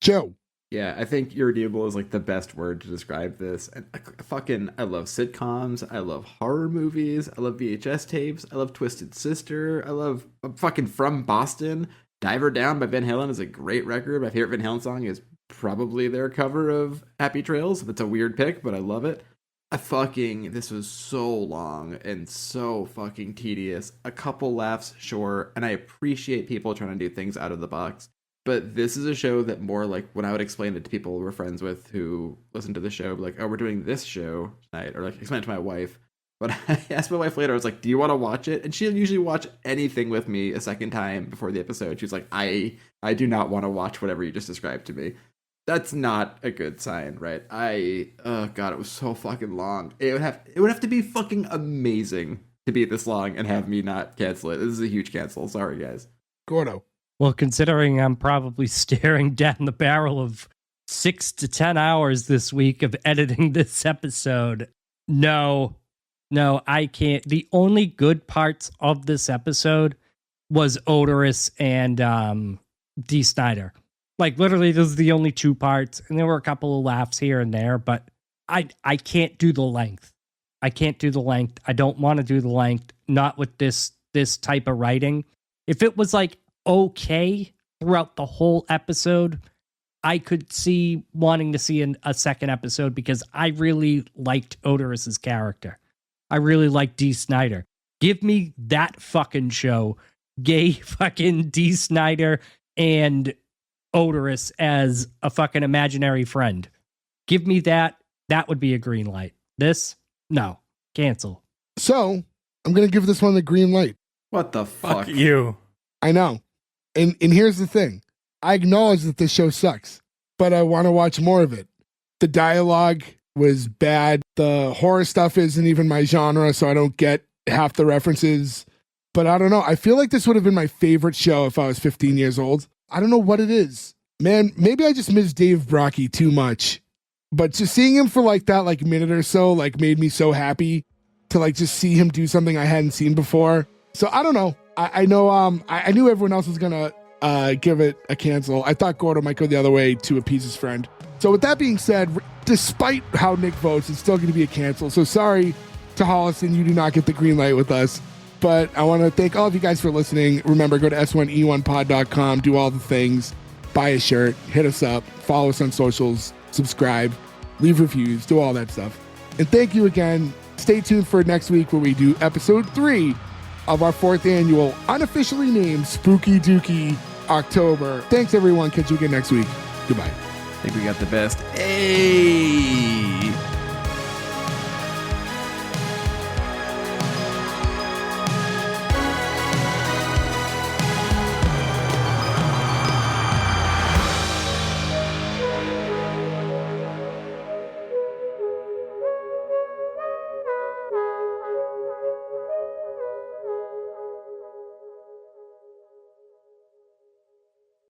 Joe. Yeah, I think irredeemable is like the best word to describe this. And I love sitcoms. I love horror movies. I love VHS tapes. I love Twisted Sister. I love fucking From Boston. Diver Down by Van Halen is a great record. My favorite Van Halen song is probably their cover of Happy Trails. That's a weird pick, but I love it. This was so long and so fucking tedious. A couple laughs, sure, and I appreciate people trying to do things out of the box. But this is a show that more like when I would explain it to people we're friends with who listen to the show, like, oh, we're doing this show tonight, or like explain it to my wife. But I asked my wife later, I was like, do you want to watch it? And she'll usually watch anything with me a second time before the episode. She's like, I do not want to watch whatever you just described to me. That's not a good sign, right? Oh God, it was so fucking long. It would have to be fucking amazing to be this long and have me not cancel it. This is a huge cancel. Sorry, guys. Gordo. Well, considering I'm probably staring down the barrel of 6 to 10 hours this week of editing this episode, no, I can't. The only good parts of this episode was Oderus and D. Snider. Like, literally, those are the only 2 parts, and there were a couple of laughs here and there, but I can't do the length. I don't want to do the length, not with this type of writing. If it was, like, okay throughout the whole episode, I could see wanting to see a second episode because I really liked Oderus's character. I really liked D. Snider. Give me that fucking show. Gay fucking D. Snider and Oderus as a fucking imaginary friend. Give me that. That would be a green light. This? No. Cancel. So, I'm going to give this one the green light. What the fuck? Fuck you. I know. And here's the thing. I acknowledge that this show sucks, but I want to watch more of it. The dialogue was bad. The horror stuff isn't even my genre, so I don't get half the references. But I don't know. I feel like this would have been my favorite show if I was 15 years old. I don't know what it is. Man, maybe I just miss Dave Brockie too much. But just seeing him for like that like minute or so like made me so happy to like just see him do something I hadn't seen before. So I don't know. I know I knew everyone else was gonna give it a cancel. I thought Gordo might go the other way to appease his friend. So with that being said, despite how Nick votes, it's still going to be a cancel. So sorry to Holliston, you do not get the green light with us. But I want to thank all of you guys for listening. Remember, go to S1E1pod.com, do all the things, buy a shirt, hit us up, follow us on socials, subscribe, leave reviews, do all that stuff. And thank you again. Stay tuned for next week where we do episode 3 of our 4th annual, unofficially named Spooky Dookie October. Thanks, everyone. Catch you again next week. Goodbye. I think we got the best. Hey!